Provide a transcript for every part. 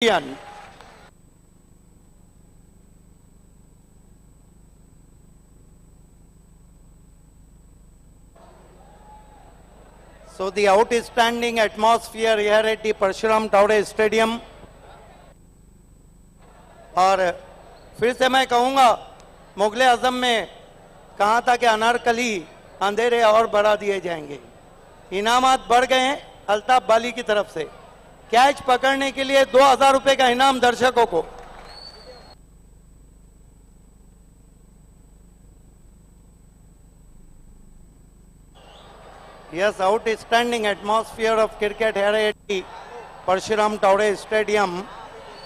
Indian. So the outstanding atmosphere here at the Parshuram Towre Stadium. और फिर से मैं कहूंगा मुगले आजम में कहा था कि अनारकली अंधेरे और बढ़ा दिए जाएंगे। इनामात बढ़ गए हैं अल्ताफ बाली की तरफ से। कैच पकड़ने के लिए 2000 रुपए का इनाम दर्शकों को। Yes, outstanding atmosphere of cricket here at the Parshuram Towre Stadium.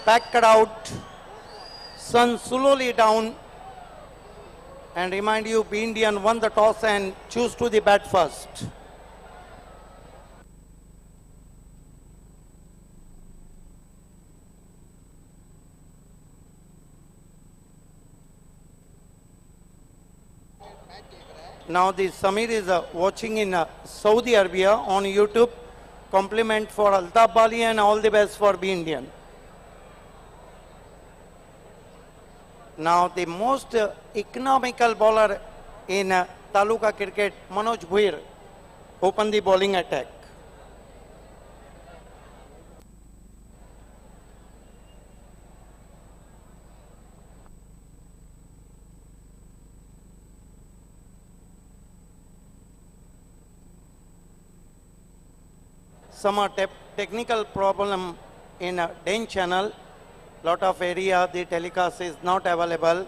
Packed out, sun slowly down, and remind you, B Indian won the toss and choose to the bat first. Now the Samir is watching in Saudi Arabia on YouTube. Compliment for Altaf Bali and all the best for B Indian. Now the most economical bowler in Taluka cricket, Manoj Bhuir, open the bowling attack. Some technical problem in Den channel. Lot of area the telecast is not available.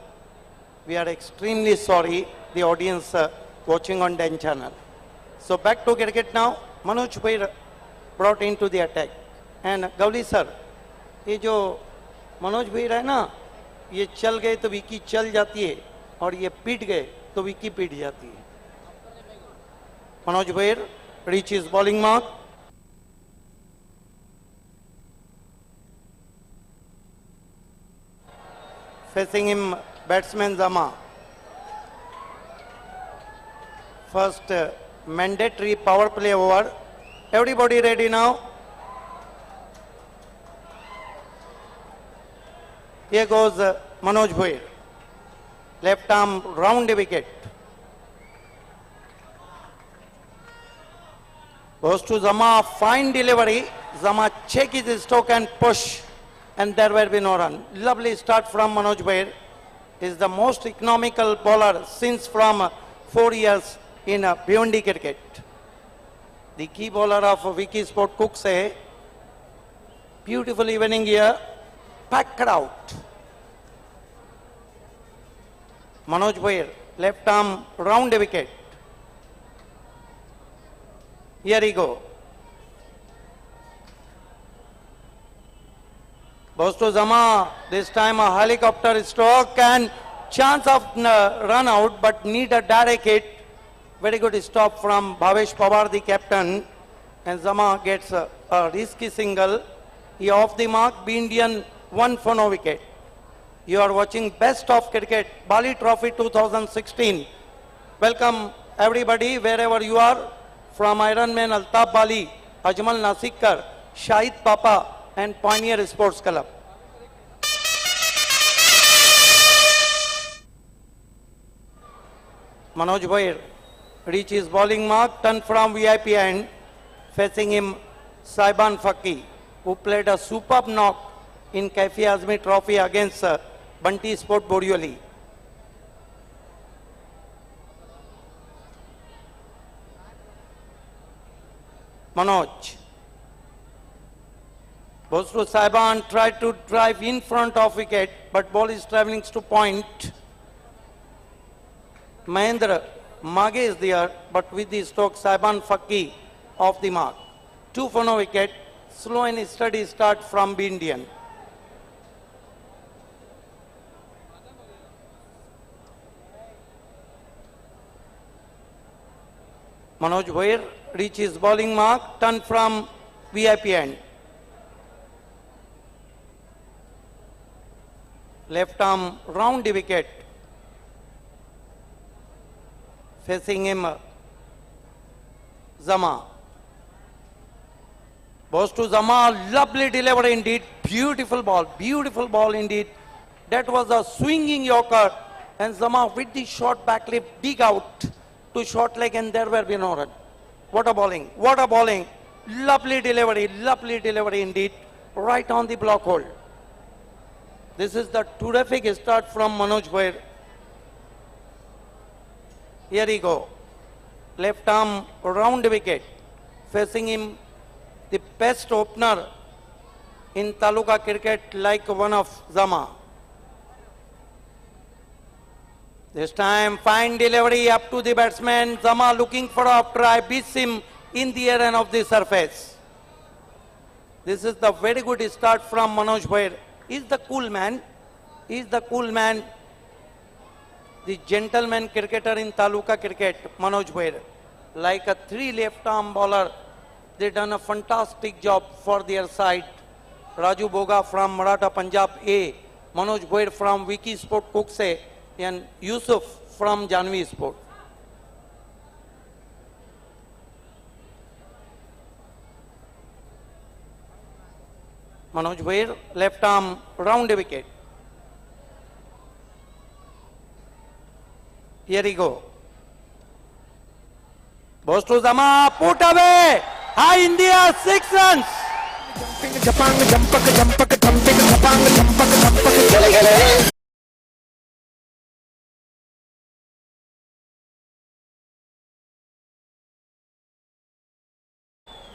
We are extremely sorry, the audience watching on Den channel. So back to cricket now. Manoj Bhuir brought into the attack. And Gavli sir, ये जो मनोज भैर है ना, ये चल गए तो विकी चल जाती है और ये पीट गए तो विकी पीट जाती है. मनोज भैर reaches bowling mark. Facing him, batsman Zama. First mandatory power play over. Everybody ready now? Here goes Manoj Bhuir. Left arm round the wicket. Goes to Zama, fine delivery. Zama check his stroke and push. And there will be no run. Lovely start from Manoj Bhuir. Is the most economical bowler since from 4 years in Bhiwandi cricket. The key bowler of Wiki Sport Cook say, beautiful evening here, packed out. Manoj Bhuir, left arm round the wicket. Here he go. Goes to Zama, this time a helicopter stroke and chance of run out, but need a direct hit. Very good stop from Bhavesh Pawar, the captain. And Zama gets a risky single. He off the mark, B Indian 1 for no wicket. You are watching Best of Cricket, Bali Trophy 2016. Welcome everybody, wherever you are. From Ironman Altaf Bali, Ajmal Nasikar, Shahid Papa, and Pioneer Sports Club. Manoj Bhuir reaches bowling mark, turn from VIP end, facing him Saiban Faki, who played a superb knock in Kaifi Azmi Trophy against Bunty Sport Boryoli. Manoj. Goes to Saiban, tried to drive in front of wicket, but ball is travelling to point. Mahendra Mage is there, but with the stroke, Saiban Faki off the mark. 2 for no wicket, slow and steady start from B Indian. Manoj Bhuir reaches bowling mark, turn from VIP end. Left arm round the wicket. Facing him Zama. Goes to Zama, lovely delivery indeed, beautiful ball indeed. That was a swinging Yorker, and Zama with the short back lip, dig out to short leg, and there will be no run. What a bowling, lovely delivery indeed, right on the block hole. This is the terrific start from Manoj Bhoir. Here he go, left arm round wicket, facing him the best opener in Taluka cricket, like one of Zama. This time fine delivery up to the batsman. Zama looking for a try, beats him in the air and off the surface. This is the very good start from Manoj Bhoir. He's the cool man. The gentleman cricketer in Taluka cricket, Manoj Bhoir. Like a 3 left arm bowler, they done a fantastic job for their side. Raju Boga from Maratha Punjab A, Manoj Bhoir from Wiki Sport Kukse, and Yusuf from Janvi Sport. Manoj Bhoir, left arm round wicket. Here he go. Goes to Zama, put away. High India, 6 runs.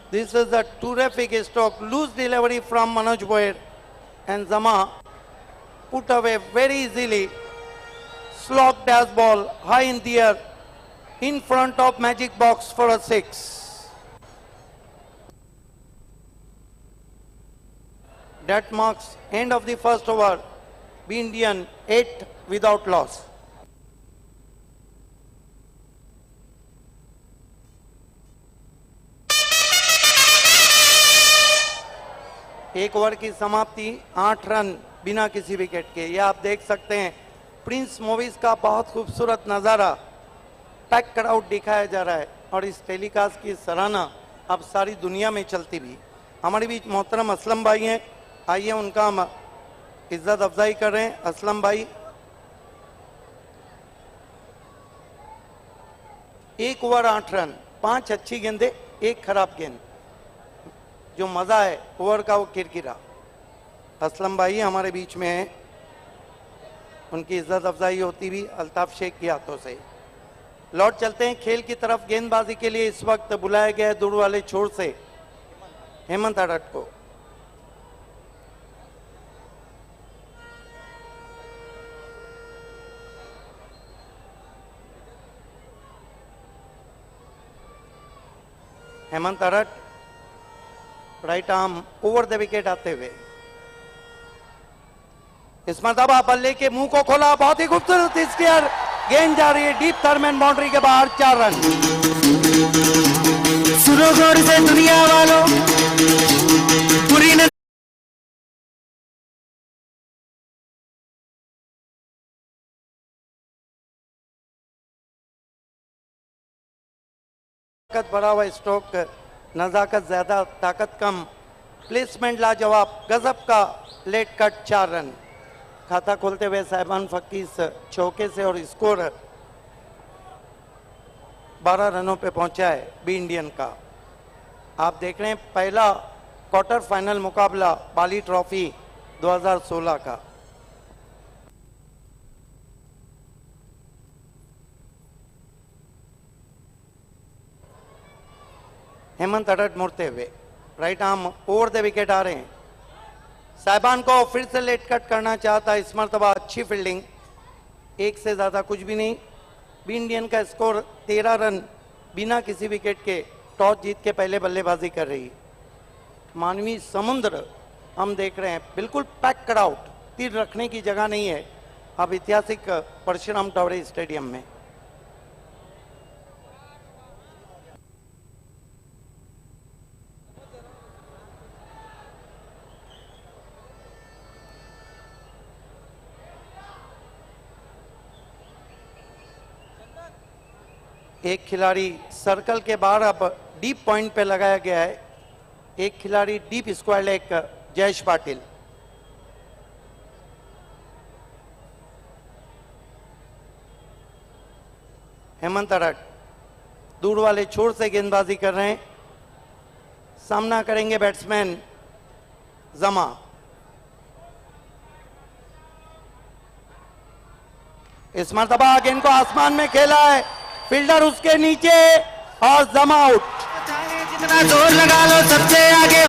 This is a terrific stroke. Loose delivery from Manoj Bhoir, and Zama put away very easily. Slog dash ball, high in the air, in front of magic box for a 6. That marks end of the first over. Be Indian 8 without loss. एक over की समाप्ति, 8 run बिना किसी wicket के। ये आप देख सकते हैं प्रिंस मूवीज का बहुत खूबसूरत नज़ारा, पैक क्राउड दिखाया जा रहा है, और इस टेलीकास्ट की सराहना अब सारी दुनिया में चलती भी। हमारे बीच मोहतरम असलम भाई हैं, आइए उनका हम इज्जत अफजाई कर रहे हैं। असलम भाई, 1 ओवर 8 रन, 5 अच्छी गेंदे, 1 खराब गेंद। जो मजा है ओवर का वो किरकिरा। असलम भाई हमारे बीच में हैं, उनकी इज्जत अफजाई होती भी अल्ताफ शेख की हाथों से। लौट चलते हैं खेल की तरफ। गेंदबाजी के लिए इस वक्त बुलाया गया दूर वाले छोर से हेमंत अडट को। हेमंत अडट right arm over the wicket आते हुए, इस मरतबा बल्ले के मुंह को खोला, बहुत ही खूबसूरत स्क्वायर गेंद जा रही है डीप थर्मन बाउंड्री के बाहर, 4 रन। सुनो गौर से दुनिया वालों, पूरी ताकत भरा हुआ स्ट्रोक, नजाकत ज्यादा ताकत कम, प्लेसमेंट लाजवाब, गजब का लेट कट, 4 रन। खाता खोलते हुए साहिबान फकीस चौके से, और स्कोर 12 रनों पे पहुंचा है बी इंडियन का। आप देख रहे हैं पहला क्वार्टर फाइनल मुकाबला बाली ट्रॉफी 2016 का। हेमंत अडट मुड़ते हुए, right arm over the wicket आ रहे हैं। साहिबान को फिर से लेट कट करना चाहता है, इस मरतबा अच्छी फील्डिंग, 1 से ज्यादा कुछ भी नहीं। बी इंडियन का स्कोर 13 रन बिना किसी विकेट के, टॉस जीत के पहले बल्लेबाजी कर रही। मानवी समुद्र हम देख रहे हैं, बिल्कुल पैक क्राउड, तीर रखने की जगह नहीं है अब ऐतिहासिक परशुराम टावरे स्टेडियम में। एक खिलाड़ी सर्कल के बाहर अब डीप पॉइंट पे लगाया गया है। एक खिलाड़ी deep square leg Jayesh Patil. Hemant अरट दूर वाले छोर से गेंदबाजी कर रहे हैं, सामना करेंगे बैट्समैन जमा। इस मर्तबा गेंद को आसमान में खेला है, फील्डर उसके नीचे और जमा आउट। जितना जोर लगा लो सबसे आगे।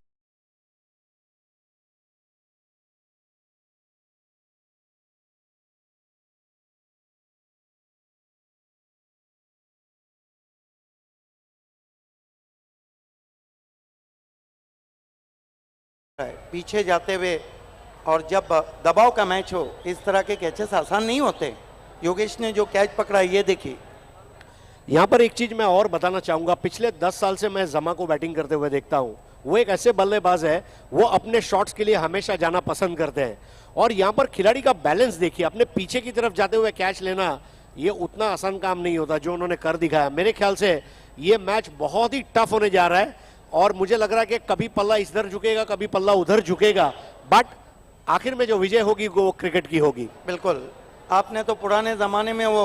पीछे जाते हुए, और जब दबाव का मैच हो इस तरह के कैचेस आसान नहीं होते। योगेश ने जो कैच पकड़ा ये देखिए। यहाँ पर एक चीज मैं और बताना चाहूंगा, पिछले 10 साल से मैं जमा को बैटिंग करते हुए देखता हूँ। वो एक ऐसे बल्लेबाज है, वो अपने शॉट्स के लिए हमेशा जाना पसंद करते हैं। और यहाँ पर खिलाड़ी का बैलेंस देखिए, अपने पीछे की तरफ जाते हुए कैच लेना ये उतना आसान काम नहीं होता जो उन्होंने कर दिखाया। मेरे ख्याल से ये मैच बहुत ही टफ होने जा रहा है और मुझे लग रहा है कि कभी पल्ला इधर झुकेगा, कभी पल्ला उधर झुकेगा, बट आखिर में जो विजय होगी वो क्रिकेट की होगी। बिल्कुल, आपने तो पुराने जमाने में वो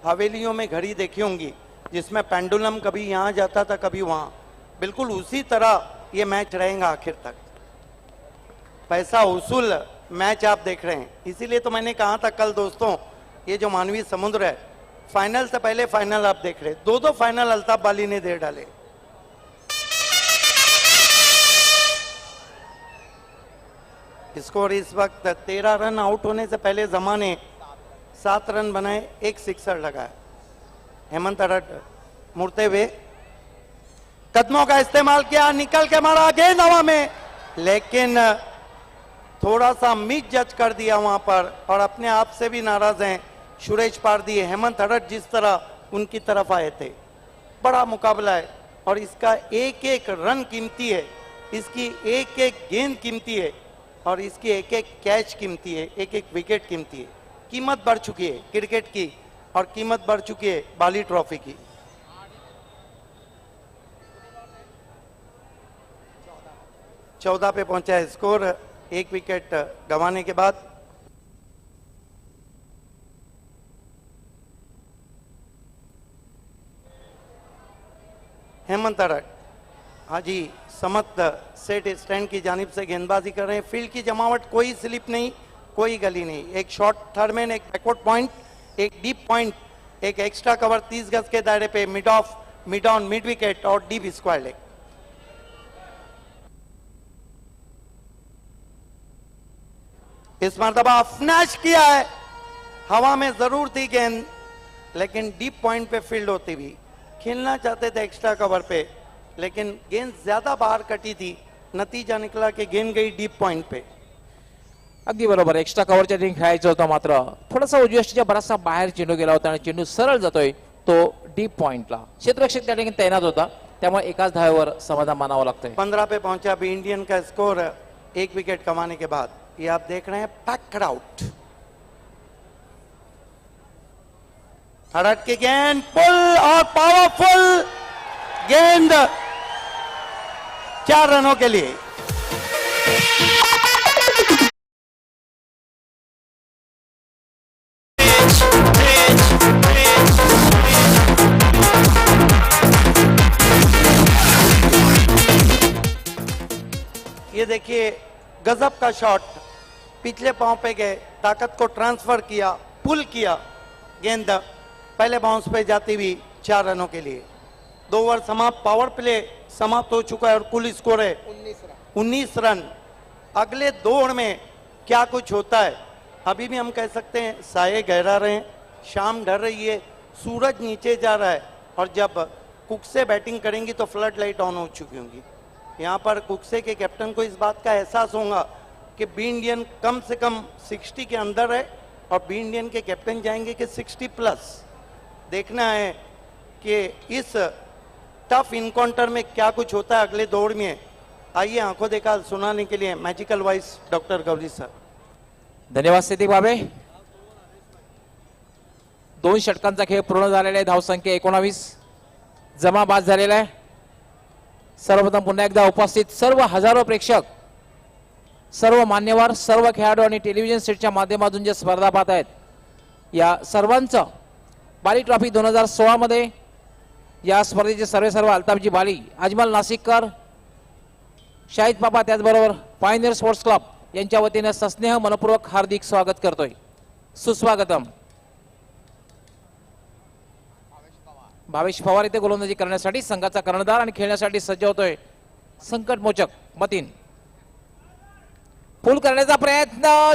हवेलियों में घड़ी देखी होंगी जिसमें पेंडुलम कभी यहाँ जाता था कभी वहाँ, बिल्कुल उसी तरह ये मैच रहेगा आखिर तक। पैसा वसूल मैच आप देख रहे हैं, इसीलिए तो मैंने कहा था कल दोस्तों, ये जो मानवीय समुद्र है, फाइनल से पहले फाइनल आप देख रहे, दो फाइनल अल्ताफ बाली ने दे डाले। स्कोर इस वक्त 13 रन। आउट होने से पहले जमा ने 7 रन बनाए, एक सिक्सर लगाया। हेमंत अरट मुड़ते हुए कदमों का इस्तेमाल किया, निकल के मारा गेंद हवा में, लेकिन थोड़ा सा मिस जज कर दिया वहां पर और अपने आप से भी नाराज हैं सुरेश पारदी। हेमंत अरट जिस तरह उनकी तरफ आए थे, बड़ा मुकाबला है और इसका एक एक रन कीमती है, इसकी एक एक गेंद कीमती है और इसकी एक एक कैच कीमती है, एक एक विकेट कीमती है। कीमत बढ़ चुकी है क्रिकेट की और कीमत बढ़ चुकी है बाली ट्रॉफी की। 14 पे पहुंचा है स्कोर, एक विकेट गंवाने के बाद। हेमंत अरट हाजी समत सेट स्टैंड की जानिब से गेंदबाजी कर रहे हैं। फील्ड की जमावट, कोई स्लिप नहीं, कोई गली नहीं। एक शॉर्ट थर्डमैन, एक बैकवर्ड पॉइंट, एक डीप पॉइंट, एक एक्स्ट्रा कवर 30 गज के दायरे पे, mid of, mid on, mid wicket और डीप स्क्वायर लेग। इस मर्तबा स्नैच किया है, हवा में जरूर थी गेंद लेकिन डीप पॉइंट पे फील्ड होती भी। खेलना चाहते थे एक्स्ट्रा कवर पे लेकिन गेंद ज्यादा बाहर कटी थी, नतीजा निकला कि गेंद गई डीप पॉइंट पे। अगदी बरोबर, एक्स्ट्रा कव्हरच्या ठिकाणी खेळायचं होतं, मात्र थोडासा उजव्या बराचसा बाहेर चेंडू गेला होता आणि चेंडू सरळ जातोय तो डीप पॉइंटला। क्षेत्ररक्षक त्या ठिकाणी तैनात होता, त्यामुळे एकाच धावेवर समाधान मानावं लागतंय। 15 पे पहुंचा अभी इंडियन का स्कोर, एक विकेट कमाने के बाद। ये आप देख रहे हैं पैक्ड आउट। अरट की गेंद पुल और पावरफुल गेंद 4 रनों के लिए। ये देखिए गजब का शॉट, पिछले पांव पे गए, ताकत को ट्रांसफर किया, पुल किया, गेंद पहले बाउंस पे जाती हुई 4 रनों के लिए। 2 ओवर समाप्त, पावर प्ले समाप्त हो चुका है और कुल स्कोर है 19 रन। अगले 2 ओवर में क्या कुछ होता है अभी भी हम कह सकते हैं। साये गहरा रहे हैं, शाम ढल रही है, सूरज नीचे जा रहा है और जब कुक से बैटिंग करेंगी तो फ्लड लाइट ऑन हो चुकी होंगी। यहाँ पर कुकसे के कैप्टन को इस बात का एहसास होगा कि बी इंडियन कम से कम 60 के अंदर है और बी इंडियन के कैप्टन जाएंगे कि 60 प्लस। देखना है कि इस टफ इनकाउंटर में क्या कुछ होता है अगले दौर में। आइए आंखों देखा सुनाने के लिए magical voice doctor Gauri sir. धन्यवाद सिद्दीक बाबे। 2 षटकांचा खेळ पूर्ण झालेला आहे, धावसंख्या 19, जमा बाद झालेला आहे। सर्वप्रथम पुन्हा एकदा उपस्थित सर्व हजारो प्रेक्षक, सर्व मान्यवर, सर्व खेळाडू आणि टेलिव्हिजन सेटच्या माध्यमातून जे स्पर्धा पाहत आहेत, या सर्वांचं बाली ट्रॉफी 2016 मध्ये या स्पर्धेचे सर्व अल्ताफजी बाली, अजमल नाशिककर, शाहिद पापा, त्याचबरोबर पायनियर स्पोर्ट्स क्लब यांच्या वतीने सस्नेह मनपूर्वक हार्दिक स्वागत करतोय. सुस्वागतम. भावेश पवार इथे गोलंदाजी करण्यासाठी संघाचा कर्णधार आणि खेळण्यासाठी सज्ज होतोय संकटमोचक मतीन. फुल करण्याचा प्रयत्न,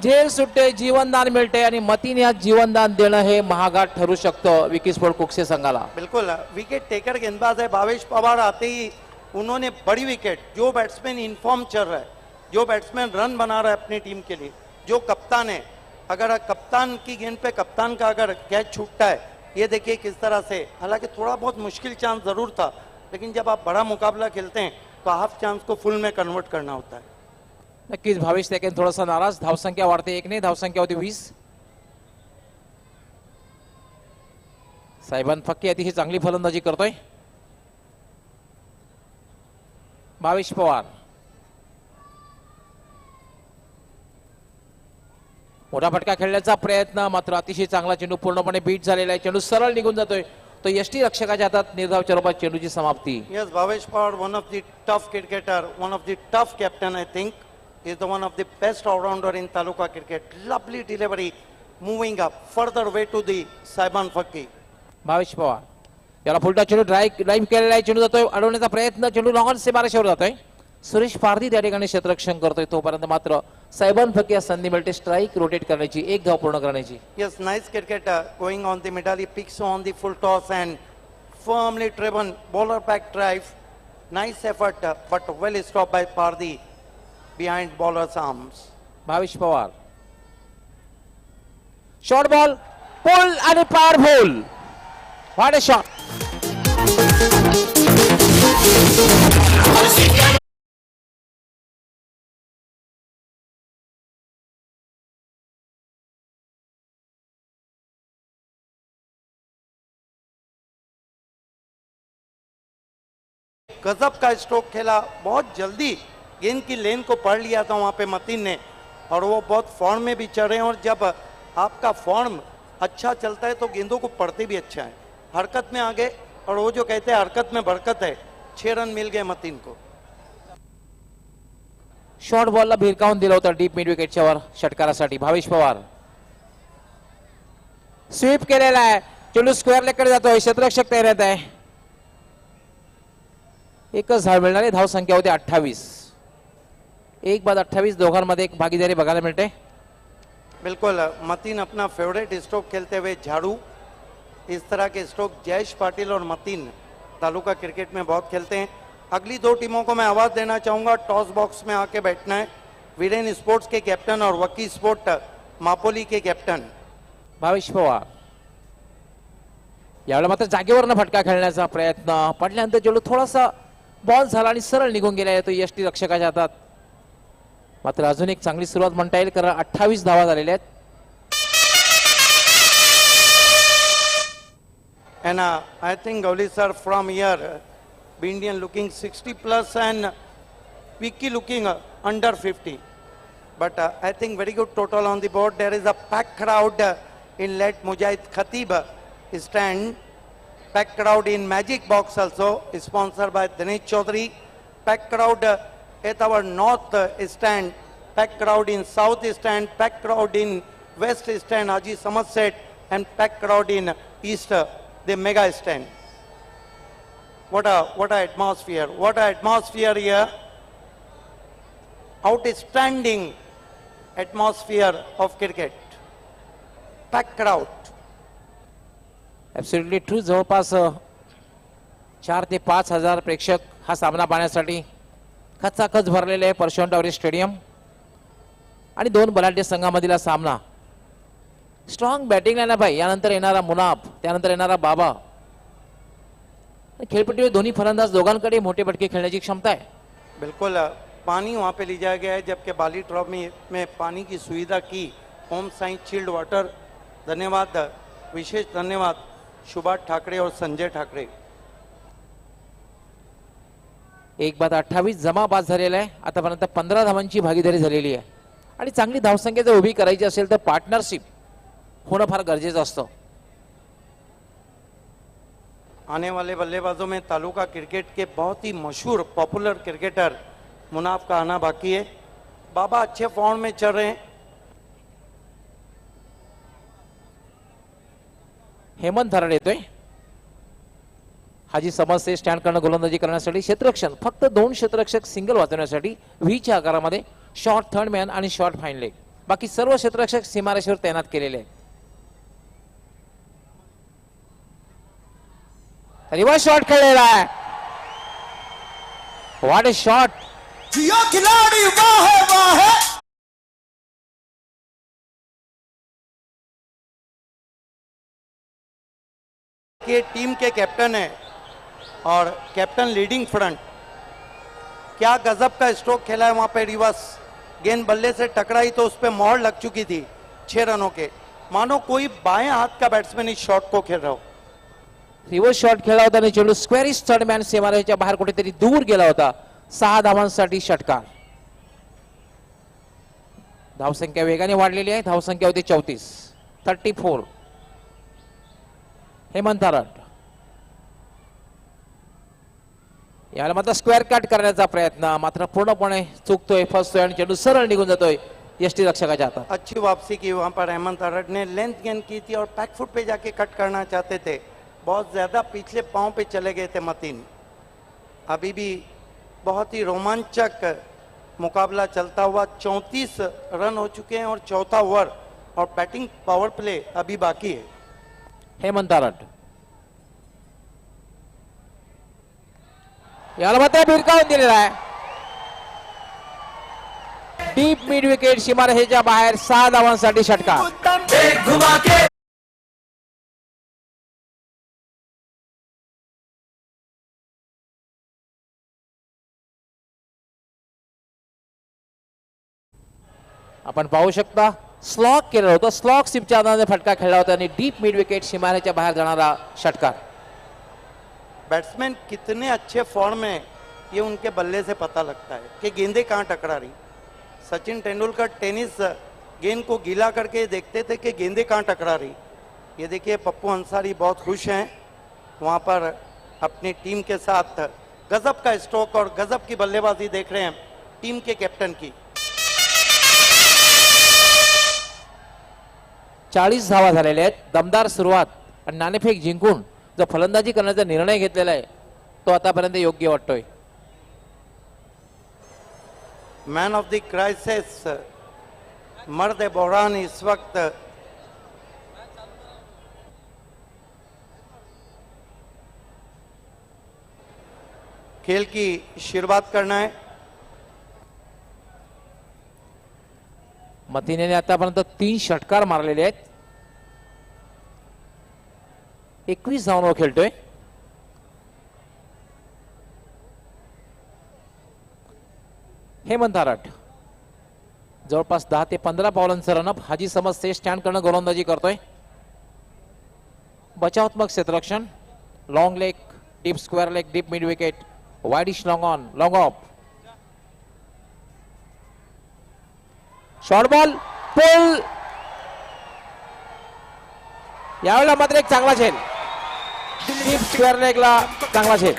झेल सुटते, जीवनदान मिळते आणि मतीन या जीवनदान देणं हे महागात ठरू शकतं विकी स्पोर्ट कुक्से संघाला. बिल्कुल विकेट टेकर गेंदबाज है भावेश पवार. आते ही उन्होंने बड़ी विकेट, जो बैट्समैन इनफॉर्म चल रहा है, जो बैट्समैन रन बना रहा है अपनी टीम के लिए, जो कप्तान है, अगर कप्तान की गेंद पे कप्तान का अगर कैच छूटता है, ये देखिए किस तरह से, हालांकि थोड़ा बहुत मुश्किल चांस जरूर था, लेकिन जब आप बड़ा मुकाबला खेलते हैं तो हाफ चांस को फुल में कन्वर्ट करना होता है. नक्कीच भावेश त्याकडे थोडासा नाराज. धावसंख्या वाढते 1 ने, धावसंख्या होती 20. साहेबान फक्की अतिशय चांगली फलंदाजी करतोय भावेश पवार. मोठा फटका खेळण्याचा प्रयत्न, मात्र अतिशय चांगला चेंडू पूर्णपणे बीट झालेला आहे. चेंडू सरळ निघून जातोय. तो यष्टी रक्षकाच्या हातात निर्धावच्या रूपात चेंडूची समाप्ती. Yes, Bhavesh Pawar, one of the tough cricketer, one of the tough captain, I think. He is the one of the best all-rounder in Taluka cricket. Lovely delivery, moving up, further way to the Saiban Fakki. Bhavesh Pawar याला फुलटा चेंडू drive केलेला आहे. चेंडू जातोय, अडवण्याचा प्रयत्न, चेंडू long से बाराशेवर जातोय. सुरेश पारधी त्या ठिकाणी क्षेत्ररक्षण करतोय. तोपर्यंत मात्र सायबन फकी या संधी मिळते स्ट्राईक रोटेट करण्याची, एक धाव पूर्ण करण्याची. Yes, nice cricketer going on the middle. He picks on the full toss and firmly driven bowler back drive. Nice effort, but well stopped by Pardhi behind bowler's arms. Bhavesh Pawar short ball, pull आणि powerful. What a shot. गजब का stroke खेला, बहुत जल्दी गेंद की लेन को पढ़ लिया था वहां पे मतीन ने, और वो बहुत फॉर्म में भी चल रहे हैं. और जब आपका फॉर्म अच्छा चलता है तो गेंदों को पढ़ते भी अच्छा है. हरकत में आ गए, और वो जो कहते हैं हरकत में बरकत है, 6 रन मिल गए मतीन को. शॉर्ट बॉलला भिरकावून दिला होता डीप मिड विकेटच्या वर षटकारासाठी. भावेश पवार स्वीप केलेला आहे. चेंडू स्क्वेअर लेगकडे जातोय. क्षेत्ररक्षक तयार आहे. एकच धाव मिळणार आहे. धाव संख्या होती 28. 1 बाद 28. दोघांमध्ये एक भागीदारी बघायला मिळते. बिल्कुल मतीन अपना फेवरेट स्ट्रोक खेलते हुए झाड़ू. इस तरह के स्ट्रोक जयेश पाटिल और मतीन तालुका क्रिकेट में बहुत खेलते हैं. अगली 2 टीमों को मैं आवाज देना चाहूंगा. टॉस बॉक्स में आके बैठना है. वीरेन स्पोर्ट्स के कैप्टन और वकी स्पोर्ट मापोली के कैप्टन. भावेश पवार यावेळेला मात्र जागेवरनं फटका खेळण्याचा प्रयत्न, पडल्यानंतर चेंडू थोडासा बॉल झाला आणि सरळ निघून गेला. तो यष्टी रक्षकाच्या हातात. मात्र अजून एक चांगली सुरुवात म्हणता येईल, कारण 28 धावा झालेल्या आहेत. And I think Gowli sir from here, Bindian looking 60 plus and Vicky looking under 50. But I think very good total on the board. There is a packed crowd in Let Mujahid Khatib stand. Packed crowd in Magic Box also, sponsored by Dinesh Chaudhary. Packed crowd at our north stand. Packed crowd in south stand. Packed crowd in west stand, Haji Samad Set. And packed crowd in east, the mega stand. What a atmosphere. What a atmosphere here. Outstanding atmosphere of cricket. Packed crowd. Absolutely true. जवळपास 4 ते 5 हजार प्रेक्षक हा सामना पाहण्यासाठी खचाखच भरलेले आहे परशुराम टावरे स्टेडियम. आणि 2 बलाढ्य संघामधील सामना. स्ट्रॉंग बॅटिंग लाईनअप आहे. यानंतर येणारा मुनाफ, त्यानंतर येणारा बाबा. खेळपट्टीवर दोन्ही फलंदाज, दोघांकडे मोठे फटके खेळण्याची क्षमता आहे. बिल्कुल पानी वहाँ पे ले जाया गया है, जबकि बाली ट्रॉफी में पानी की सुविधा की होम साइंस चिल्ड वाटर. धन्यवाद, विशेष धन्यवाद सुभाष ठाकरे और संजय ठाकरे. एक बाद 28 जमा बाद झालेला आहे. आतापर्यंत 15 धावांची भागीदारी झालेली आहे आणि चांगली धावसंख्या जर उभी करायची असेल तर पार्टनरशिप होणं फार गरजेचं असतं. आने वाले बल्लेबाजों में तालुका क्रिकेट के बहुत ही मशहूर पॉपुलर क्रिकेटर मुनाफ का आना बाकी है. बाबा अच्छे फॉर्म में चल रहे हैं. हेमंत थराड येतोय. हाजी समजते स्टँड करणं गोलंदाजी करण्यासाठी. क्षेत्ररक्षण फक्त 2 क्षेत्ररक्षक सिंगल वाचवण्यासाठी व्हीच्या आकारामध्ये शॉर्ट थर्ड मॅन आणि शॉर्ट फाईन लेग. बाकी सर्व क्षेत्ररक्षक सीमारेषेवर तैनात केलेले आहेत. रिव्हर्स शॉट खेळलेला आहे. What a shot. जियो खिलाड़ी वाह है वाह है. के टीम के कैप्टन है और कैप्टन लीडिंग फ्रंट. क्या गजब का स्ट्रोक खेला है वहां पे. रिवर्स गेंद बल्ले से टकराई तो उस पे मोहर लग चुकी थी 6 रनों के. मानो कोई बाएं हाथ का बैट्समैन इस शॉट को खेल रहा हो. रिव्हर्स शॉट खेळला होता आणि चेंडू स्क्वेअरिश थर्ड मॅन सीमारेषेच्या बाहेर कुठेतरी दूर गेला होता. 6 धावांसाठी षटकार. धावसंख्या वेगाने वाढलेली आहे. धावसंख्या होती 34. हेमंत थराड याला मात्र स्क्वेअर कट करण्याचा प्रयत्न मात्र पूर्णपणे चुकतोय. फसतोय आणि चेंडू सरळ निघून जातोय यष्टी रक्षकाच्या हातात. अच्छी वापसी की वहां पर हेमंत हरड ने. लेंथ गेंद की थी और बैक फुट पे जाके कट करना चाहते थे. बहुत ज्यादा पिछले पांव पे चले गए थे मतीन. अभी भी बहुत ही रोमांचक मुकाबला चलता हुआ. 34 रन हो चुके हैं और चौथा ओवर और बैटिंग पावर प्ले अभी बाकी है. हेमंत थराड याला मात्र भिरकावून दिलेला आहे. डीप मिड विकेट सीमारेषेच्या बाहेर. 6 धावांसाठी षटकार. घुमा के आपण पाहू शकता स्लॉक केलं होतं. स्लॉक सिपच्या आधाराने फटका खेळला होता आणि डीप मिड विकेट सीमारेषेच्या बाहेर जाणारा षटकार. बैट्समैन कितने अच्छे फॉर्म में ये उनके बल्ले से पता लगता है कि गेंदें कहाँ टकरा रही. सचिन तेंदुलकर टेनिस गेंद को गीला करके देखते थे कि गेंदें कहाँ टकरा रही. ये देखिए पप्पू अंसारी बहुत खुश हैं वहाँ पर अपनी टीम के साथ. गजब का स्ट्रोक और गजब की बल्लेबाजी देख रहे हैं टीम के कैप्टन की. 40 धावा झालेल्या आहेत. दमदार सुरुवात आणि नाणेफेक जिंकून जो फलंदाजी करण्याचा निर्णय घेतलेला आहे तो आतापर्यंत योग्य वाटतोय. मैन ऑफ द क्राइसिस मर्द बहरान इस वक्त खेल की शुरुआत करना है. मतीने आतापर्यंत 3 षटकार मारलेले आहेत. 21 धावांवर खेळतोय. हेमंत थराड जवळपास 10 ते 15 पावलांचं रनअप. हाजी समजते स्टँड करणं गोलंदाजी करतोय. बचावात्मक क्षेत्ररक्षण. Long leg deep square leg deep mid wicket wideish long on long off. Short ball pull. यावेळेला मात्र एक चांगला झेल. डीप स्क्वेअर लेगला चांगला झेल.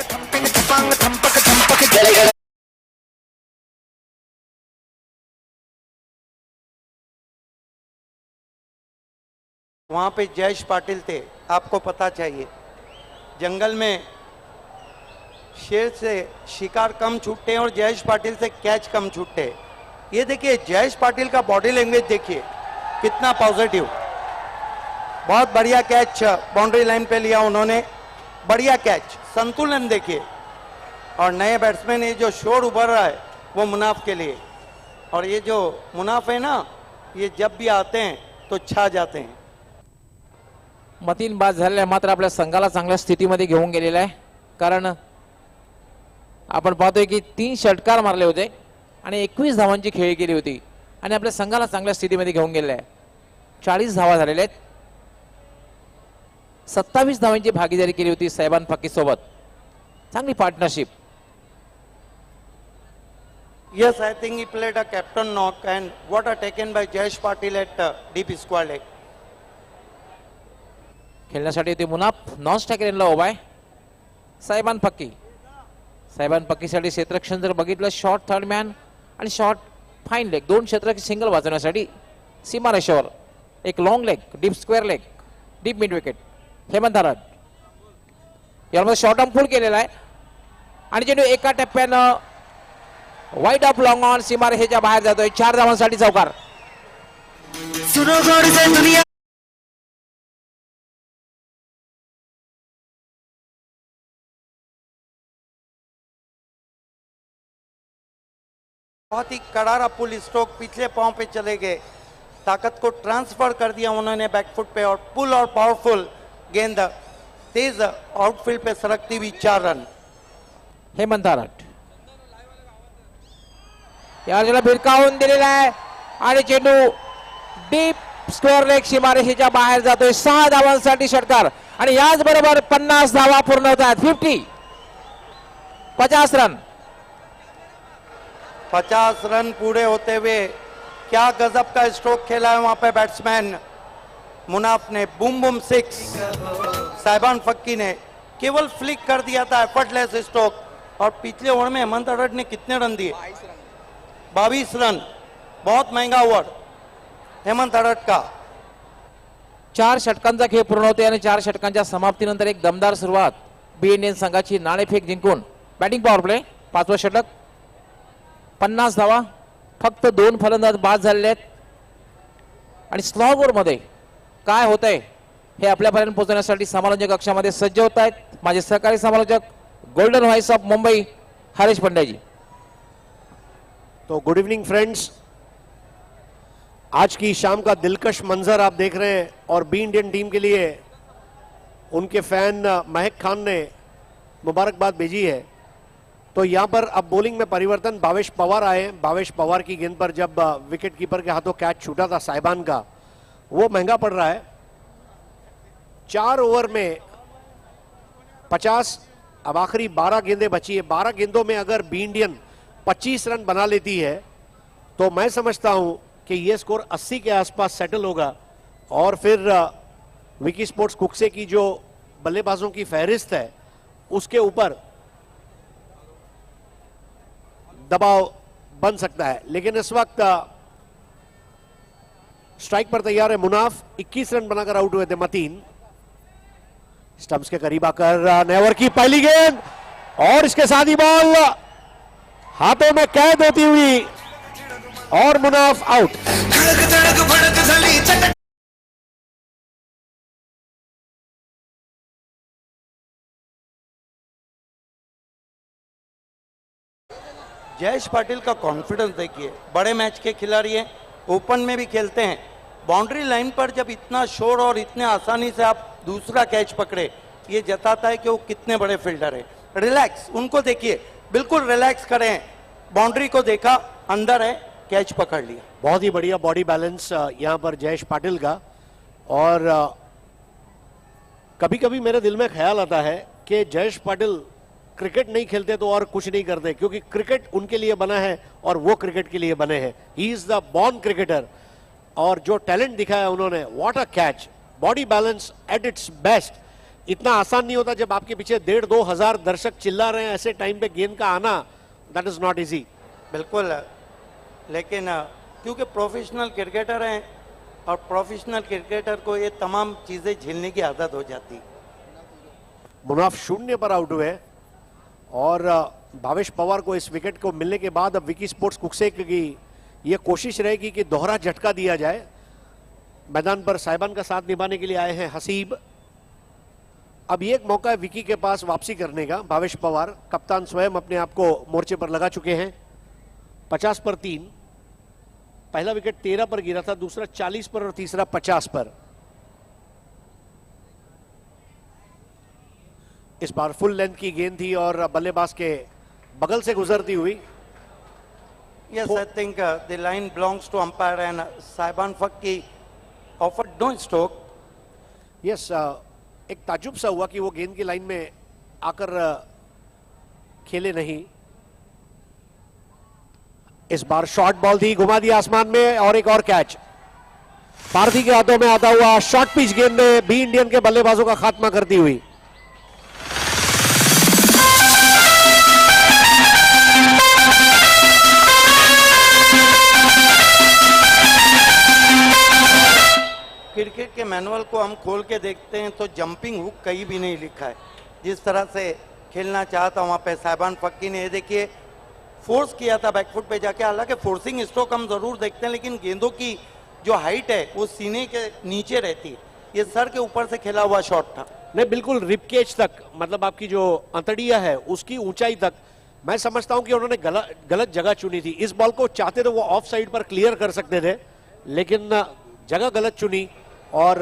वहाँ पे जयेश पाटिल थे. आपको पता चाहिए जंगल में शेर से शिकार कम छूटते हैं और जयेश पाटिल से कैच कम छूटते हैं. ये देखिए जयेश पाटिल का बॉडी लैंग्वेज देखिए कितना पॉजिटिव. बहुत बढ़िया कैच बाउंड्री लाइन पे लिया उन्होंने. बढ़िया कैच. संतुलन देखिए. और नए बैट्समैन ये जो शोर उभर रहा है वो मुनाफ के लिए. और ये जो मुनाफ है ना ये जब भी आते हैं तो छा जाते हैं. मतीन बाद झालेला मात्र आपल्या संघाला चांगल्या स्थितीमध्ये घेऊन गेलेला आहे. कारण आपण पाहतोय की 3 षटकार मारले होते आणि 21 धावांची खेळी केली होती आणि आपल्या संघाला चांगल्या स्थितीमध्ये घेऊन गेलेला आहे. 40 धावा झालेल्या आहेत. 27 धावांची भागीदारी केली होती सैबान फकीर सोबत. चांगली partnership. Yes, I think he played a captain knock and what a taken by Jayesh Patil at deep square leg. खेळण्यासाठी ते मुनाफ नॉन स्ट्रायकर यांना उभा आहे. साहेबान पक्की, साहेबान पक्कीसाठी क्षेत्ररक्षण जर बघितलं, शॉर्ट थर्ड मॅन आणि शॉर्ट फाईन लेग, दोन क्षेत्र सिंगल वाजवण्यासाठी सीमा रेषेवर एक long leg, deep square leg, deep mid wicket. Hemant हराड यामध्ये शॉर्ट आर्म फुल केलेला आहे आणि चेंडू एका टप्प्यानं वाईड ऑफ लॉंग ऑन सीमा रेषेच्या बाहेर जातोय. 4 धावांसाठी चौकार. सुनो गौर से दुनिया बहुत ही करारा पुल स्ट्रोक, पिछले पांव पे चले गए, ताकत को ट्रांसफर कर दिया उन्होंने बैकफुट पे और पुल और पावरफुल गेंद तेज आउटफील्ड पे सरकती हुई 4 रन. हेमंत हराड याला भिरकावून दिलेला आहे आणि चेंडू डीप स्क्वेअर लेग सीमारेषेच्या बाहेर जातोय. 6 धावांसाठी षटकार आणि याच बरोबर 50 धावा पूर्ण होतात. 50 रन. 50 रन पूरे होते हुए क्या गजब का स्ट्रोक खेला है वहां पे बैट्समैन मुनाफ ने. Boom boom 6. साहिबान फक्की ने केवल फ्लिक कर दिया था, एफर्टलेस स्ट्रोक. और पिछले ओवर में हेमंत हराड ने कितने रन दिए? 22 रन. बहुत महंगा ओवर हेमंत हराड का. 4 षटकांचा खेळ पूर्ण होते आणि 4 षटकांच्या समाप्तीनंतर एक दमदार सुरुवात बी इंडियन संघाची. नाणेफेक जिंकून बॅटिंग पॉवर प्ले 5वं षटक. 50 धावा, फक्त 2 फलंदाज बाद झालेले आहेत आणि स्लॉग ओव्हर मध्ये काय होतंय हे आपल्यापर्यंत पोहोचण्यासाठी समालोचक कक्षामध्ये सज्ज होत आहेत माझे सहकारी समालोचक golden voice of Mumbai Harish Pandya ji. तो गुड इवनिंग फ्रेंड्स, आज की शाम का दिलकश मंजर आप देख रहे हैं और बी इंडियन टीम के लिए उनके फैन महक खान ने मुबारकबाद भेजी है. तो यहां पर अब बॉलिंग में परिवर्तन, भावेश पवार आए. भावेश पवार की गेंद पर जब विकेट कीपर के हाथों कैच छूटा था साहिबान का, वो महंगा पड़ रहा है. 4 ओवर में 50, अब आखिरी 12 गेंदें बची है. 12 गेंदों में अगर बी इंडियन 25 रन बना लेती है तो मैं समझता हूं कि यह स्कोर 80 के आसपास सेटल होगा और फिर विकी स्पोर्ट्स कुक्से की जो बल्लेबाजों की फहरिस्त है उसके ऊपर दबाव बन सकता है. लेकिन इस वक्त स्ट्राइक पर तैयार है मुनाफ. 21 रन बनाकर आउट हुए थे मतीन. स्टंप्स के करीब आकर नेवर की पहली गेंद और इसके साथ ही बॉल हाथों में कैद होती हुई और मुनाफ आउट. धड़क धड़क भड़क झाली चटक जयेश पाटिल का कॉन्फिडेंस देखिए. बड़े मैच के खिलाड़ी हैं, ओपन में भी खेलते हैं. बाउंड्री लाइन पर जब इतना शोर और इतने आसानी से आप दूसरा कैच पकड़े, ये जताता है कि वो कितने बड़े फील्डर है. रिलैक्स, उनको देखिए, बिल्कुल रिलैक्स करें. बाउंड्री को देखा, अंदर है, कैच पकड़ लिया. बहुत ही बढ़िया बॉडी बैलेंस यहां पर जयेश पाटिल का. और कभी कभी मेरे दिल में ख्याल आता है कि जयेश पाटिल क्रिकेट नहीं खेलते तो और कुछ नहीं करते, क्योंकि क्रिकेट उनके लिए बना है और वो क्रिकेट के लिए बने हैं. He is the born cricketer. और जो टैलेंट दिखाया उन्होंने, what a catch, body balance at its best. इतना आसान नहीं होता जब आपके पीछे 1,500-2 हजार दर्शक चिल्ला रहे हैं, ऐसे टाइम पे गेंद का आना, दैट इज नॉट इजी. बिल्कुल. लेकिन क्योंकि प्रोफेशनल क्रिकेटर हैं और प्रोफेशनल क्रिकेटर को ये तमाम चीजें झेलने की आदत हो जाती. मुनाफ 0 पर आउट हुए और भावेश पवार को इस विकेट को मिलने के बाद अब विकी स्पोर्ट्स कुक्से की यह कोशिश रहेगी कि दोहरा झटका दिया जाए. मैदान पर साहिबान का साथ निभाने के लिए आए हैं हसीब. अब ये एक मौका है विकी के पास वापसी करने का. भावेश पवार कप्तान स्वयं अपने आप को मोर्चे पर लगा चुके हैं. 50 पर 3. पहला विकेट 13 पर गिरा था, दूसरा 40 पर और तीसरा 50 पर. इस बार फुल लेंथ की गेंद थी और बल्लेबाज के बगल से गुजरती हुई. Yes, I think the line belongs to umpire and Saiban Fakki offered no stroke. Yes, एक ताजुब सा हुआ कि वो गेंद की लाइन में आकर खेले नहीं. इस बार शॉर्ट बॉल थी, घुमा दिया आसमान में और एक और कैच। पारधी के हाथों में आता हुआ शॉर्ट पिच गेंद ने बी इंडियन के बल्लेबाजों का खात्मा करती हुई। क्रिकेट के मैनुअल को हम खोल के देखते हैं तो जंपिंग हुक कहीं भी नहीं लिखा है। जिस तरह से खेलना चाहता वहां पे साहिबान फक्की ने, ये देखिए, फोर्स किया था बैकफुट पे जाके। हालांकि फोर्सिंग स्ट्रोक हम जरूर देखते हैं, लेकिन गेंदों की जो हाइट है वो सीने के नीचे रहती है। ये सर के ऊपर से खेला हुआ शॉट था। नहीं, बिल्कुल रिप केज तक, मतलब आपकी जो अंतड़िया है उसकी ऊंचाई तक। मैं समझता हूं कि उन्होंने गलत जगह चुनी थी। इस बॉल को चाहते तो वो ऑफ साइड पर क्लियर कर सकते थे, लेकिन जगह गलत चुनी और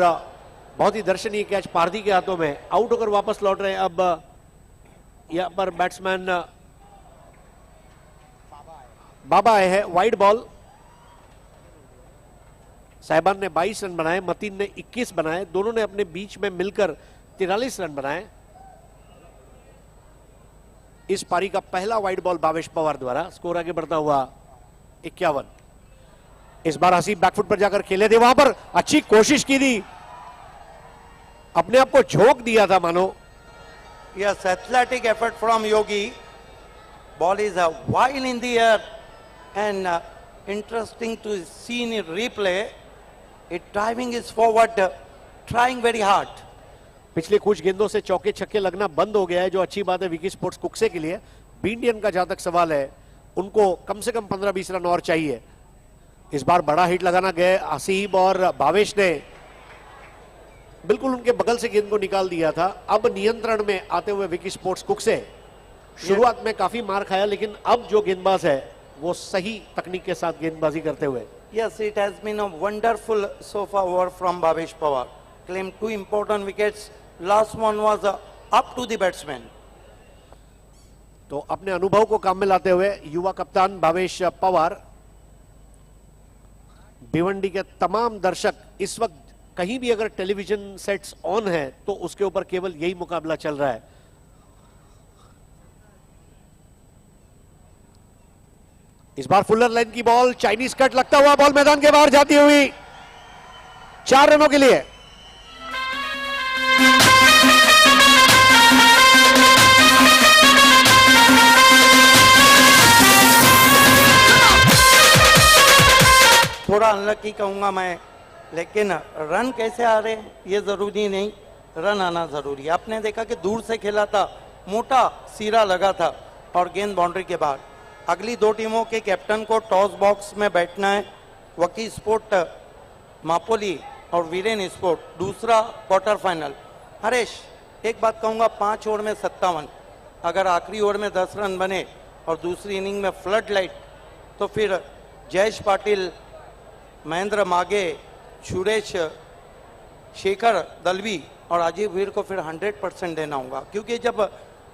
बहुत ही दर्शनीय कैच पारधी के हाथों में। आउट होकर वापस लौट रहे हैं अब यहां पर बैट्समैन बाबा आए हैं। वाइड बॉल, साहिबान ने 22 रन बनाए, मतीन ने 21 बनाए, दोनों ने अपने बीच में मिलकर 43 रन बनाए। इस पारी का पहला वाइड बॉल भावेश पवार द्वारा। स्कोर आगे बढ़ता हुआ 51। इस बार हसीब बैकफुट पर जाकर खेले थे, वहां पर अच्छी कोशिश की थी, अपने आप को झोंक दिया था मानो। Yes, athletic effort from Yogi. Ball is while in the air and interesting to see in replay. It driving is forward, trying very hard. पिछले कुछ गेंदों से चौके छक्के लगना बंद हो गया है, जो अच्छी बात है विकी स्पोर्ट्स कुक्से के लिए। बी इंडियन का जहां तक सवाल है, उनको कम से कम 15-20 रन और चाहिए। इस बार बड़ा हिट लगाना गए हसीब और भावेश ने बिल्कुल उनके बगल से गेंद को निकाल दिया था। अब नियंत्रण में आते हुए विकी स्पोर्ट्स कुक्से। शुरुआत में काफी मार खाया, लेकिन अब जो गेंदबाज है वो सही तकनीक के साथ गेंदबाजी करते हुए। Yes, it has been a wonderful so far over from Bhavesh Pawar. Claimed 2 important wickets. Last one was up to the batsman. तो अपने अनुभव को काम में लाते हुए युवा कप्तान भावेश पवार। भिवंडी के तमाम दर्शक इस वक्त कहीं भी अगर टेलीविजन सेट्स ऑन है तो उसके ऊपर केवल यही मुकाबला चल रहा है। इस बार फुलर लाइन की बॉल, चाइनीज कट लगता हुआ बॉल मैदान के बाहर जाती हुई 4 रनों के लिए। थोड़ा अनलकी कहूंगा मैं, लेकिन रन कैसे आ रहे हैं ये जरूरी नहीं, रन आना जरूरी है। आपने देखा कि दूर से खेला था, मोटा सिरा लगा था और गेंद बाउंड्री के बाहर। अगली 2 टीमों के कैप्टन को टॉस बॉक्स में बैठना है। वकी स्पोर्ट मापोली और वीरेन स्पोर्ट दूसरा क्वार्टर फाइनल। हरेश, एक बात कहूंगा, 5 ओवर में 57, अगर आखिरी ओवर में 10 रन बने और दूसरी इनिंग में फ्लड लाइट, तो फिर जयेश पाटिल, महेंद्र मागे, सुरेश शेखर दलवी और अजीब वीर को फिर 100% देना होगा, क्योंकि जब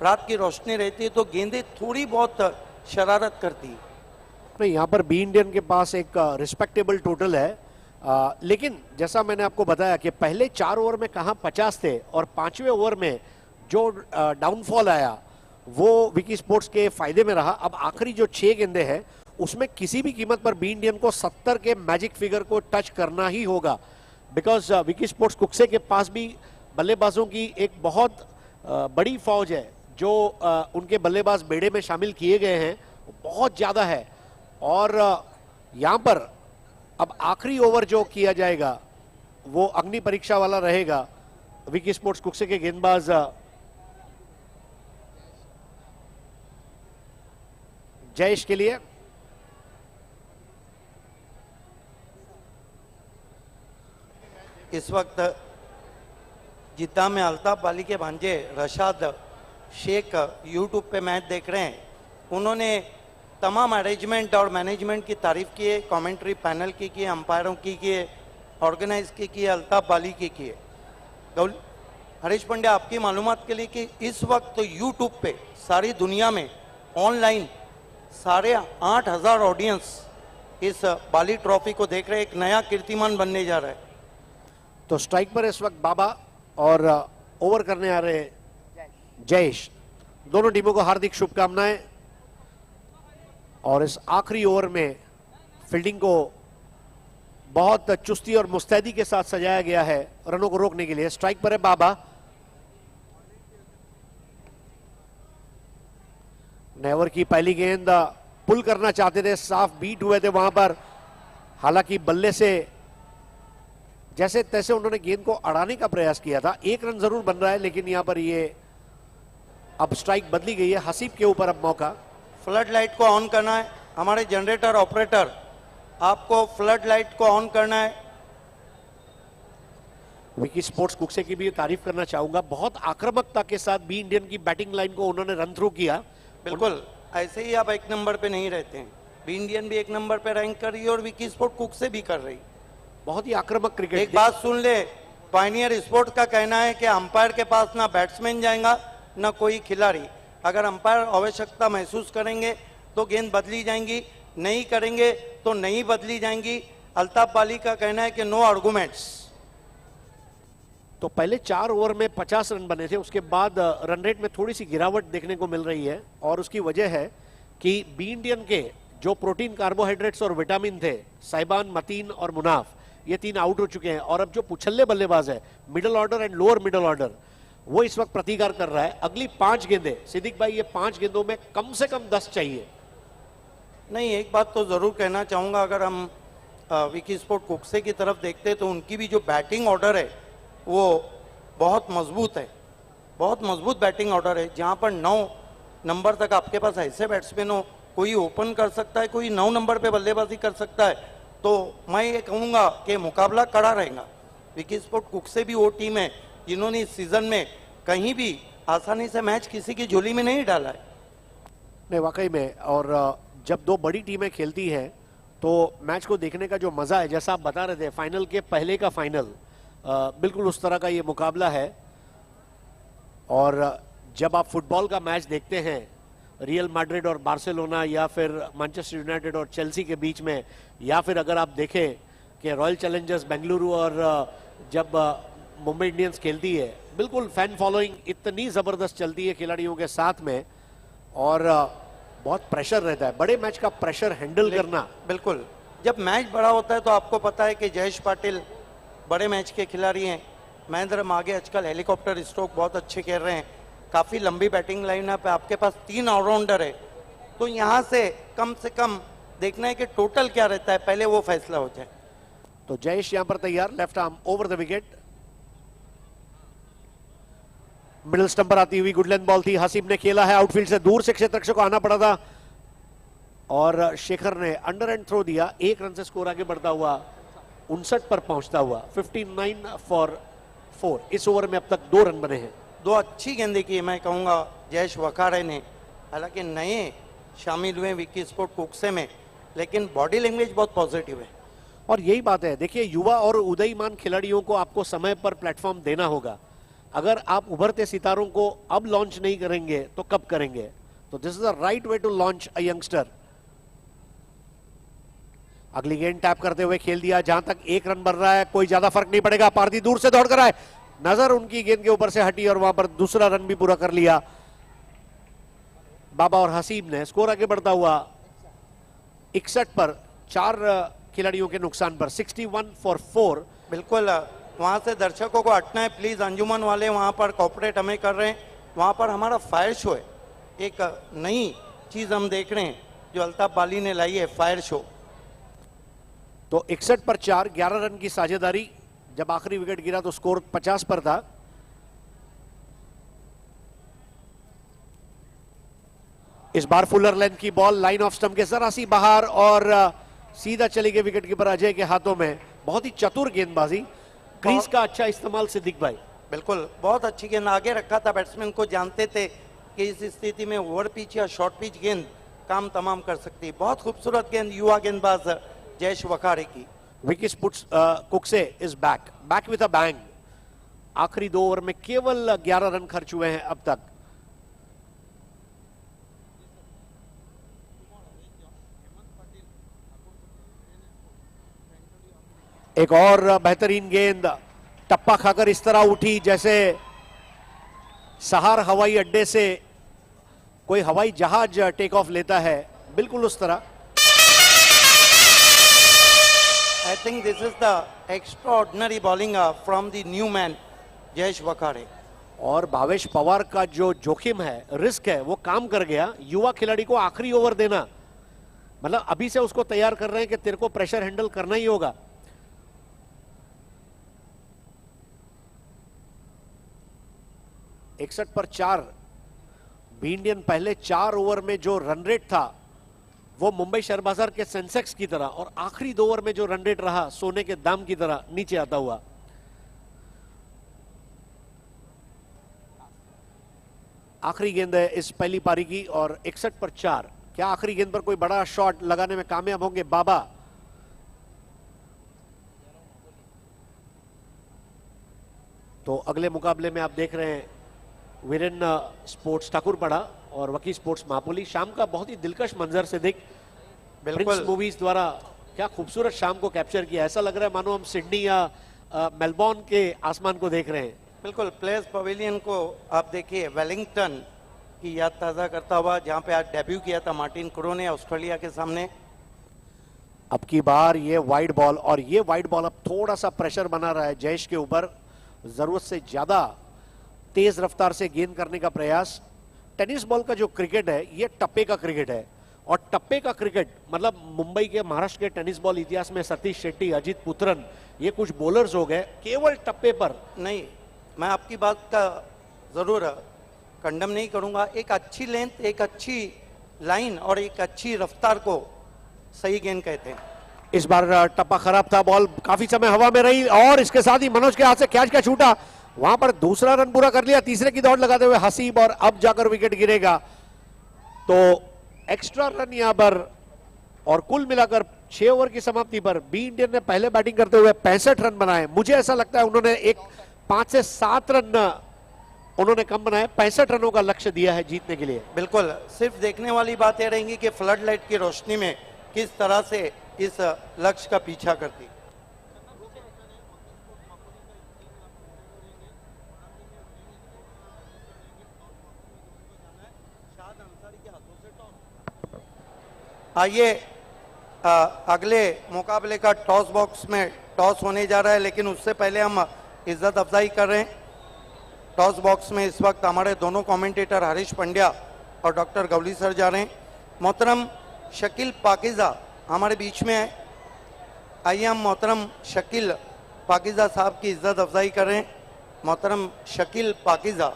रात की रोशनी रहती है तो गेंदें थोड़ी बहुत शरारत करती है। नहीं, यहाँ पर बी इंडियन के पास एक रिस्पेक्टेबल टोटल है, लेकिन जैसा मैंने आपको बताया कि पहले 4 ओवर में कहाँ 50 थे और 5वें ओवर में जो डाउनफॉल आया वो विकी स्पोर्ट्स के फायदे में रहा। अब आखिरी जो 6 गेंदे हैं उसमें किसी भी कीमत पर बी इंडियन को 70 के मैजिक फिगर को टच करना ही होगा, बिकॉज विकी स्पोर्ट्स कुक्से के पास भी बल्लेबाजों की एक बहुत बड़ी फौज है। जो उनके बल्लेबाज बेड़े में शामिल किए गए हैं बहुत ज्यादा है। और यहां पर अब आखिरी ओवर जो किया जाएगा वो अग्नि परीक्षा वाला रहेगा। विकी स्पोर्ट्स कुक्से के गेंदबाज जयेश के लिए। इस वक्त जिद्दा में अल्ताफ बाली के भांजे रशाद शेख यूट्यूब पे मैच देख रहे हैं। उन्होंने तमाम अरेंजमेंट और मैनेजमेंट की तारीफ की है, कमेंट्री पैनल की है, अंपायरों की है, ऑर्गेनाइज की है, अल्ताफ बाली की है। हरीश पांड्या, आपकी मालूमात के लिए कि इस वक्त यूट्यूब पे सारी दुनिया में ऑनलाइन 8,500 ऑडियंस इस बाली ट्रॉफी को देख रहे। एक नया कीर्तिमान बनने जा रहा है। तो स्ट्राइक पर इस वक्त बाबा और ओवर करने आ रहे जयेश। दोनों टीमों को हार्दिक शुभकामनाएं। और इस आखिरी ओवर में फील्डिंग को बहुत चुस्ती और मुस्तैदी के साथ सजाया गया है रनों को रोकने के लिए। स्ट्राइक पर है बाबा। नेवर की पहली गेंद पुल करना चाहते थे, साफ बीट हुए थे वहां पर, हालांकि बल्ले से जैसे तैसे उन्होंने गेंद को अड़ाने का प्रयास किया था। एक रन जरूर बन रहा है, लेकिन यहां पर ये अब स्ट्राइक बदली गई है। हसीब के ऊपर अब मौका। फ्लड लाइट को ऑन करना है। हमारे जनरेटर ऑपरेटर, आपको फ्लड लाइट को ऑन करना है। विकी स्पोर्ट्स कुक्से की भी तारीफ करना चाहूंगा, बहुत आक्रामकता के साथ बी इंडियन की बैटिंग लाइन को उन्होंने रन थ्रू किया। बिल्कुल ऐसे ही आप एक नंबर पे नहीं रहते हैं। बी इंडियन भी एक नंबर पे रैंक कर रही है और विकी स्पोर्ट कुक्से भी कर रही। बहुत ही आक्रामक क्रिकेट। एक बात सुन ले, पायनियर स्पोर्ट का कहना है कि अंपायर के पास ना बैट्समैन जाएगा ना कोई खिलाड़ी। अगर अंपायर आवश्यकता महसूस करेंगे तो गेंद बदली जाएंगी, नहीं करेंगे तो नहीं बदली जाएंगी। अल्ताफ बाली का कहना है कि नो आर्गुमेंट्स। तो पहले 4 ओवर में 50 रन बने थे, उसके बाद रन रेट में थोड़ी सी गिरावट देखने को मिल रही है और उसकी वजह है कि बी इंडियन के जो प्रोटीन, कार्बोहाइड्रेट्स और विटामिन थे, साइबान, मतीन और मुनाफ, ये 3 आउट हो चुके हैं और अब जो पुछल्ले बल्लेबाज है, middle order and lower middle order, वो इस वक्त प्रतिकार कर रहा है। अगली 5 गेंदें सिद्दीक भाई, ये 5 गेंदों में कम से कम 10 चाहिए। नहीं, एक बात तो जरूर कहना चाहूंगा, अगर हम विकी स्पोर्ट कुक्से की तरफ देखते हैं तो उनकी भी जो बैटिंग ऑर्डर है वो बहुत मजबूत है, बहुत मजबूत बैटिंग ऑर्डर है। जहां पर 9 नंबर तक आपके पास ऐसे बैट्समैन हो, कोई ओपन कर सकता है, कोई 9 नंबर पे बल्लेबाजी कर सकता है, तो मैं ये कहूंगा कि मुकाबला कड़ा रहेगा। विकी स्पोर्ट कुक्से भी वो टीम है जिन्होंने इस सीजन में कहीं भी आसानी से मैच किसी की झोली में नहीं डाला है। नहीं, वाकई में। और जब 2 बड़ी टीमें खेलती हैं तो मैच को देखने का जो मजा है, जैसा आप बता रहे थे, फाइनल के पहले का फाइनल, बिल्कुल उस तरह का ये मुकाबला है। और जब आप फुटबॉल का मैच देखते हैं रियल मैड्रिड और बार्सिलोना या फिर मैनचेस्टर यूनाइटेड और चेल्सी के बीच में, या फिर अगर आप देखें कि रॉयल चैलेंजर्स बेंगलुरु और जब मुंबई इंडियंस खेलती है, बिल्कुल फैन फॉलोइंग इतनी ज़बरदस्त चलती है खिलाड़ियों के साथ में और बहुत प्रेशर रहता है। बड़े मैच का प्रेशर हैंडल करना, बिल्कुल। जब मैच बड़ा होता है तो आपको पता है कि जयेश पाटिल बड़े मैच के खिलाड़ी हैं, महेंद्र मागे आजकल हेलीकॉप्टर स्ट्रोक बहुत अच्छे खेल रहे हैं, काफ़ी लंबी बैटिंग लाइनअप है, आपके पास 3 ऑलराउंडर है, तो यहाँ से कम देखना है कि टोटल क्या रहता है, पहले वो फैसला हो जाए। तो जयेश यहां पर तैयार, left arm over the wicket, middle stump पर आती हुई गुड लेंथ बॉल थी। हसीब ने खेला है आउटफील्ड से दूर से, क्षेत्र रक्षक को आना पड़ा था और शेखर ने अंडर एंड थ्रो दिया। 1 रन से स्कोर आगे बढ़ता हुआ 59 पर पहुंचता हुआ 59 फॉर 4। इस ओवर में अब तक 2 रन बने हैं। 2 अच्छी गेंदें की मैं कहूंगा जयेश वखारे ने, हालांकि नए शामिल हुए विकी स्पोर्ट कुक्से में, लेकिन बॉडी लैंग्वेज बहुत पॉजिटिव है। और यही बात है, देखिए युवा और उदयमान खिलाड़ियों को आपको समय पर प्लेटफॉर्म देना होगा। अगर आप उभरते सितारों को अब लॉन्च नहीं करेंगे तो कब करेंगे? तो this is the right way to launch a youngster. अगली गेंद टैप करते हुए खेल दिया, जहां तक 1 रन बन रहा है, कोई ज्यादा फर्क नहीं पड़ेगा। पारदी दूर से दौड़ कर आए, नजर उनकी गेंद के ऊपर से हटी और वहां पर दूसरा रन भी पूरा कर लिया बाबा और हसीब ने। स्कोर आगे बढ़ता हुआ 61 पर, 4 खिलाड़ियों के नुकसान पर 61 फॉर 4। बिल्कुल, वहां से दर्शकों को हटना है प्लीज। अंजुमन वाले वहां पर कॉपरेट हमें कर रहे हैं, वहां पर हमारा फायर शो है, एक नई चीज हम देख रहे हैं जो अल्ताफ बाली ने लाई है, फायर शो। तो 61 पर 4, 11 रन की साझेदारी। जब आखिरी विकेट गिरा तो स्कोर 50 पर था। इस बार फुलर लेंथ की बॉल लाइन ऑफ स्टंप के जरा सी बाहर और सीधा चली गई विकेट कीपर अजय के हाथों में। बहुत ही चतुर गेंदबाजी, क्रीज का अच्छा इस्तेमाल सिद्दीक भाई। बिल्कुल, बहुत अच्छी गेंद आगे रखा था, बैट्समैन को जानते थे कि इस स्थिति में ओवर पिच या शॉर्ट पिच गेंद काम तमाम कर सकती है। बहुत खूबसूरत गेंद युवा गेंदबाज जयेश वखारे की। विकी स्पोर्ट्स कुक्से is back with a bang. आखिरी 2 ओवर में केवल 11 रन खर्च हुए हैं अब तक। एक और बेहतरीन गेंद टप्पा खाकर इस तरह उठी जैसे सहार हवाई अड्डे से कोई हवाई जहाज टेक ऑफ लेता है। बिल्कुल उस तरह। I think this is the extraordinary bowling from the new man, Jayesh Wakhare. और भावेश पवार का जो जोखिम है, रिस्क है, वो काम कर गया। युवा खिलाड़ी को आखिरी ओवर देना, मतलब अभी से उसको तैयार कर रहे हैं कि तेरे को प्रेशर हैंडल करना ही होगा। इकसठ पर 4 बी इंडियन पहले 4 ओवर में जो रन रेट था वो मुंबई शेयर बाजार के सेंसेक्स की तरह, और आखिरी 2 ओवर में जो रन रेट रहा सोने के दाम की तरह नीचे आता हुआ। आखिरी गेंद है इस पहली पारी की और 61 पर 4। क्या आखिरी गेंद पर कोई बड़ा शॉट लगाने में कामयाब होंगे बाबा? तो अगले मुकाबले में आप देख रहे हैं वीरेन स्पोर्ट्स ठाकुरपड़ा और वकी स्पोर्ट्स महापुली। शाम का बहुत ही दिलकश मंजर से देख, प्रिंस मूवीज द्वारा क्या खूबसूरत शाम को कैप्चर किया। ऐसा लग रहा है मानो हम सिडनी या मेलबोर्न के आसमान को देख रहे हैं। बिल्कुल, प्लेयर्स पवेलियन को आप देखिए, वेलिंगटन की याद ताज़ा करता हुआ, जहां पे आज डेब्यू किया था मार्टिन क्रो ने ऑस्ट्रेलिया के सामने। अब की बार ये वाइड बॉल, और ये वाइड बॉल अब थोड़ा सा प्रेशर बना रहा है जयेश के ऊपर। जरूरत से ज्यादा तेज रफ्तार से गेंद करने का प्रयास। टेनिस बॉल का जो क्रिकेट है ये टप्पे का क्रिकेट है, और टप्पे का क्रिकेट मतलब मुंबई के, महाराष्ट्र के टेनिस बॉल इतिहास में सतीश शेट्टी, अजीत पुत्रन, ये कुछ बॉलर्स हो गए केवल टप्पे पर। नहीं, मैं आपकी बात का जरूर कंडम नहीं करूंगा। एक अच्छी लेंथ, एक अच्छी लाइन और एक अच्छी रफ्तार को सही गेंद कहते हैं। इस बार टप्पा खराब था, बॉल काफी समय हवा में रही और इसके साथ ही मनोज के हाथ से कैच का छूटा। वहां पर दूसरा रन पूरा कर लिया, तीसरे की दौड़ लगाते हुए हसीब, और अब जाकर विकेट गिरेगा। तो एक्स्ट्रा रन यहां पर, और कुल मिलाकर 6 ओवर की समाप्ति पर बी इंडियन ने पहले बैटिंग करते हुए 65 रन बनाए। मुझे ऐसा लगता है उन्होंने एक 5 से 7 रन उन्होंने कम बनाए। 65 रनों का लक्ष्य दिया है जीतने के लिए। बिल्कुल, सिर्फ देखने वाली बात यह रहेगी कि फ्लड लाइट की रोशनी में किस तरह से इस लक्ष्य का पीछा करती। आइए, अगले मुकाबले का टॉस बॉक्स में टॉस होने जा रहा है, लेकिन उससे पहले हम इज्जत अफजाई कर रहे हैं। टॉस बॉक्स में इस वक्त हमारे दोनों कमेंटेटर हरीश पंड्या और डॉक्टर गवली सर जा रहे हैं। मोहतरम शकील पाकिजा हमारे बीच में है। आइए हम मोहतरम शकील पाकिजा साहब की इज्जत अफजाई कर रहे हैं। मोहतरम शकील पाकिजा।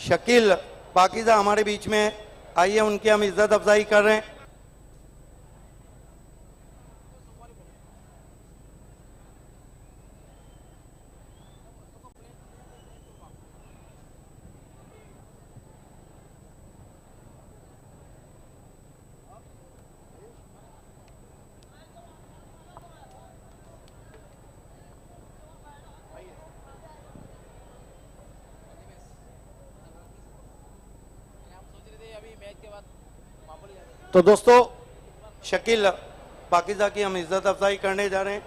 शकील पाकिजा हमारे बीच में है, आइए उनकी हम इज्जत अफजाई कर रहे हैं। तो दोस्तों, शकील पाकिजा की हम इज्जत अफजाई करने जा रहे हैं।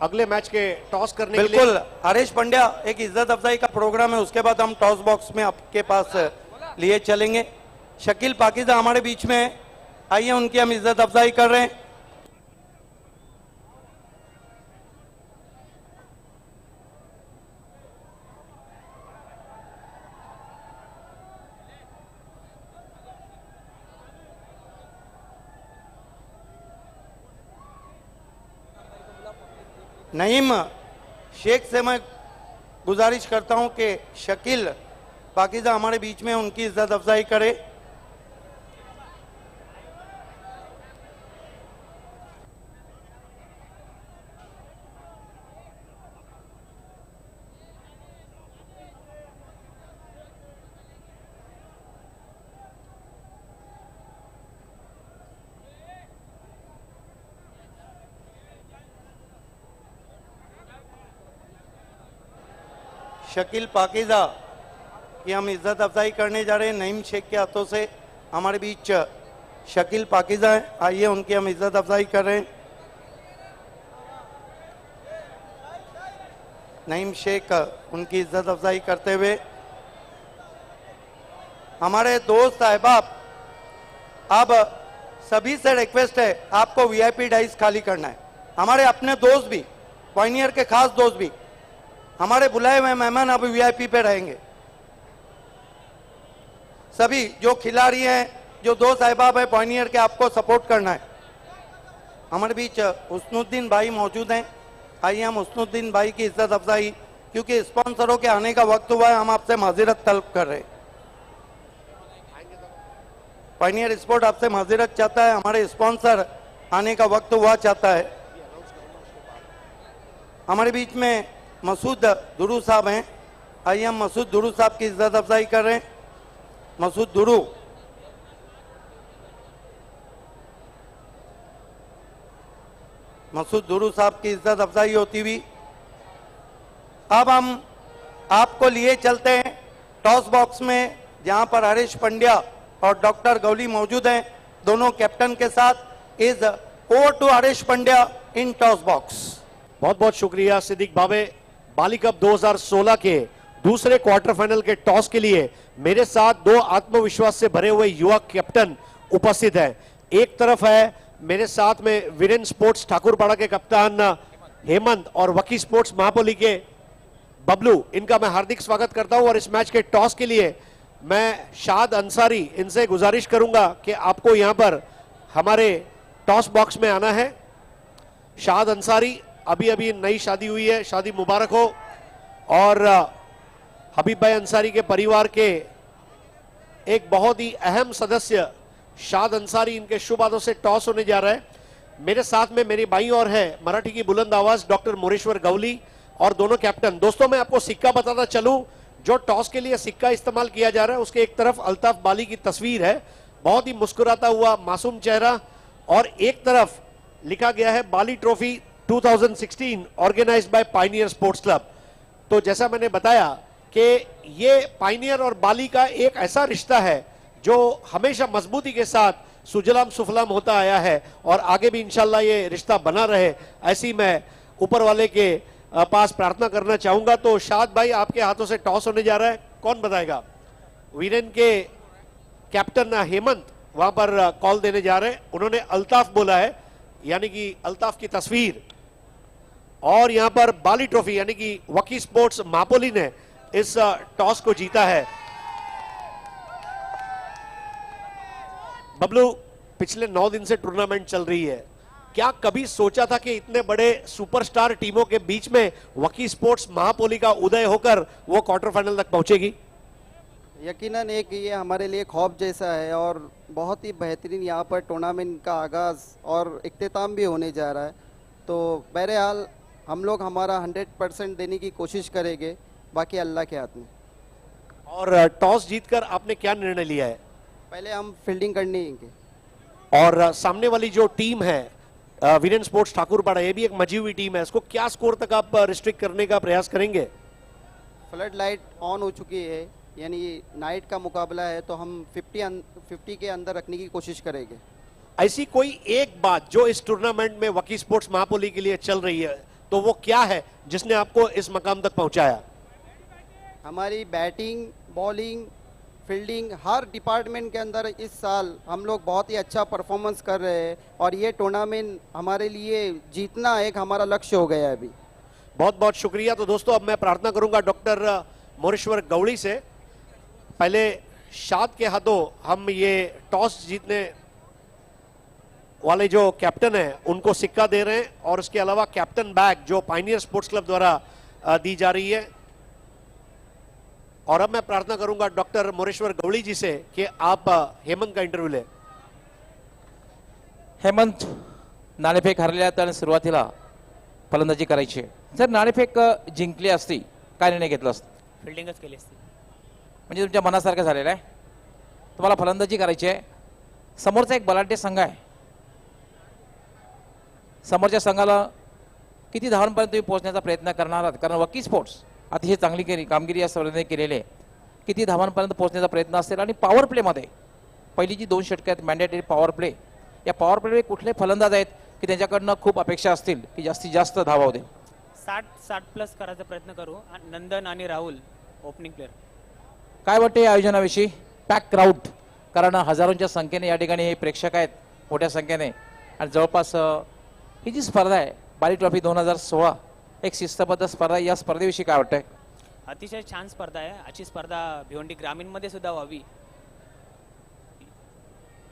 अगले मैच के टॉस करने के लिए बिल्कुल, हरीश पंड्या, एक इज्जत अफजाई का प्रोग्राम है, उसके बाद हम टॉस बॉक्स में आपके पास लिए चलेंगे। शकील पाकिजा हमारे बीच में है, आइए उनकी हम इज्जत अफजाई कर रहे हैं। नईम शेख से मैं गुजारिश करता हूं कि शकील पाकिजा हमारे बीच में उनकी इज्जत अफजाई करे। शकील पाकिजा की हम इज्जत अफजाई करने जा रहे हैं। नईम शेख के हाथों से हमारे बीच शकील पाकिजा है, आइए उनकी हम इज्जत अफजाई कर रहे हैं। नईम शेख उनकी इज्जत अफजाई करते हुए। हमारे दोस्त अहबाब, अब सभी से रिक्वेस्ट है, आपको वीआईपी डाइस खाली करना है। हमारे अपने दोस्त भी, पॉइनियर के खास दोस्त भी, हमारे बुलाए हुए मेहमान अब वीआईपी पे रहेंगे। सभी जो खिलाड़ी हैं, जो दोस्त अहबाब है पॉइनियर के, आपको सपोर्ट करना है। हमारे बीच हुस्नुद्दीन भाई मौजूद हैं। आइए हम हुस्नुद्दीन भाई की इज्जत अफजाई, क्योंकि स्पॉन्सरों के आने का वक्त हुआ है, हम आपसे माजिरत तलब कर रहे हैं। पॉइनियर स्पोर्ट आपसे माजिरत चाहता है, हमारे स्पॉन्सर आने का वक्त हुआ चाहता है। हमारे बीच में मसूद दुरू साहब हैं। आइए हम मसूद दुरू साहब की इज्जत अफजाई कर रहे हैं। मसूद दुरू, मसूद दुरू साहब की इज्जत अफजाई होती हुई अब हम आपको लिए चलते हैं टॉस बॉक्स में, जहां पर हरीश पंड्या और डॉक्टर गौली मौजूद हैं, दोनों कैप्टन के साथ। Is over to Harish Pandya in toss box. बहुत बहुत शुक्रिया सिद्दीक भावे। बाली कप 2016 के दूसरे क्वार्टर फाइनल के टॉस के लिए मेरे साथ दो आत्मविश्वास से भरे हुए युवा कैप्टन उपस्थित हैं। एक तरफ है मेरे साथ में वीरेन स्पोर्ट्स ठाकुरपाड़ा के कप्तान हेमंत और वकी स्पोर्ट्स महापोली के बबलू। इनका मैं हार्दिक स्वागत करता हूं। और इस मैच के टॉस के लिए मैं शाद अंसारी, इनसे गुजारिश करूंगा कि आपको यहां पर हमारे टॉस बॉक्स में आना है। शाद अंसारी, अभी अभी नई शादी हुई है, शादी मुबारक हो। और हबीब भाई अंसारी के परिवार के एक बहुत ही अहम सदस्य शाद अंसारी, इनके शुभ हाथों से टॉस होने जा रहा है। मेरे साथ में मेरी बाई और है मराठी की बुलंद आवाज डॉक्टर मोरेश्वर गवली और दोनों कैप्टन। दोस्तों मैं आपको सिक्का बताता चलूं, जो टॉस के लिए सिक्का इस्तेमाल किया जा रहा है उसके एक तरफ अल्ताफ बाली की तस्वीर है, बहुत ही मुस्कुराता हुआ मासूम चेहरा, और एक तरफ लिखा गया है Bali trophy 2016 organised by pioneer sports club. तो जैसा मैंने बताया कि ये पायनियर और बाली का एक ऐसा रिश्ता है जो हमेशा मजबूती के साथ सुजलाम सुफलाम होता आया है और आगे भी इंशाल्लाह ये रिश्ता बना रहे, ऐसी मैं ऊपर वाले के पास प्रार्थना करना चाहूंगा। तो शाद भाई, आपके हाथों से टॉस होने जा रहा है, कौन बताएगा? वीरेन के कैप्टन हेमंत वहां पर कॉल देने जा रहे हैं। उन्होंने अल्ताफ बोला है, यानी कि अल्ताफ की तस्वीर। और यहां पर बाली ट्रॉफी यानी कि वकी स्पोर्ट्स मापोली ने इस टॉस को जीता है। बबलू, पिछले 9 दिन से टूर्नामेंट चल रही है, क्या कभी सोचा था कि इतने बड़े सुपरस्टार टीमों के बीच में वकी स्पोर्ट्स महापोली का उदय होकर वो क्वार्टर फाइनल तक पहुंचेगी? यकीनन एक ये हमारे लिए ख्वाब जैसा है और बहुत ही बेहतरीन यहाँ पर टूर्नामेंट का आगाज़ और इख्तिताम भी होने जा रहा है। तो बहरहाल हम लोग हमारा 100% देने की कोशिश करेंगे, बाकी अल्लाह के हाथ में। और टॉस जीतकर आपने क्या निर्णय लिया है? पहले हम फील्डिंग करनी है। और सामने वाली जो टीम है वीरेन स्पोर्ट्स ठाकुरपाड़ा, ये भी एक मजी हुई टीम है, इसको क्या स्कोर तक आप रिस्ट्रिक्ट करने का प्रयास करेंगे? फ्लड लाइट ऑन हो चुकी है, यानी नाइट का मुकाबला है, तो हम 50 के अंदर रखने की कोशिश करेंगे। ऐसी कोई एक बात जो इस टूर्नामेंट में वकी स्पोर्ट्स महापोली के लिए चल रही है, तो वो क्या है जिसने आपको इस मकाम तक पहुंचाया? हमारी बैटिंग, बॉलिंग, फील्डिंग, हर डिपार्टमेंट के अंदर इस साल हम लोग बहुत ही अच्छा परफॉर्मेंस कर रहे हैं और ये टूर्नामेंट हमारे लिए जीतना एक हमारा लक्ष्य हो गया है अभी। बहुत बहुत शुक्रिया। तो दोस्तों अब मैं प्रार्थना करूंगा डॉक्टर मोरेश्वर गौड़ी से, पहले शाद के हाथों हम ये टॉस जीतने वाले जो कैप्टन है उनको सिक्का दे रहे हैं, और उसके अलावा कैप्टन बैग जो पायनियर स्पोर्ट्स क्लब द्वारा दी जा रही है। और अब मैं प्रार्थना करूंगा डॉक्टर मोरेश्वर गवळी जी से कि आप हेमंत का इंटरव्यू ले। हेमंत, नाणेफेक हरल्या तर सुरुवातीला फलंदाजी करायची आहे. जर नाणेफेक जिंकली असती काय निर्णय घेतला असता? फिल्डिंगच केली असती. म्हणजे तुमच्या मनासारखं झालेलं आहे. तुम्हाला फलंदाजी करायची आहे. समोरचा एक बलाढ्य संघ आहे. समोरच्या संघाला किती धावांपर्यंत तुम्ही पोहोचण्याचा प्रयत्न करणार आहात? कारण वकी स्पोर्ट्स अतिशय चांगली कामगिरी या स्पर्धेने केलेली आहे. किती धावांपर्यंत पोहोचण्याचा प्रयत्न असेल? आणि पॉवर प्लेमध्ये पहिली जी 2 षटके आहेत मॅन्डेटरी पॉवर प्ले, या पॉवर प्लेमध्ये कुठले फलंदाज आहेत की त्यांच्याकडनं खूप अपेक्षा असतील की जास्तीत जास्त धावा होतील? 60 प्लस करायचा प्रयत्न करू. नंदन आणि राहुल ओपनिंग प्लेअर. काय वाटते या आयोजनाविषयी? पॅक क्राऊड, कारण हजारोंच्या संख्येने या ठिकाणी हे प्रेक्षक आहेत मोठ्या संख्येने, आणि जवळपास ही जी स्पर्धा आहे बाली ट्रॉफी 2016 एक शिस्तबद्ध स्पर्धा आहे. या स्पर्धेविषयी काय वाटतंय? अतिशय छान स्पर्धा आहे. अशी स्पर्धा भिवंडी ग्रामीणमध्ये सुद्धा व्हावी.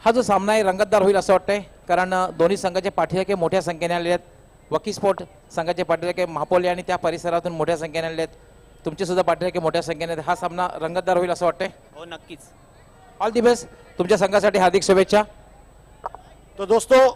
हा जो सामना आहे रंगतदार होईल असं वाटतंय, कारण दोन्ही संघाचे पाठीराखे मोठ्या संख्येने आलेले आहेत. वकी स्पोर्ट संघाचे पाठीराखे महापोले आणि त्या परिसरातून मोठ्या संख्येने आलेले आहेत. तुमचे सुद्धा पाठीराखे मोठ्या संख्येने आहेत. हा सामना रंगतदार होईल असं वाटतंय. हो नक्कीच. All the best. तुमच्या संघासाठी हार्दिक शुभेच्छा. तो दोस्तों,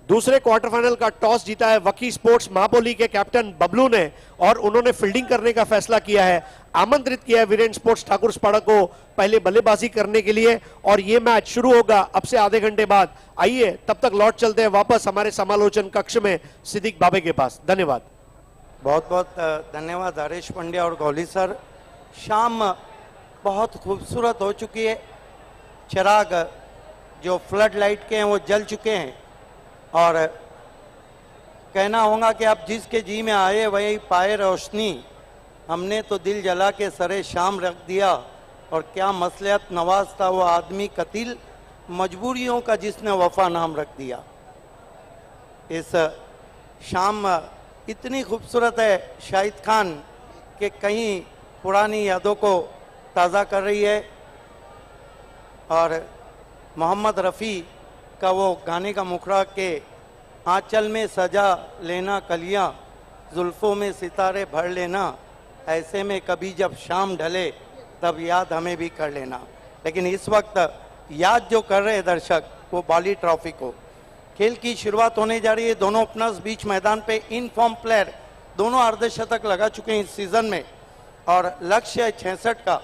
दूसरे क्वार्टर फाइनल का टॉस जीता है वकी स्पोर्ट्स महापोली के कैप्टन बबलू ने, और उन्होंने फील्डिंग करने का फैसला किया है. आमंत्रित किया है वीरेंद्र स्पोर्ट्स ठाकुर स्पाड़ा को पहले बल्लेबाजी करने के लिए, और ये मैच शुरू होगा अब से आधे घंटे बाद. आइए तब तक लौट चलते हैं वापस हमारे समालोचन कक्ष में सिद्दीक बाबे के पास. धन्यवाद. बहुत बहुत धन्यवाद हरीश पंड्या और गौली सर. शाम बहुत खूबसूरत हो चुकी है. चिराग जो फ्लड लाइट के हैं वो जल चुके हैं, और कहना होगा कि आप जिसके जी में आए वही पाए रोशनी. हमने तो दिल जला के सरे शाम रख दिया, और क्या मसलियत नवाज था वो आदमी कतील, मजबूरियों का जिसने वफा नाम रख दिया. इस शाम इतनी खूबसूरत है शाहिद खान के कहीं पुरानी यादों को ताज़ा कर रही है, और मोहम्मद रफ़ी का वो गाने का मुखड़ा के आंचल में सजा लेना कलियां, जुल्फों में सितारे भर लेना, ऐसे में कभी जब शाम ढले तब याद हमें भी कर लेना. लेकिन इस वक्त याद जो कर रहे दर्शक वो बाली ट्रॉफी को. खेल की शुरुआत होने जा रही है. दोनों ओपनर्स बीच मैदान पे इन फॉर्म प्लेयर, दोनों अर्धशतक लगा चुके हैं इस सीजन में, और लक्ष्य 66 का.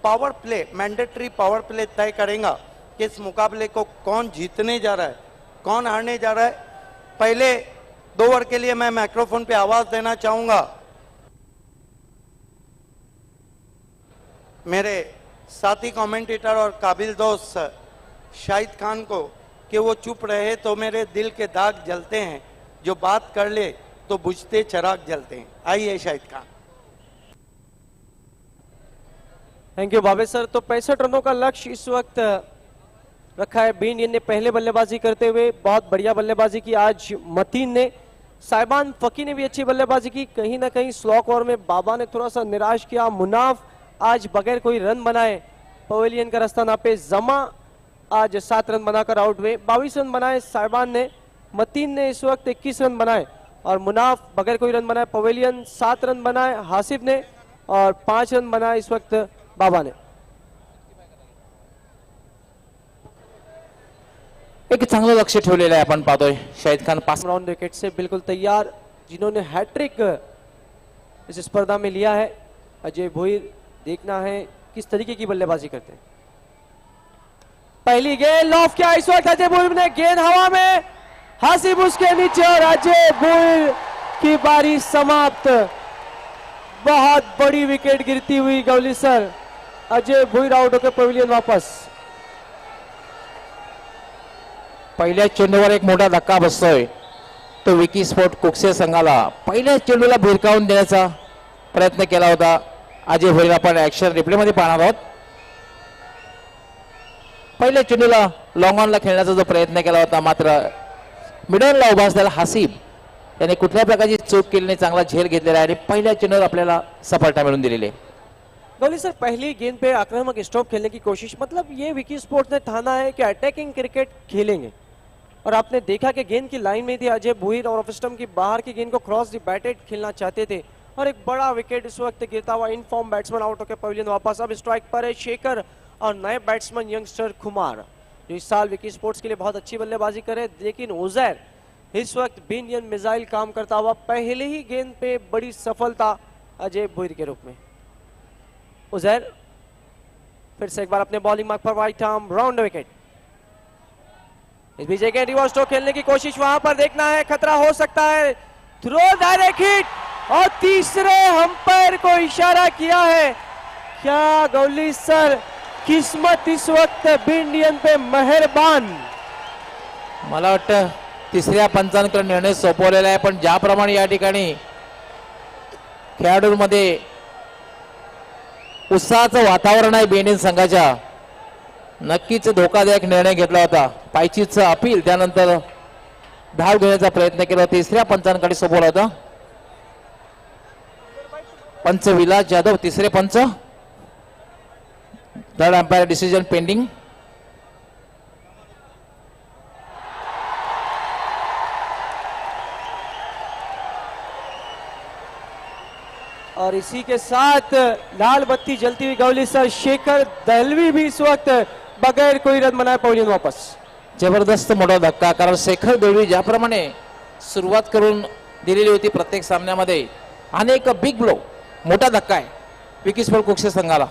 Power play, mandatory power play तय करेगा कि इस मुकाबले को कौन जीतने जा रहा है, कौन हारने जा रहा है. पहले 2 ओवर के लिए मैं माइक्रोफोन पे आवाज देना चाहूंगा मेरे साथी कमेंटेटर और काबिल दोस्त शाहिद खान को कि वो चुप रहे तो मेरे दिल के दाग जलते हैं, जो बात कर ले तो बुझते चिराग जलते हैं. आइए शाहिद खान. थैंक यू बाबे सर. तो 65 रनों का लक्ष्य इस वक्त रखा है. बी इंडियन ने पहले बल्लेबाजी करते हुए बहुत बढ़िया बल्लेबाजी की आज मतीन ने. साइबान फकी ने भी अच्छी बल्लेबाजी की. कहीं ना कहीं स्लॉक ओवर में बाबा ने थोड़ा सा निराश किया. मुनाफ आज बगैर कोई रन बनाए पवेलियन का रास्ता नापे. जमा आज 7 रन बनाकर आउट हुए. 22 रन बनाए साइबान ने. मतीन ने इस वक्त 21 रन बनाए, और मुनाफ बगैर कोई रन बनाए. पवेलियन 7 रन बनाए हासिफ ने, और 5 रन बनाए इस वक्त बाबा ने. एक चांगलं लक्ष ठेवलेलं आहे. आपण पाहतोय शाहिद खान 5 राउंड विकेट से बिल्कुल तैयार, जिन्होंने हैट्रिक इस स्पर्धा में लिया है. अजय भोईर, देखना है किस तरीके की बल्लेबाजी करते हैं. पहली गेंद लॉफ किया इस वक्त अजय भोईर ने. गेंद हवा में, हासिब उसके नीचे, और अजय भोईर की बारी समाप्त. बहुत बड़ी विकेट गिरती हुई गौली सर. अजय भोईर आउट होकर पवेलियन वापस. पहिल्या चेंडूवर एक मोठा धक्का बसतोय. तो विकी स्पोर्ट कुकसे संघाला पहिल्या चेंडूला भिरकावून देण्याचा प्रयत्न केला होता. अजय भोईर आपण ऍक्शन रिप्ले मध्ये पाहणार आहोत. पहिल्या चेंडूला लॉंग ऑनला खेळण्याचा जो प्रयत्न केला होता, मात्र मिडलला उभा असलेला हासिब याने कुठल्या प्रकारची चूक केली नाही, चांगला झेल घेतलेला आहे आणि पहिल्या चेंडूवर आपल्याला सफलता मिळवून दिलेली आहे. गौली सर, पहली गेंद पे आक्रामक स्टॉप खेलने की कोशिश, मतलब ये विकी स्पोर्ट्स ने ठाना है कि अटैकिंग क्रिकेट खेलेंगे, और आपने देखा कि गेंद की लाइन में थी. अजय भोईर और ऑफ स्टंप की बाहर की गेंद को क्रॉस दी बैटेड खेलना चाहते थे, और एक बड़ा विकेट इस वक्त गिरता हुआ. इन फॉर्म बैट्समैन आउट होकर पवेलियन वापस. अब स्ट्राइक पर है शेखर और नए बैट्समैन यंगस्टर कुमार, जो इस साल विकी स्पोर्ट्स के लिए बहुत अच्छी बल्लेबाजी करे. लेकिन उजैर इस वक्त बी इंडियन मिसाइल काम करता हुआ. पहले ही गेंद पे बड़ी सफलता अजय भोईर के रूप में. उजैर फिर से एक बार अपने बॉलिंग मार्क पर वाइट आर्म राउंड विकेट. इस बीच एक रिवर्स स्ट्रोक खेलने की कोशिश, वहां पर देखना है, खतरा हो सकता है. थ्रो डायरेक्ट हिट, और तीसरे अंपायर को इशारा किया है. क्या गौली सर, किस्मत इस वक्त बी इंडियन पे मेहरबान. मला वाटतं तिसऱ्या पंचांकडे निर्णय सोपवलेला आहे, पण ज्याप्रमाणे या ठिकाणी खेळाडूंमध्ये उत्साहाचं वातावरण आहे बीएनएन संघाच्या. नक्कीच धोकादायक निर्णय घेतला होता. पायचीचं अपील, त्यानंतर धाव घेण्याचा प्रयत्न केला. तिसऱ्या पंचांकडे सोपवला होता. पंच विलास जाधव तिसरे पंच. Third umpire decision pending. और इसी के साथ लाल बत्ती जलती हुई गौली सर शेखर दलवी भी इस वक्त बगैर कोई रन बनाए पवेलियन वापस. जबरदस्त मोठा धक्का, कारण शेखर देवळी ज्याप्रमाणे सुरुवात करून दिलेली होती प्रत्येक सामन्यामध्ये, अनेक बिग ब्लो, मोठा धक्का आहे विकी स्पोर्ट कुक्षे संघाला.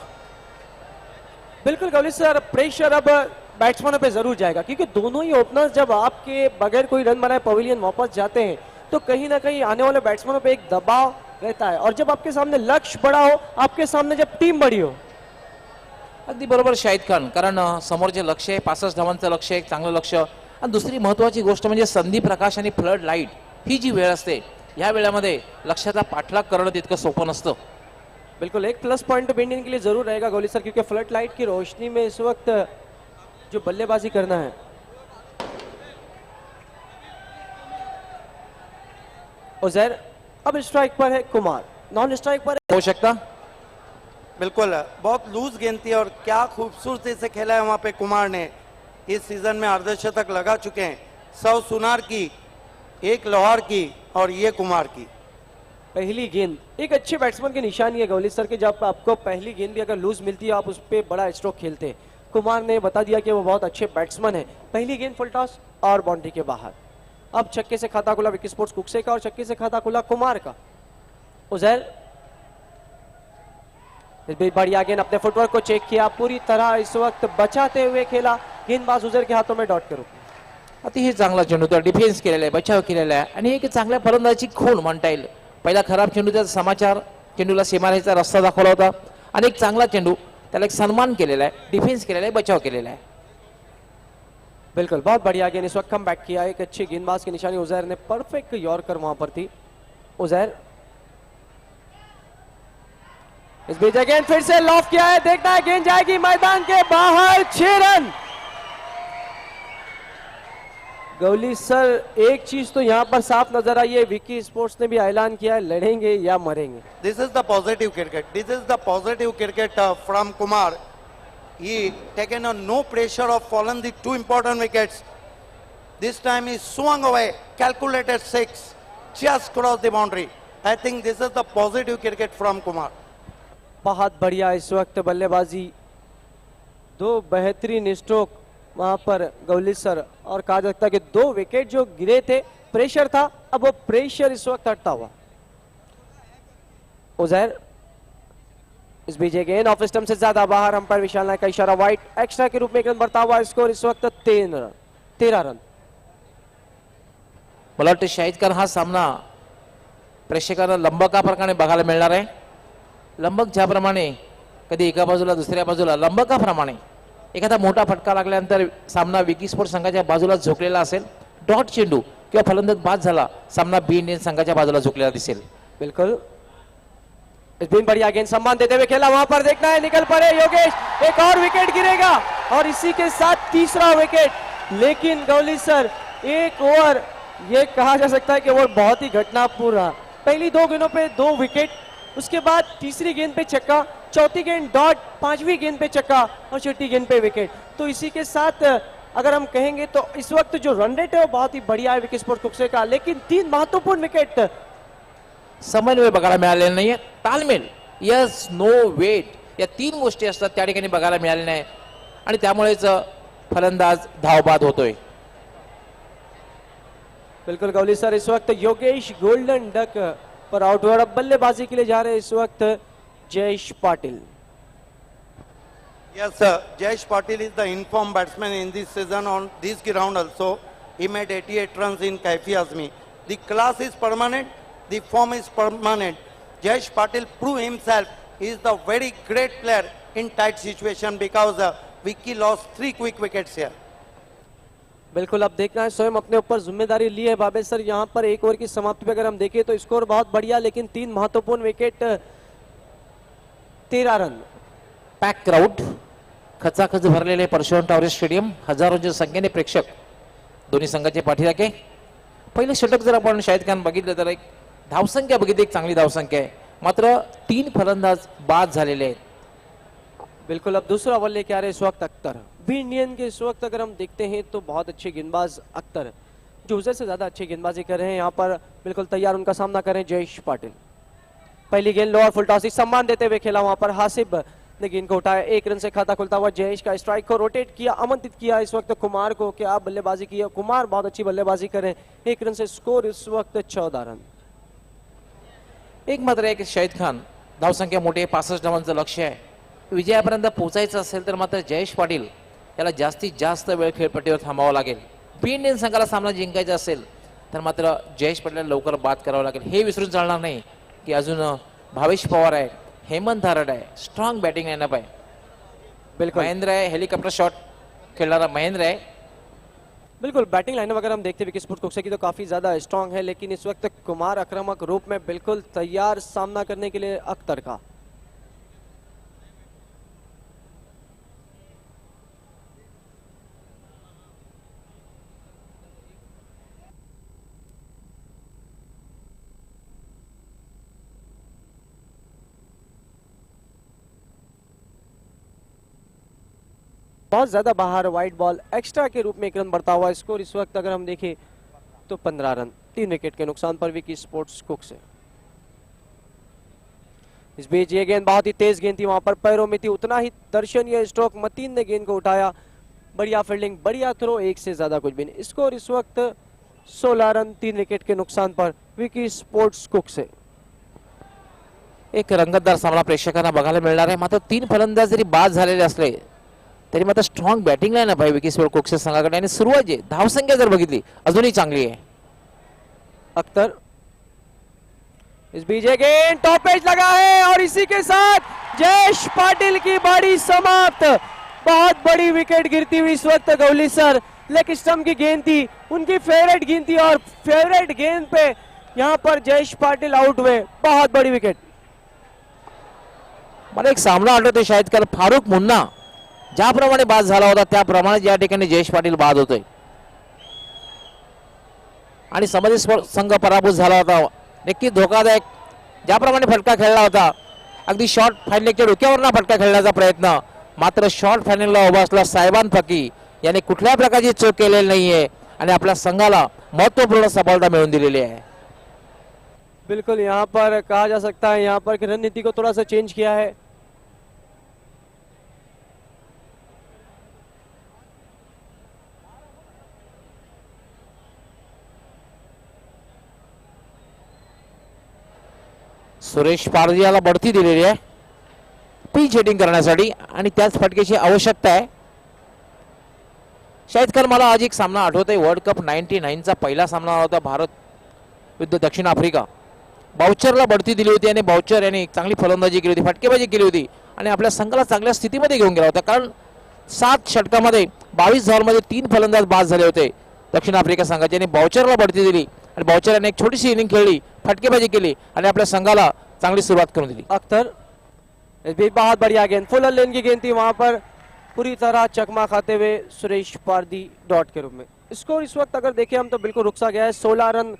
बिल्कुल गौली सर, प्रेशर अब बैट्समैनों पे जरूर जाएगा, क्योंकि दोनों ही ओपनर्स जब आपके बगैर कोई रन बनाए पवेलियन वापस जाते हैं तो कहीं ना कहीं आने वाले बैट्समैनों पे एक दबाव रहता है. और जब आपके सामने लक्ष्य बड़ा हो, आपके सामने जब टीम बड़ी हो. अगदी बरोबर शाहिद खान, कारण समोरचे लक्ष आहे 65 धावांचं लक्ष आहे, एक चांगलं लक्ष. आणि दुसरी महत्वाची गोष्ट म्हणजे संधी प्रकाश आणि फ्लड लाईट ही जी वेळ असते, या वेळामध्ये लक्ष्याचा पाठलाग करणं तितकं सोपं नसतं. बिल्कुल एक प्लस पॉइंट बेंडिंग के लिए जरूर रहेगा गौली सर, क्योंकि फ्लड लाइट की रोशनी में इस वक्त जो बल्लेबाजी करना है. उजैर अब स्ट्राइक पर है कुमार, नॉन स्ट्राइक पर होऊ शकता. बिल्कुल बहुत लूज गेंद थी और क्या खूबसूरती से खेला है वहां पे कुमार ने. इस सीजन में अर्धशतक लगा चुके हैं. 100 सुनार की, 1 लोहार की और ये कुमार की. पहली गेंद एक अच्छे बैट्समैन की निशानी है गौली सर, कि जब आपको पहली गेंद भी अगर लूज मिलती है आप उस पर बड़ा स्ट्रोक खेलते हैं. कुमार ने बता दिया कि वो बहुत अच्छे बैट्समैन है. पहली गेंद फुल टॉस और बाउंड्री के बाहर. अब छक्के से खाता खुला विकी स्पोर्ट्स कुक्से का और छक्के से खाता खुला कुमार का. उजैर बढ़िया गेंद, अपने फुटवर्क को चेक किया, पूरी तरह इस वक्त बचाते हुए खेला. गेंदबाज उजैर के हाथों में डॉट करो. अतिशय चांगला चेंडू, तर डिफेन्स केलेला आहे, बचाव केलेला आहे आणि एक चांगल्या फलंदाजी खूण म्हणता येईल. पहिला खराब चेंडूचा समाचार, चेंडूला सीमारेषेचा रस्ता दाखवला होता आणि एक चांगला चेंडू, त्याला एक सन्मान केलेला आहे, डिफेन्स केलेला आहे, बचाव केलेला आहे. बिल्कुल बहुत बढ़िया गेंद, इस वक्त कम बैक किया. एक अच्छी गेंदबाज की निशानी उजैर ने, परफेक्ट यॉर्कर वहां पर थी. उजैर इस बीच गेंद फिर से लॉफ किया है, देखना है गेंद जाएगी मैदान के बाहर. 6 रन. गौली सर एक चीज तो यहाँ पर साफ नजर आई है, विकी स्पोर्ट्स ने भी ऐलान किया है लड़ेंगे या मरेंगे. This is the positive cricket. This is the positive cricket from Kumar. He taken a no pressure of fallen the 2 important wickets. This time he swung away, calculated 6, just crossed the boundary. I think this is the positive cricket from Kumar. बहुत बढ़िया इस वक्त बल्लेबाजी, 2 बेहतरीन stroke वहां पर Gauli sir, और कहा जा सकता है कि 2 विकेट जो गिरे थे, प्रेशर था, अब वो प्रेशर इस वक्त हटता हुआ. उजैर इस बीच गेंद ऑफ स्टंप से ज्यादा बाहर, अंपायर विशाल नायक का इशारा, वाइट एक्स्ट्रा के रूप में एक रन बढ़ता हुआ. स्कोर इस वक्त 13 रन. मला वाटतं शाहिद खान, हा सामना प्रेक्षकांना लंबका प्रकारे बघायला मिळणार आहे. लंबक ज्याप्रमाणे कधी एका बाजूला दुसऱ्या बाजूला लंबकाप्रमाणे एखादा मोठा फटका लागल्यानंतर सामना विकी स्पोर्ट्स संघाच्या बाजूला झुकलेला असेल, डॉट चेंडू किंवा फलंदाज बाद झाला, सामना बी इंडियन संघाच्या बाजूला झुकलेला दिसेल. बिल्कुल इस दिन बढ़िया गेंद सम्मान देते हुए खेला, वहां पर देखना है, निकल पड़े योगेश, एक और विकेट गिरेगा और इसी के साथ तीसरा विकेट. लेकिन गौली सर एक ओवर, ये कहा जा सकता है कि ओवर बहुत ही घटनापूर्ण रहा. पहली 2 गेंदों पे 2 विकेट, उसके बाद तीसरी गेंद पे छक्का, चौथी गेंद डॉट, 5वीं गेंद पे छक्का और छठी गेंद पे विकेट. तो इसी के साथ अगर हम कहेंगे तो इस वक्त जो रन रेट है वो बहुत ही बढ़िया है विकी स्पोर्ट्स कुक्से का. लेकिन 3 महत्वपूर्ण विकेट, समन्वय बघायला मिळालेला नाहीये, तालमेल, यस नो वेट, या 3 गोष्टी असतात त्या ठिकाणी बघायला मिळाले नाही आणि त्यामुळेच फलंदाज धावबाद होतोय. बिल्कुल गौली सर इस वक्त योगेश गोल्डन डक पर आउट हुआ. अब बल्लेबाजी के लिए जा रहे हैं इस वक्त Jayesh Patil. Yes, sir. Jayesh Patil is the informed batsman in this season on this ground also. He made 88 runs in Kaifi Azmi. The class is permanent, the form is permanent. Jayesh Patil proved himself. He is the very great player in tight situation because Vicky lost 3 quick wickets here. बिल्कुल, अब देखना है, स्वयं अपने ऊपर जिम्मेदारी ली है Bhavesh sir. यहाँ पर एक ओवर की समाप्ति पे अगर हम देखें तो स्कोर बहुत बढ़िया, लेकिन 3 महत्वपूर्ण विकेट, 13 रन। पॅक क्राऊड, खचाखच भरलेले परशुराम टावर स्टेडियम, हजारोंच्या संख्येने प्रेक्षक दोन्ही संघाचे पाठीराखे. पहिलं षटक जर आपण शाहिद खान बघितलं तर एक धावसंख्या बघितली, एक चांगली धावसंख्या आहे, मात्र 3 फलंदाज बाद झालेले आहेत. बिल्कुल, अब दूसरा ओवर लेके आ रहे इस वक्त अख्तर। भी इंडियन के इस वक्त अगर हम देखते हैं तो बहुत अच्छे गेंदबाज अख्तर, जो उसे से ज्यादा अच्छी गेंदबाजी कर रहे हैं। यहाँ पर बिल्कुल तैयार उनका सामना करें जयेश पाटिल। पहली गेंद लोअर फुल टॉस, सम्मान देते हुए खेला, वहां पर हासिब ने गेंद को उठाया, 1 रन से खाता खुलता हुआ जयेश का स्ट्राइक को रोटेट किया, आमंत्रित किया इस वक्त कुमार को कि आप बल्लेबाजी किया। कुमार बहुत अच्छी बल्लेबाजी करें, 1 रन से स्कोर इस वक्त 14 रन। एक मात्र एक शाहिद खान, धावसंख्या मोठी आहे, 65 धावांचं लक्ष्य आहे. विजयापर्यंत पोहोचायचं असेल तर मात्र जयेश पाटील याला जास्तीत जास्त वेळ खेळपट्टीवर थांबावं लागेल. बी इंडियन संघाला सामना जिंकायचा असेल तर मात्र जयेश पाटील लवकर बाद करावं लागेल. हे विसरून चालणार नाही की अजून भावेश पवार आहे, हेमंत हारड आहे, स्ट्रॉंग बॅटिंग लाईनअप आहे. बिल्कुल महेंद्र आहे, हेलिकॉप्टर शॉट खेळणारा महेंद्र आहे. बिल्कुल, बैटिंग लाइनअप अगर हम देखते हैं विकी स्पोर्ट्स कोक्से की तो काफी ज्यादा स्ट्रांग है, लेकिन इस वक्त कुमार आक्रामक रूप में बिल्कुल तैयार सामना करने के लिए अख्तर का। बहुत ज्यादा बाहर, वाइड बॉल, एक्स्ट्रा के रूप में 1 रन बढ़ता हुआ स्कोर इस वक्त अगर हम देखें तो 15 रन, 3 विकेट के नुकसान पर विकी स्पोर्ट्स कुक से। इस बीच ये गेंद बहुत ही तेज गेंद थी, वहां पर पैरों में थी, उतना ही दर्शनीय स्ट्रोक, मतीन ने गेंद को उठाया, बढ़िया फील्डिंग, बढ़िया थ्रो, 1 से ज्यादा कुछ भी नहीं। स्कोर इस वक्त 16 रन, 3 विकेट के नुकसान पर विकी स्पोर्ट्स कुक से। एक रंगतदार सामना प्रेक्षकांना बघायला मिळणार आहे. मात्र 3 फलंदाज जरी बाद झालेले असले तरी मात्र स्ट्रॉंग बॅटिंग लाईनअप आहे विकी स्पोर्ट्स कुकच्या संघाकडे, आणि सुरुवात जी धावसंख्या जर बघितली अजूनही चांगली आहे. अख्तर, इस बीच ये गेंद टॉप एज लगा है और इसी के साथ जयेश पाटिल की बारी समाप्त। बहुत बड़ी विकेट गिरती हुई इस वक्त गौली सर, लेग स्टंप की गेंद थी, उनकी फेवरेट गेंद थी और फेवरेट गेंद पे यहां पर जयेश पाटिल आउट हुए। बहुत बड़ी विकेट। मला एक सामना आठवतोय शाहिद खान, फारुख मुन्ना ज्याप्रमाणे बाद झाला होता त्याप्रमाणे या ठिकाणी जयेश पाटील बाद होतोय आणि समाधी संघ पराभूत झाला होता. नक्की धोकादायक ज्याप्रमाणे फटका खेळला होता, अगदी शॉर्ट फायनलच्या डोक्यावरनं फटका खेळण्याचा प्रयत्न, मात्र शॉर्ट फायनलला उभा असला साहेबान फकी याने कुठल्या प्रकारची चूक केलेली नाहीये आणि आपल्या संघाला महत्वपूर्ण सफलता मिळवून दिलेली आहे. बिल्कुल, यहाँ पर कहा जा सकता है यहाँ पर रणनीति को थोड़ा सा चेंज किया है। सुरेश पारदियाला बढती दिलेली आहे पिच हिटिंग करण्यासाठी आणि त्याच फटकेची आवश्यकता आहे. शाहिद खान, मला आज एक सामना आठवतोय, वर्ल्ड कप 99 चा पहिला सामना होता भारत विरुद्ध दक्षिण आफ्रिका. बाउचरला बढती दिली होती आणि बाउचर यांनी चांगली फलंदाजी केली होती, फटकेबाजी केली होती आणि आपल्या संघाला चांगल्या स्थितीमध्ये घेऊन गेला होता. कारण 7 षटकामध्ये 22 धावांमध्ये 3 फलंदाज बाद झाले होते दक्षिण आफ्रिका संघाचे, आणि बाउचरला बढती दिली आणि बाउचर याने एक छोटीशी इनिंग खेळली, फटकेबाजी केली आणि आपल्या संघाला चांगली सुरुवात करून दिली. अख्तर, इस बीच बहुत बढ़िया गेंद, फुल लेन की गेंद थी, वहां पर पूरी तरह चकमा खाते हुए सुरेश पारदी डॉट के रूप में। स्कोर इस वक्त अगर देखें हम तो बिल्कुल रुकसा गया है, 16 रन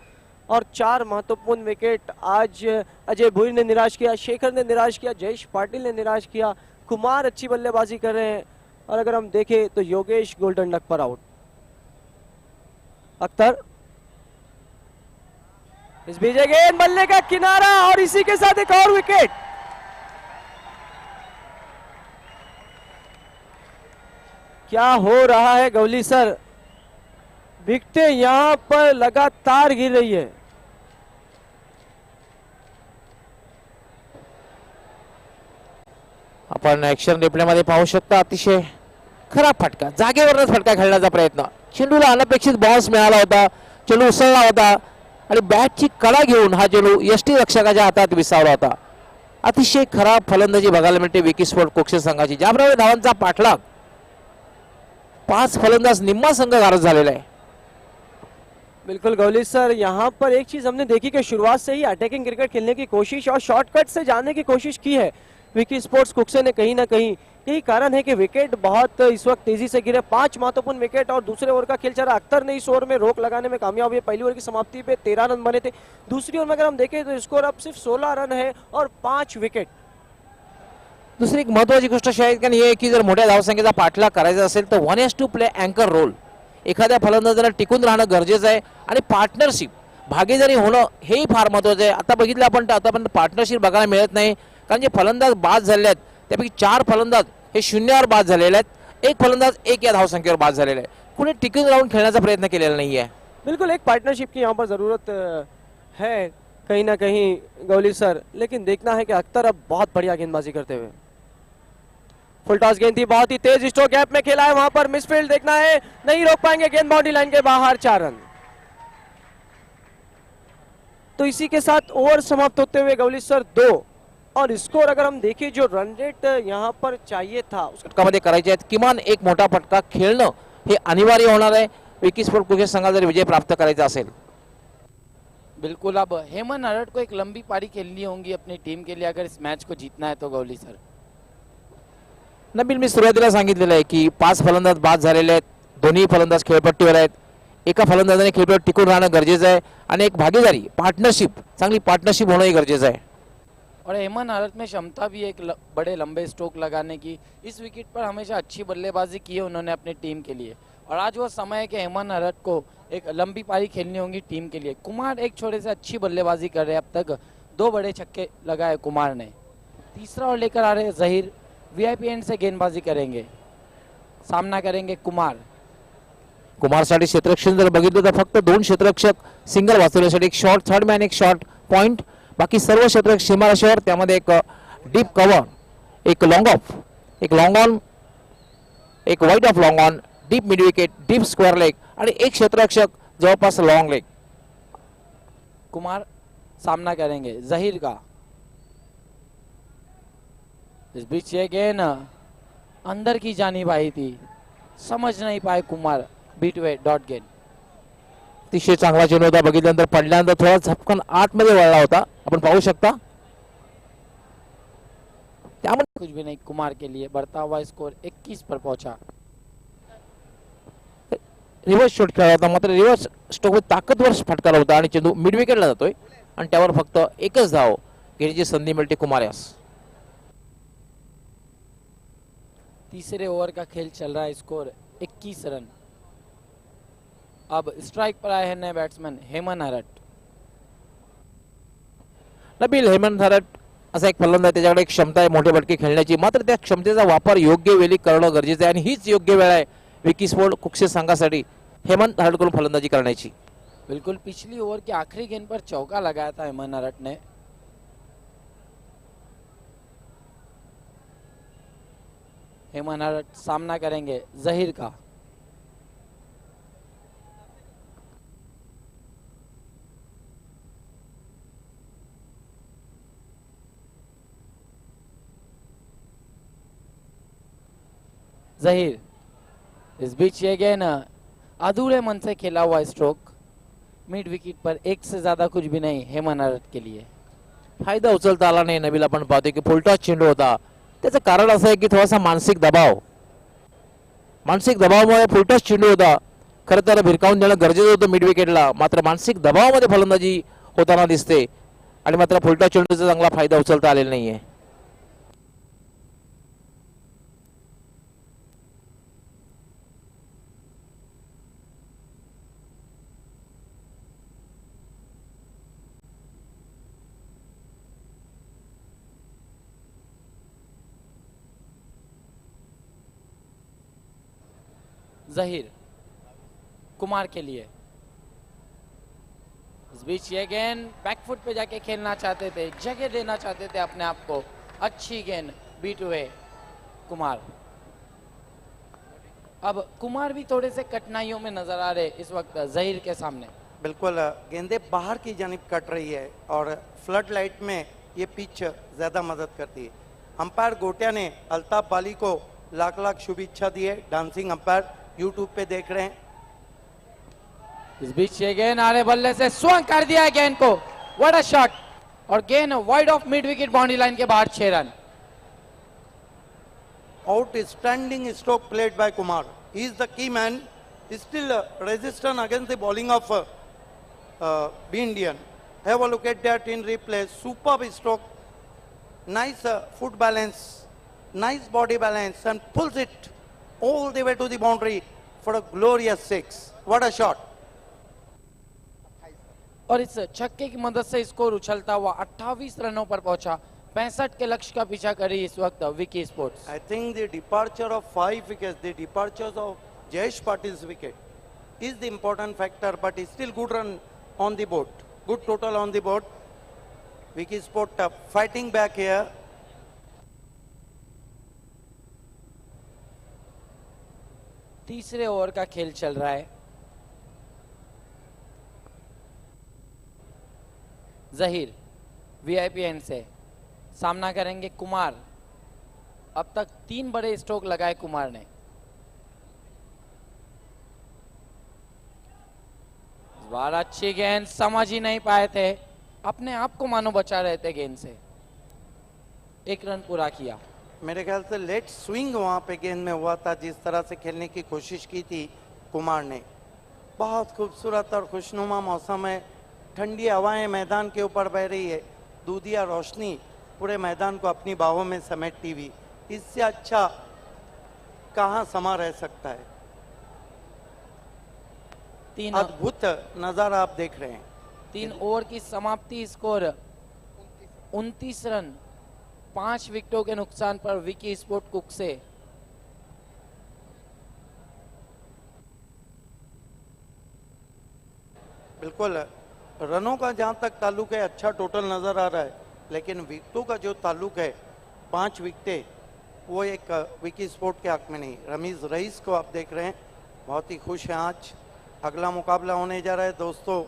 और 4 महत्वपूर्ण विकेट। आज अजय भुई ने निराश किया, शेखर ने निराश किया, जयेश पाटिल ने निराश किया, कुमार अच्छी बल्लेबाजी कर रहे हैं, और अगर हम देखें तो योगेश गोल्डन डक पर आउट। अख्तर, इस बीच गेंद बल्ले का किनारा और इसी के साथ एक और विकेट। क्या हो रहा है गौली सर, विकेटें यहां पर लगातार गिर रही है। आपण ऍक्शन रिप्ले मध्ये पाहू शकता, अतिशय खराब फटका, जागेवरच फटका खेळण्याचा प्रयत्न, चेंडूला अनपेक्षित बाउन्स मिळाला होता, चेंडू उसळला होता आणि बॅटची कडा घेऊन हा चेंडू यष्टी रक्षकाच्या हातात विसावला होता. अतिशय खराब फलंदाजी बघायला मिळते विकी स्पोर्ट्स कोक्से संघाची. ज्याप्रमाणे धावांचा पाठलाग 5 फलंदाज निम्मा संघ गारद झालेला आहे. बिल्कुल गौली सर, यहाँ पर एक चीज हमने देखी कि शुरुआत से ही अटैकिंग क्रिकेट खेलने की कोशिश और शॉर्टकट से जाने की कोशिश की है विकी स्पोर्ट्स कुक्से ने कहीं ना कहीं. यही कारण है कि विकेट बहुत इस वक्त तेजी से गिरे. 5 महत्वपूर्ण विकेट और दूसरे ओवर का खेल चल रहा. अख्तर ने इस ओवर में रोक लगाने में कामयाब हुए. पहली ओवर की समाप्ति पे 13 रन बने थे. दूसरी ओवर में अगर हम देखें तो स्कोर अब सिर्फ 16 रन है और 5 विकेट. दुसरी एक महत्वाची गोष्ट अशी आहे की आहे की जर मोठ्या धावसंख्येचा पाठलाग करायचा असेल तर 1:2 प्ले अँकर रोल. एखाद्या फलंदाजाला टिकून राहणं गरजेचं आहे आणि पार्टनरशिप भागीदारी होणं हेही फार महत्वाचं आहे. आता बघितलं आपण तर आतापर्यंत पार्टनरशिप बघायला मिळत नाही, कारण जे फलंदाज बाद झाले आहेत त्यापैकी 4 फलंदाज हे शून्यावर बाद झालेले आहेत. एक फलंदाज 1 या धावसंख्येवर बाद झालेला आहे. कुणी टिकून राहून खेळण्याचा प्रयत्न केलेला नाही आहे. बिल्कुल एक पार्टनरशिप की यहाँ पर जरूरत है कहीं ना कहीं गौली सर. लेकिन देखना है कि अख्तर अब बहुत बढ़िया गेंदबाजी करते हुए. फुल टॉस गेंद थी, बहुत ही तेज स्ट्रोक गैप में खेला है, वहां पर मिसफील्ड देखना है, नहीं रोक पाएंगे, गेंद बाउंड्री लाइन के बाहर. 4 रन. तो इसी के साथ ओवर समाप्त होते हुए गौली सर 2 और स्कोर अगर हम देखें जो रन रेट यहाँ पर चाहिए था षटकामध्ये करायचे आहेत. किमान एक मोठा फटका खेळणं हे अनिवार्य होणार आहे विकी स्पोर्ट क्रिकेट संघाला जर विजय प्राप्त करायचा असेल. बिल्कुल, अब हेमन हरट को एक लंबी पारी खेलनी होगी अपनी टीम के लिए अगर इस मैच को जीतना है तो गौली सर. नबील, मी सुरुवातीला सांगितलेलं आहे की 5 फलंदाज बाद झालेले आहेत. दोन्ही फलंदाज खेळपट्टीवर आहेत. एका फलंदाजाने खेळपट्टीवर टिकून राहणं गरजेचं आहे आणि एक भागीदारी पार्टनरशिप चांगली पार्टनरशिप होणंही गरजेचं आहे. और हेमन हरट में क्षमता भी एक बड़े लंबे स्ट्रोक लगाने की. इस विकेट पर हमेशा अच्छी बल्लेबाजी की है उन्होंने अपनी टीम के लिए और आज वो समय है कि हेमन हरट को एक लंबी पारी खेलनी होगी टीम के लिए. कुमार एक छोटे से अच्छी बल्लेबाजी कर रहे हैं. अब तक 2 बड़े छक्के लगाए कुमार ने. तीसरा ओवर लेकर आ रहे हैं जहीर. वीआईपी एंड से गेंदबाजी करेंगे, सामना करेंगे कुमार. कुमारसाठी क्षेत्ररक्षण जर बघितलं तर फक्त 2 क्षेत्ररक्षक सिंगल वाचवण्यासाठी, एक शॉर्ट थर्ड मॅन, एक शॉर्ट पॉइंट. बाकी सर्व क्षेत्ररक्षक सीमारेषेवर. त्यामध्ये एक डीप कव्हर, एक लॉंग ऑफ, एक लॉंग ऑन, एक wide of long on, deep mid wicket, deep square leg आणि एक क्षेत्ररक्षक जवळपास लॉंग लेग. कुमार सामना करेंगे जहीर का. इस बीच ये गेंद अंदर की जानी आई थी, समझ नहीं पाए कुमार. बीटवे डॉट गेंद. अतिशय चांगला चेंडू होता. बघितल्यानंतर पडल्यानंतर थोडा झपकन आतमध्ये वळला होता, आपण पाहू शकता. त्यामुळे कुछ भी नहीं कुमार के लिए. बढ़ता हुआ स्कोर 21 पर पहुंचा. रिव्हर्स शॉट खेळला होता, मात्र रिव्हर्स स्ट्रोक ताकदवर फटकारला होता आणि चेंडू मिड विकेटला जातोय आणि त्यावर फक्त एकच धाव घेण्याची संधी मिळते कुमार यास. तीसरे ओवर का खेल चल रहा है. Score 21 run. अब स्ट्राइक पर आए हैं नए बैट्समैन हेमन हरट. नबील, हेमंत हरट असा एक फलंदाज, त्याच्याकडे एक क्षमता आहे मोठे फटके खेळण्याची, मात्र त्या क्षमतेचा वापर योग्य वेळी करणं गरजेचं आहे आणि हीच योग्य वेळ आहे विकी स्पोर्ट कुक्से संघासाठी हेमंत हरटकडून फलंदाजी करण्याची. बिल्कुल, पिछली ओवर की आखिरी गेंद पर चौका लगाया था हेमन हरट ने. हेमन हरट सामना करेंगे जहीर का. जहीर. इस बीच ये गेंद अधूरे मन से खेला हुआ स्ट्रोक. मिड विकेट पर एक से ज्यादा कुछ भी नहीं हेमन हरट के लिए. फायदा उचलता आला नाही नबील. आपण पाहतोय की फुलटॉस चेंडू होता. त्याचं कारण असं आहे की थोडासा मानसिक दबावामुळे फुलटॉस चेंडू होता. खरं तर भिरकावून देणं गरजेचं होतं मिड विकेटला, मात्र मानसिक दबावामध्ये फलंदाजी होताना दिसते आणि मात्र फुलटॉस चेंडूचा चांगला फायदा उचलता आलेला नाहीये. जहीर कुमार के लिए. इस बीच ये गेंद बैकफुट पे जाके खेलना चाहते थे, जगह देना चाहते थे अपने आप को. अच्छी गेंद बीट हुए कुमार. अब कुमार भी थोड़े से कठिनाइयों में नजर आ रहे इस वक्त जहीर के सामने. बिल्कुल, गेंदें बाहर की जानिब कट रही है और फ्लड लाइट में ये पिच ज़्यादा मदद करती है. अंपायर गोटिया ने अल्ताफ बाली को लाख लाख शुभेच्छा दी है. डांसिंग अंपायर यूट्यूब पे देख रहे हैं। इस बीच ये गेंद आड़े बल्ले से स्वंग कर दिया है गेंद को, व्हाट अ शॉट, और गेंद wide of mid wicket boundary line के बाहर 6 run. Outstanding stroke played by Kumar. He is the key man. Still resistant against the bowling of B Indian. Have a look at that in replay. Superb stroke. Nice foot balance. Nice body balance and pulls it all the way to the boundary for a glorious 6. What a shot. और इस छक्के की मदद से score उछलता हुआ 28 रनों पर पहुंचा। 65 के लक्ष्य का पीछा कर रही इस वक्त Vicky sports. I think the departure of 5 wickets, the departures of Jayesh Patil's wicket is the important factor, but it's still good run on the board. Good total on the board. Vicky Sport fighting back here. तीसरे over का खेल चल रहा है। Zaheer VIP and से सामना करेंगे कुमार। अब तक 3 बड़े स्ट्रोक लगाए कुमार ने। इस बार अच्छी गेंद, समझ ही नहीं पाए थे, अपने आप को मानो बचा रहे थे गेंद से। 1 रन पूरा किया। मेरे ख्याल से लेट स्विंग वहां पे गेंद में हुआ था, जिस तरह से खेलने की कोशिश की थी कुमार ने। बहुत खूबसूरत और खुशनुमा मौसम है, ठंडी हवाएं मैदान के ऊपर बह रही है, दूधिया रोशनी पूरे मैदान को अपनी बाहों में समेटती हुई। इससे अच्छा कहां समा रह सकता है। 3 अद्भुत नजारा आप देख रहे हैं। 3 ओवर की समाप्ति, स्कोर 29 रन, 5 विकेटों के नुकसान पर विकी स्पोर्ट कुक से। बिल्कुल, रनों का जहां तक ताल्लुक है अच्छा टोटल नजर आ रहा है, लेकिन विकेटों का जो ताल्लुक है 5 विकेटें, वो एक विकी स्पोर्ट के हक में नहीं। रमीज रईस को आप देख रहे हैं, बहुत ही खुश हैं आज। अगला मुकाबला होने जा रहा है दोस्तों,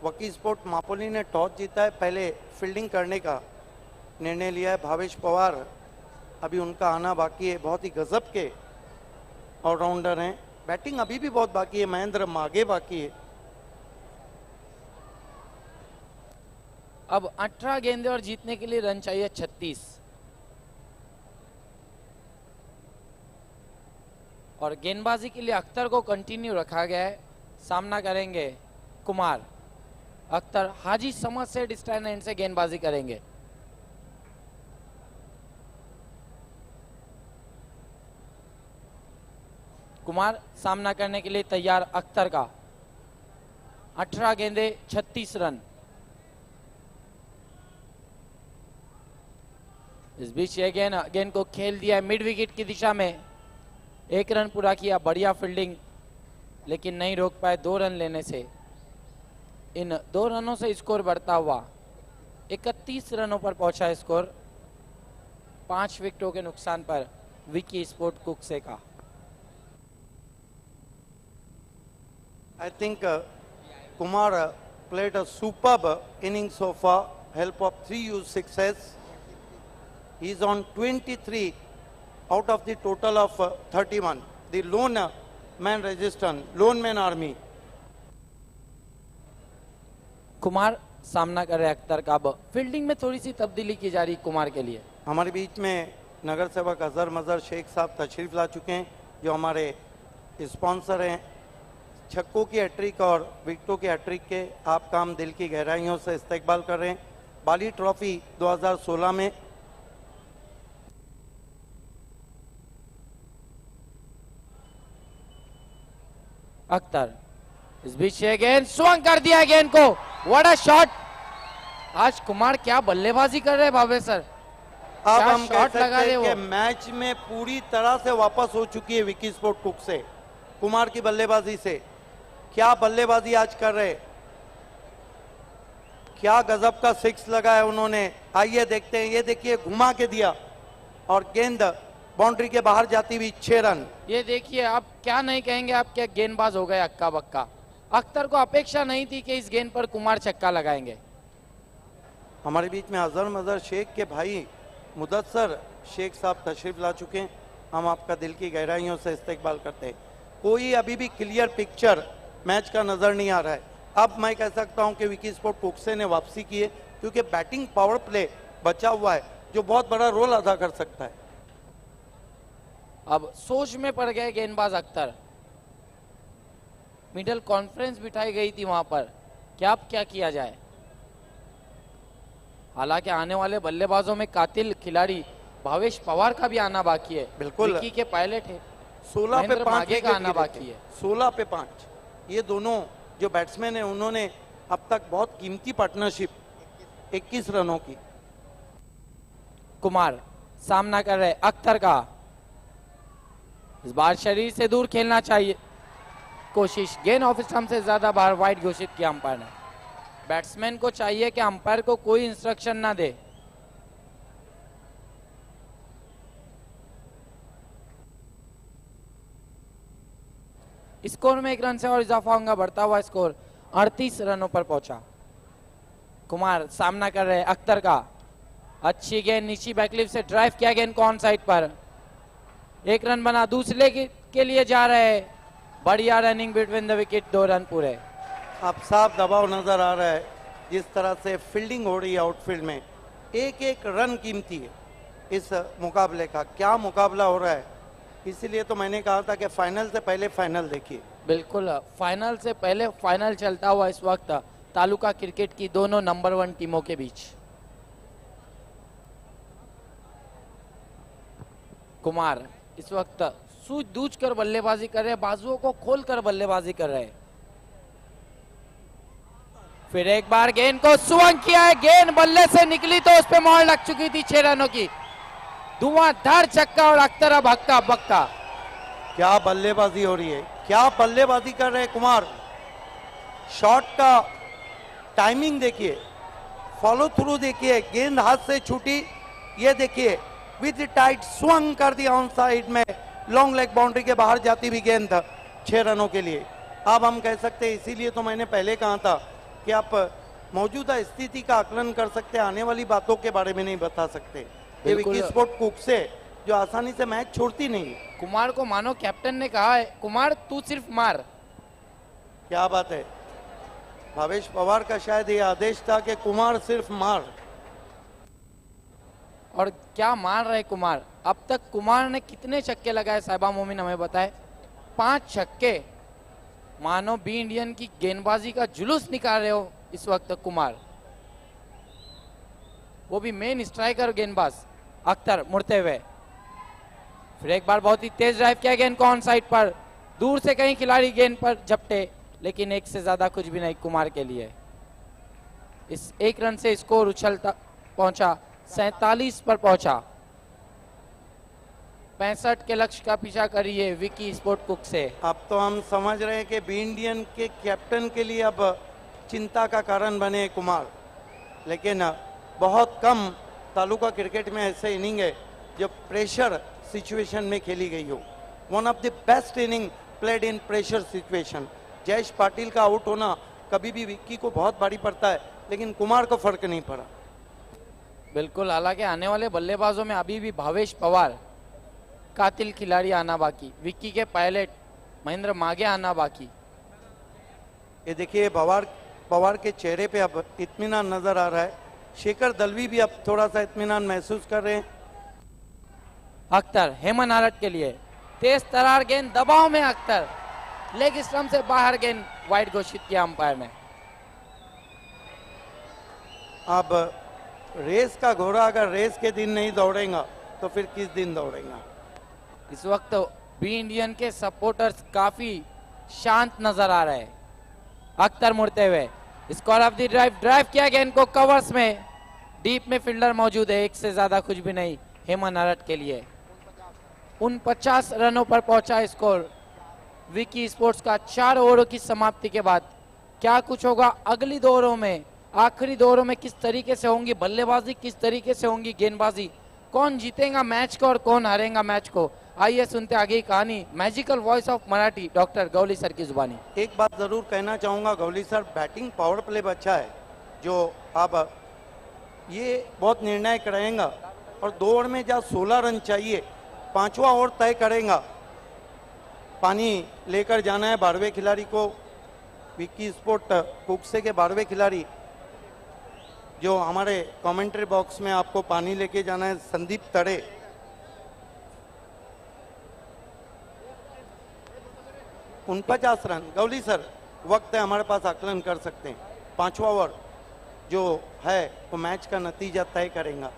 विकी स्पोर्ट मापोली ने टॉस जीता है, पहले फील्डिंग करने का निर्णय लिया है। भावेश पवार अभी उनका आना बाकी है, बहुत ही गजब के ऑलराउंडर हैं। बैटिंग अभी भी बहुत बाकी है, महेंद्र मागे बाकी है। अब 18 गेंदें और जीतने के लिए रन चाहिए 36। और गेंदबाजी के लिए अख्तर को कंटिन्यू रखा गया है। सामना करेंगे कुमार। अख्तर हाजी समझ से डिस्टेंस एंड से गेंदबाजी करेंगे। कुमार सामना करने के लिए तैयार अख्तर का। 18 गेंदें 36 रन। इस बीच ये गेंद को खेल दिया है मिड विकेट की दिशा में। 1 रन पूरा किया, बढ़िया फील्डिंग, लेकिन नहीं रोक पाए 2 रन लेने से। इन 2 रनों से स्कोर बढ़ता हुआ 31 रनों पर पहुंचा स्कोर, 5 विकेटों के नुकसान पर विकी स्पोर्ट कुकसे का। I think Kumar played a superb inning so far, help of 3 huge sixes. He is on 23 out of the total of 31. The lone man resistance, lone man army. Kumar सामना कर रहे अख्तर का। अब फील्डिंग में थोड़ी सी तब्दीली की जा रही कुमार के लिए। हमारे बीच में नगर सेवक अजहर मजहर शेख साहब तशरीफ ला चुके हैं, जो हमारे स्पॉन्सर हैं। छक्कों की हैट्रिक और विकेटों की हैट्रिक के आप काम दिल की गहराइयों से इस्तेकबाल कर रहे हैं। बाली ट्रॉफी 2016 में अख्तर, इस बीच ये गेंद स्वंग कर दिया गेंद को, व्हाट अ शॉट। आज कुमार क्या बल्लेबाजी कर रहे हैं भावे सर। अब क्या हम कह शॉट सकते लगा रहे हैं वो। कि मैच में पूरी तरह से वापस हो चुकी है विकी स्पोर्ट कुक से। कुमार की बल्लेबाजी से क्या बल्लेबाजी आज कर रहे, क्या गजब का 6 लगा है उन्होंने। आइए देखते हैं, ये देखिए घुमा के दिया और गेंद बाउंड्री के बाहर जाती हुई 6 रन। ये देखिए, आप क्या नहीं कहेंगे, आप क्या गेंदबाज हो गए अक्का बक्का। अख्तर को अपेक्षा नहीं थी कि इस गेंद पर कुमार छक्का लगाएंगे। हमारे बीच में अजहर मजहर शेख के भाई मुदस्सर शेख साहब तशरीफ ला चुके हैं। हम आपका दिल की गहराइयों से इस्तकबाल करते हैं। कोई अभी भी क्लियर पिक्चर मैच का नजर नहीं आ रहा है। अब मैं कह सकता हूं कि विकी स्पोर्ट कुक्से ने वापसी की है, क्योंकि बैटिंग पावर प्ले बचा हुआ है जो बहुत बड़ा रोल अदा कर सकता है। अब सोच में पड़ गए गेंदबाज अख्तर। मिडल कॉन्फ्रेंस बिठाई गई थी वहां पर, क्या किया जाए। हालांकि आने वाले बल्लेबाजों में कातिल खिलाड़ी भावेश पवार का भी आना बाकी है। बिल्कुल। विकी के पायलट है 16 पे महेंद्र 5 माघे का आना बाकी है। 16 पे 5 ये दोनों जो बैट्समैन है उन्होंने अब तक बहुत कीमती पार्टनरशिप 21 रनों की। कुमार सामना कर रहे अख्तर का, इस बार शरीर से दूर खेलना चाहिए कोशिश, गेंद ऑफ स्टंप से ज्यादा बार वाइड घोषित किया अंपायर ने। बैट्समैन को चाहिए कि अंपायर को कोई इंस्ट्रक्शन ना दे। स्कोर में 1 रन से और इजाफा होगा, बढ़ता हुआ स्कोर 38 रनों पर पहुंचा। कुमार सामना कर रहे अख्तर का, अच्छी गेंद नीची बैकलिफ से ड्राइव किया, गेंद को ऑन साइड पर, 1 रन बना, दूसरे के लिए जा रहे, बढ़िया running between the wicket, 2 run पूरे। अब साफ दबाव नजर आ रहा है, जिस तरह से फील्डिंग हो रही है आउटफील्ड में, एक रन कीमती है इस मुकाबले का। क्या मुकाबला हो रहा है, इसीलिए तो मैंने कहा था कि फाइनल से पहले फाइनल देखिए। बिल्कुल, फाइनल से पहले फाइनल चलता हुआ इस वक्त तालुका क्रिकेट की दोनों नंबर 1 टीमों के बीच। कुमार इस वक्त सूझ दूझ कर बल्लेबाजी कर रहे, बाजुओं को खोलकर बल्लेबाजी कर रहे। फिर एक बार गेंद को स्वंग किया है, गेंद बल्ले से निकली तो उस पर मोहर लग चुकी थी 6 रनों की। धुआंधार छक्का और अख्तर अब हक्का बक्का। क्या बल्लेबाजी हो रही है, क्या बल्लेबाजी कर रहे हैं कुमार। शॉट का टाइमिंग देखिए, फॉलो थ्रू देखिए, गेंद हाथ से छूटी, ये देखिए विद टाइट स्वंग कर दिया ऑन साइड में, लॉन्ग लेग बाउंड्री के बाहर जाती हुई गेंद था 6 रनों के लिए। अब हम कह सकते हैं, इसीलिए तो मैंने पहले कहा था कि आप मौजूदा स्थिति का आकलन कर सकते, आने वाली बातों के बारे में नहीं बता सकते। ये विकी स्पोर्ट कुक्से जो आसानी से मैच छोड़ती नहीं। कुमार को मानो कैप्टन ने कहा है, कुमार तू सिर्फ मार। क्या बात है, भावेश पवार का शायद ये आदेश था कि कुमार सिर्फ मार। और क्या मार रहे कुमार। अब तक कुमार ने कितने छक्के लगाए साहिबा मोमिन हमें बताए, 5 छक्के। मानो बी इंडियन की गेंदबाजी का जुलूस निकाल रहे हो इस वक्त कुमार, वो भी मेन स्ट्राइकर गेंदबाज। अख्तर मुड़ते हुए, फिर एक बार बहुत ही तेज ड्राइव किया, गेंद को ऑन साइड पर, दूर से कहीं खिलाड़ी गेंद पर झपटे, लेकिन 1 से ज्यादा कुछ भी नहीं कुमार के लिए। इस 1 रन से स्कोर उछलता पहुंचा 47 पर पहुंचा। 65 के लक्ष्य का पीछा करिए विकी स्पोर्ट कुक से। अब तो हम समझ रहे हैं कि बी इंडियन के कैप्टन के लिए अब चिंता का कारण बने कुमार, लेकिन बहुत कम तालुका क्रिकेट में ऐसे इनिंग है जो प्रेशर सिचुएशन में खेली गई हो। One of the best inning played in pressure situation. Jayesh Patil का आउट होना कभी भी विक्की को बहुत भारी पड़ता है, लेकिन कुमार को फर्क नहीं पड़ा। बिल्कुल, हालांकि आने वाले बल्लेबाजों में अभी भी भावेश पवार कातिल खिलाड़ी आना बाकी, विक्की के पायलट महेंद्र माघे आना बाकी। ये देखिए पवार के चेहरे पे अब इत्मीनान नजर आ रहा है। शेखर दलवी भी अब थोड़ा सा इत्मीनान महसूस कर रहे हैं। अख्तर हेमन आरट के लिए तेज तरार गेंद, दबाव में अख्तर, लेग स्टंप से बाहर गेंद वाइड घोषित किया अंपायर ने। अब रेस का घोड़ा अगर रेस के दिन नहीं दौड़ेगा तो फिर किस दिन दौड़ेगा। इस वक्त बी इंडियन के सपोर्टर्स काफी शांत नजर आ रहे हैं। अख्तर मुड़ते हुए, स्कोर ऑफ द ड्राइव किया गेंद को कवर्स में, डीप में फील्डर मौजूद है, 1 से ज्यादा कुछ भी नहीं हेमन आरट के लिए। 49 रनों पर पहुंचा स्कोर विकी स्पोर्ट्स का 4 ओवरों की समाप्ति के बाद। क्या कुछ होगा अगली 2 ओवरों में, आखिरी 2 ओवरों में किस तरीके से होंगी बल्लेबाजी, किस तरीके से होंगी गेंदबाजी, कौन जीतेगा मैच को और कौन हारेगा मैच को, आइए सुनते आगे की कहानी magical voice of Marathi doctor Gauli sir की जुबानी। एक बात जरूर कहना चाहूंगा, Gauli sir batting power play अच्छा है जो अब ये बहुत निर्णायक रहेगा। और 2 ओवर में जहाँ 16 रन चाहिए पांचवा ओवर तय करेगा। पानी लेकर जाना है 12वें खिलाड़ी को। विकी स्पोर्ट कुकसे के 12वें खिलाड़ी जो हमारे कमेंट्री बॉक्स में आपको पानी लेके जाना है, संदीप तड़े। उन 50 रन गौली सर, वक्त है हमारे पास, आकलन कर सकते हैं। पांचवा ओवर जो है वो मैच का नतीजा तय करेगा।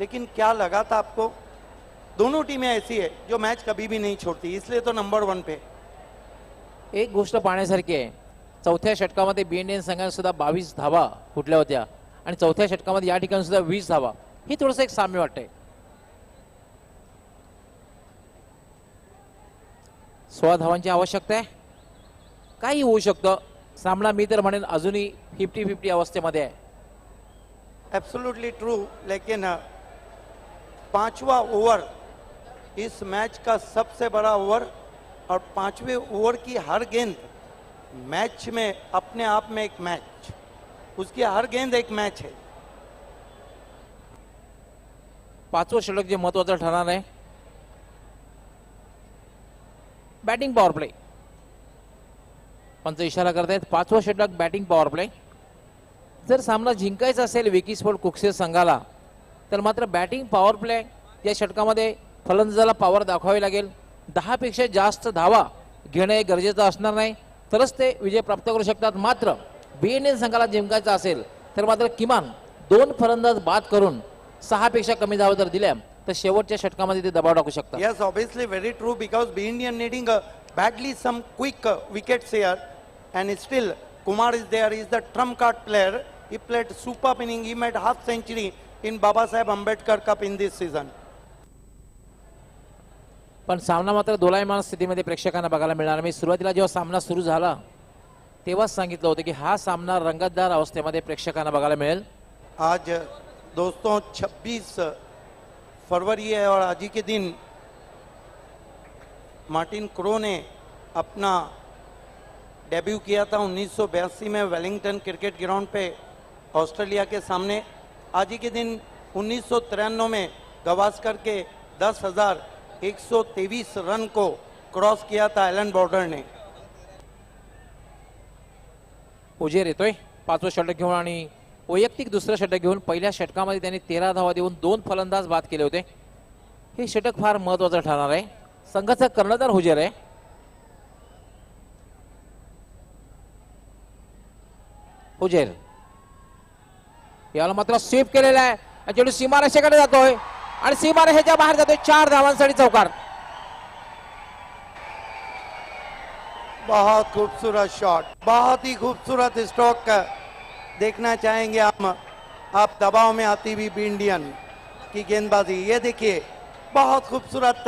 लेकिन क्या लगा था आपको? दोनों टीमें ऐसी है जो मैच कभी भी नहीं छोड़ती, इसलिए तो नंबर 1 पे। एक गोष्ट पाहण्यासारखी आहे, चौथ्या षटकामध्ये बी इंडियन संघाने सुद्धा 22 धावा फुटल्या होत्या आणि चौथ्या षटकामध्ये या ठिकाणी सुद्धा 20 धावा, ही थोडंसं एक साम्य वाटतंय। 16 धावांची आवश्यकता आहे, काही होऊ शकतं सामना। मी तर म्हणेन अजूनही 50-50 अवस्थेमध्ये आहे। एब्सोल्युटली ट्रू, लेकिन पांचवा ओवर इस मैच का सबसे बड़ा ओवर, और पांचवें ओवर की हर गेंद मैच में अपने आप में एक मैच, उसकी हर गेंद एक मैच है। पाचवं षटक जे महत्वाचं ठरणार आहे, बॅटिंग पॉवर प्ले। पंच इशारा करतायत, पाचवं षटक बॅटिंग पॉवर प्ले। जर सामना जिंकायचा असेल विकी स्पोर्ट कुकसे संघाला, तर मात्र बॅटिंग पॉवर प्ले या षटकामध्ये फलंदाजाला पॉवर दाखवावी लागेल। 10 पेक्षा जास्त धावा घेणे गरजेचं असणार नाही, तरच ते विजय प्राप्त करू शकतात। मात्र बीएनएन संघाला जिंकायचा असेल तर मात्र किमान 2 फलंदाज बाद करून 6 पेक्षा कमी धावा जर दिल्या तर शेवटच्या षटकामध्ये ते दबाव टाकू शकतात। Yes, obviously very true, because Be Indian needing badly some quick wickets here, and still Kumar is there. He is the trump card player. He played superb inning. He made half century in Baba Saheb Ambedkar Cup in this season. पण सामना मात्र दोलायमान स्थितीमध्ये प्रेक्षकांना बघायला मिळणार। मी सुरुवातीला जेव्हा सामना सुरू झाला तेव्हाच सांगितलं होतं की हा सामना रंगतदार अवस्थेमध्ये प्रेक्षकांना बघायला मिळेल। आज दोस्तों 26 फरवरी है और आज ही के दिन मार्टिन क्रो ने अपना डेब्यू किया था 1982 में वेलिंगटन क्रिकेट ग्राउंड पे ऑस्ट्रेलिया के सामने। आज ही के दिन 1993 में गावस्कर के 10,123 रन को क्रॉस किया था एलन बॉर्डर ने। उजेर येतोय पाचवं षटक घेऊन आणि वैयक्तिक दुसरं षटक घेऊन पहिल्या षटकामध्ये त्यांनी 13 धावा देऊन 2 फलंदाज बाद केले होते। हे षटक फार महत्त्वाचं ठरणार आहे। संघाचा कर्णधार हुजेर आहे। हुजेर याला मात्र स्वीप केलेला आहे, चेंडू सीमारेषेकडे जातोय आणि सीमारेषेच्या बाहेर जातोय। 4 धावांसाठी चौकार। बहुत खूबसूरत शॉट, बहुत ही खूबसूरत स्ट्रोक देखना चाहेंगे हम। आप दबाव में आती हुई बी इंडियन की गेंदबाजी, ये देखिए बहुत खूबसूरत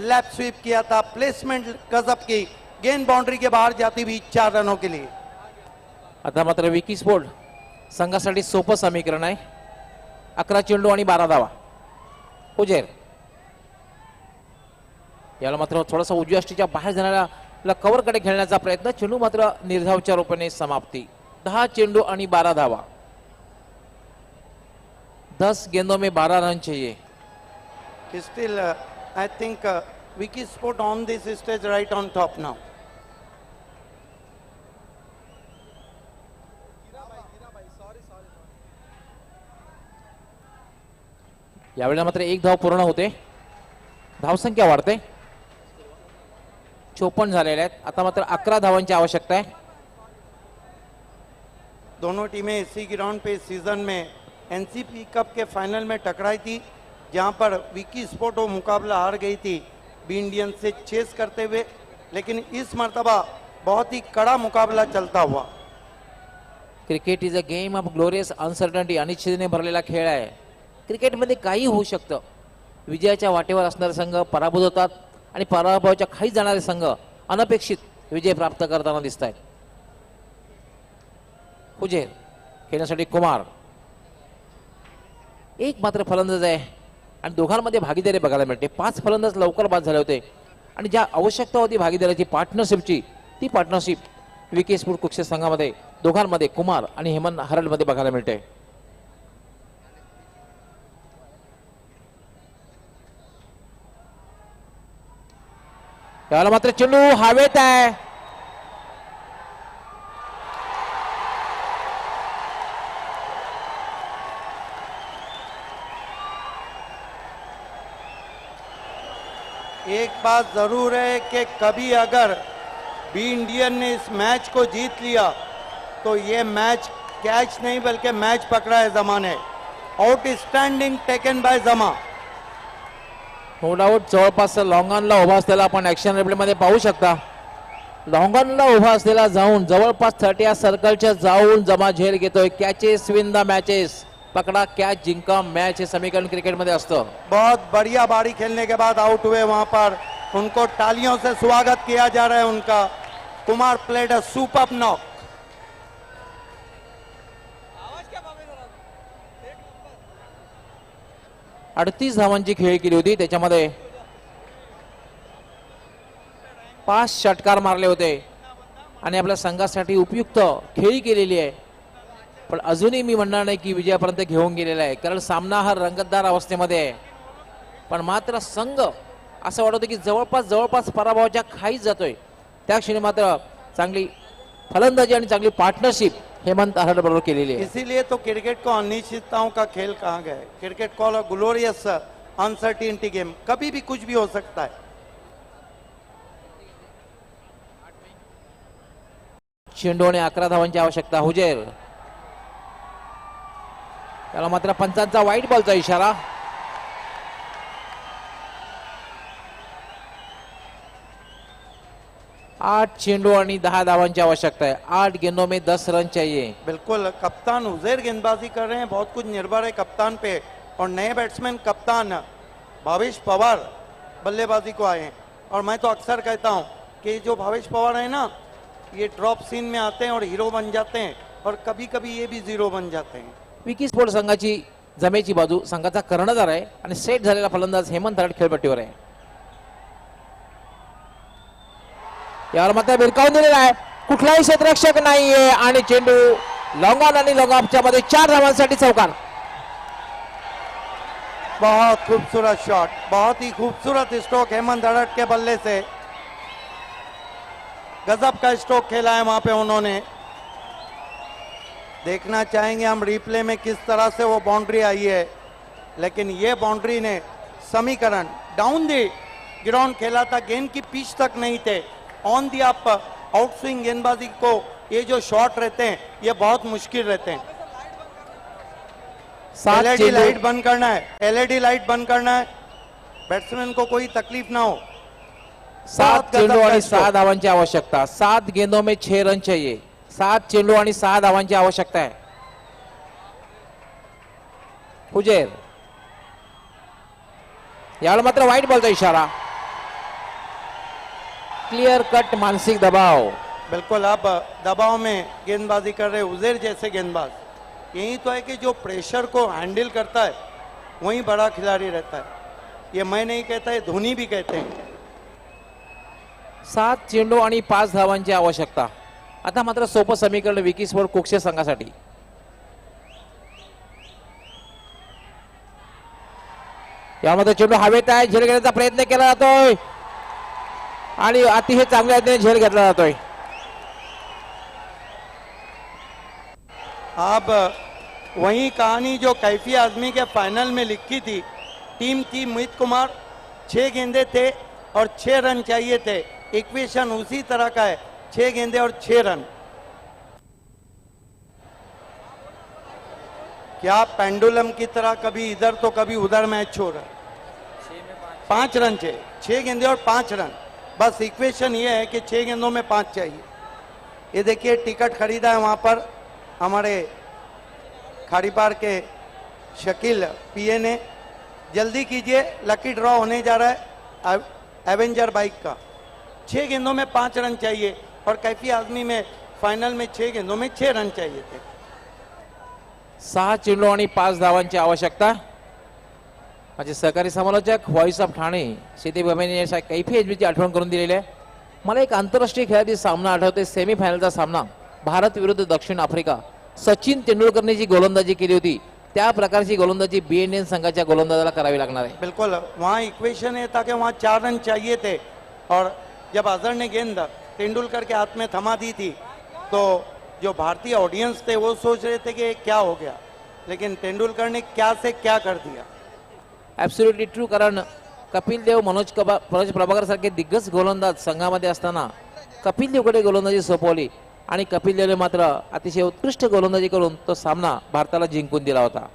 लैप स्वीप किया था, प्लेसमेंट गजब की, गेंद बाउंड्री के बाहर जाती हुई 4 रनों के लिए। आता मात्र विकी स्पोर्ट संघासाठी सोपं समीकरण आहे, 11 चेंडू आणि 12 धावा। हुजेर याला मात्र थोडासा उजव्या अष्टीच्या बाहेर जाणाऱ्या कव्हर कडे खेळण्याचा प्रयत्न, चेंडू मात्र निर्धावच्या रूपाने समाप्ती। 10 चेंडू आणि 12 धावा। 10 गेंदों में 12 रन चाहिए। Still, I think Vicky Sport on this stage right on top now. यावेळेला मात्र 1 धाव पूर्ण होते, धावसंख्या वाढते, 54 झालेल्या आहेत। आता मात्र 11 धावांची आवश्यकता आहे। दोनों टीमें इसी ग्राउंड पे सीजन में एनसीपी कप के फाइनल में टकराई थी, जहां पर विकी स्पोर्ट वो मुकाबला हार गई थी बी इंडियन से चेस करते हुए। लेकिन इस मर्तबा बहुत ही कड़ा मुकाबला चलता हुआ। Cricket is a game of glorious uncertainty. अनिश्चिततेने भरलेला खेळ आहे। क्रिकेटमध्ये काही होऊ शकतं। विजयाच्या वाटेवर असणारे संघ पराभूत होतात आणि पराभवाच्या खाली जाणारे संघ अनपेक्षित विजय प्राप्त करताना दिसत आहेत। हुजेर खेळण्यासाठी कुमार, एक मात्र फलंदाज आहे आणि दोघांमध्ये भागीदारी बघायला मिळते। 5 फलंदाज लवकर बाद झाले होते आणि ज्या आवश्यकता होती भागीदारीची, पार्टनरशिपची, ती पार्टनरशिप विकी स्पोर्ट कुकसे संघामध्ये दोघांमध्ये कुमार आणि हेमंत हरलमध्ये बघायला मिळते। याला मात्र चेंडू हवेत आहे. एक बात जरूर है कि कभी अगर बी इंडियन ने इस मैच को जीत लिया तो ये मैच कैच नहीं बल्कि मैच पकड़ा है जमा ने. आउटस्टँडिंग टेकन बाय जमा. नो डाऊट जवळपास लॉंगॉनला उभा असलेला आपण ऍक्शन रिप्ले मध्ये पाहू शकता. लॉंगॉनला उभा असलेला जाऊन जवळपास 30 सर्कलच्या जाऊन जमा झेल घेतोय. Catches win the matches. पकड़ा कैच जिंका मैच हे समीकरण क्रिकेट मध्ये असतं. बहुत बढ़िया बारी खेलने के बाद आउट हुए. वहां पर उनको तालियों से स्वागत किया जा रहा है उनका. Kumar played a superb knock. 38 धावांची खेळी केली होती. त्याच्यामध्ये 5 षटकार मारले होते आणि आपल्या संघासाठी उपयुक्त खेळी केलेली आहे. पण अजूनही मी म्हणणार नाही की विजयापर्यंत घेऊन गेलेला आहे, कारण सामना हा रंगतदार अवस्थेमध्ये आहे. पण मात्र संघ असं वाटतं की जवळपास पराभवाच्या खाईच जातोय. त्या क्षणी मात्र चांगली फलंदाजी आणि चांगली पार्टनरशिप हेमंत आहाड बरोबर केलेली आहे. इसीलिए तो क्रिकेट को अनिश्चितताओं का खेल कहा गया है. क्रिकेट कॉल अ ग्लोरियस अनसर्टिनिटी गेम. कभी भी कुछ भी हो सकता है. चेंडू आणि 11 धावांची आवश्यकता. हुजेर त्याला मात्र पंचांचा वाईट बॉलचा इशारा. आठ चेंडू आणि 10 धावांची आवश्यकता है. 8 गेंदों में 10 रन चाहिए. बिल्कुल कप्तान उजैर गेंदबाजी कर रहे हैं. बहुत कुछ निर्भर है कप्तान पे. और नए बैट्समैन कप्तान भावेश पवार बल्लेबाजी को आए हैं. और मैं तो अक्सर कहता हूं कि जो भावेश पवार है ना, ये ड्रॉप सीन में आते हैं और हीरो बन जाते हैं, और कभी कभी ये भी जीरो बन जाते हैं. विकी स्पोर्ट संघाची जमेची बाजू संघाचा कर्णधार आहे आणि सेट झालेला फलंदाज हेमंत आहाड खेळपट्टीवर आहे. यावर मात्र भिरकावून दिलेला आहे. कुठलाही क्षेत्ररक्षक नाहीये आणि चेंडू लॉंग ऑन आणि लॉंग ऑफच्या मध्ये 4 धावांसाठी चौकार. बहुत खूबसूरत शॉट. बहुत ही खूबसूरत स्ट्रोक हेमंत आहाड के बल्ले से. गजब का स्ट्रोक खेला है वहां पे उन्होंने. देखना चाहेंगे हम रिप्ले में किस तरह से वो बाउंड्री आई है, लेकिन ये बाउंड्री ने समीकरण डाउन दी ग्राउंड खेला था. गेंद की पिच तक नहीं थे. On the up out swing गेंदबाजी को ये जो शॉट रहते हैं ये बहुत मुश्किल रहते हैं. 7 एलईडी चेंडू लाइट बंद करना है. एलईडी लाइट बंद करना है. बैट्समैन को कोई तकलीफ ना हो. 7 चेंडू आणि 6 धावांची आवश्यकता. 7 गेंदों में 6 रन चाहिए. 7 चेंडू आणि 6 धावांची आवश्यकता आहे. हुजेर यावेळी मात्र वाईट बॉलचा इशारा. क्लियर कट मानसिक दबाव. बिल्कुल अब दबाव में गेंदबाजी कर रहे उजैर जैसे गेंदबाज. यही तो है कि जो प्रेशर को हैंडल करता है वही बड़ा खिलाड़ी रहता है. ये मैं नहीं कहता, है धोनी भी कहते हैं. 7 चेंडू आणि 5 धावांची आवश्यकता. आता मात्र सोपं समीकरण विकी स्पोर्ट कुक्षे संघासाठी. यामध्ये चेंडू हवेत आहे. झेल घेण्याचा प्रयत्न केला जातोय आणि अतिशय चांगल्या रीतीने झेल घेतला जातोय. अब वही कहानी जो कैफी आजमी के फाइनल में लिखी थी. टीम थी मोहित कुमार. 6 गेंदे थे और 6 रन चाहिए थे. इक्वेशन उसी तरह का है. 6 गेंदे और 6 रन. क्या पेंडुलम की तरह कभी इधर तो कभी उधर मैच हो रहा है. 5 रन चाहिए. 6 गेंदे और 5 रन. बस इक्वेशन ये है कि 6 गेंदों में 5 चाहिए. ये देखिए टिकट खरीदा है वहां पर हमारे खाड़ीपार के शकील पीए ने. जल्दी कीजिए, लकी ड्रॉ होने जा रहा है एवेंजर बाइक का. 6 गेंदों में 5 रन चाहिए और कैफी आजमी में फाइनल में 6 गेंदों में 6 रन चाहिए थे. 6 चेंडू आणि 5 धावांची आवश्यकता. माझे सहकारी समालोचक व्हॉइस ऑफ ठाणे शेती भमेने कैफी एजबीची आठवण करून दिलेली आहे. मला एक आंतरराष्ट्रीय खेळाची सामना आठवते. सेमीफायनलचा सामना भारत विरुद्ध दक्षिण आफ्रिका. सचिन तेंडुलकरने जी गोलंदाजी केली होती त्या प्रकारची गोलंदाजी बीएनएन संघाच्या गोलंदाजाला करावी लागणार आहे. बिल्कुल वहाँ इक्वेशन ये था कि वहाँ 4 रन चाहिए थे और जब अजहर ने गेंद तेंदुलकर के हाथ में थमा दी थी तो जो भारतीय ऑडियंस थे वो सोच रहे थे कि ये क्या हो गया, लेकिन तेंदुलकर ने क्या से क्या कर दिया. Absolutely true. कारण कपिल देव, मनोज प्रभाकर सारखे दिग्गज गोलंदाज संघामध्ये असताना कपिल देवकडे गोलंदाजी सोपवली आणि कपिल देवने मात्र अतिशय उत्कृष्ट गोलंदाजी करून तो सामना भारताला जिंकून दिला होता.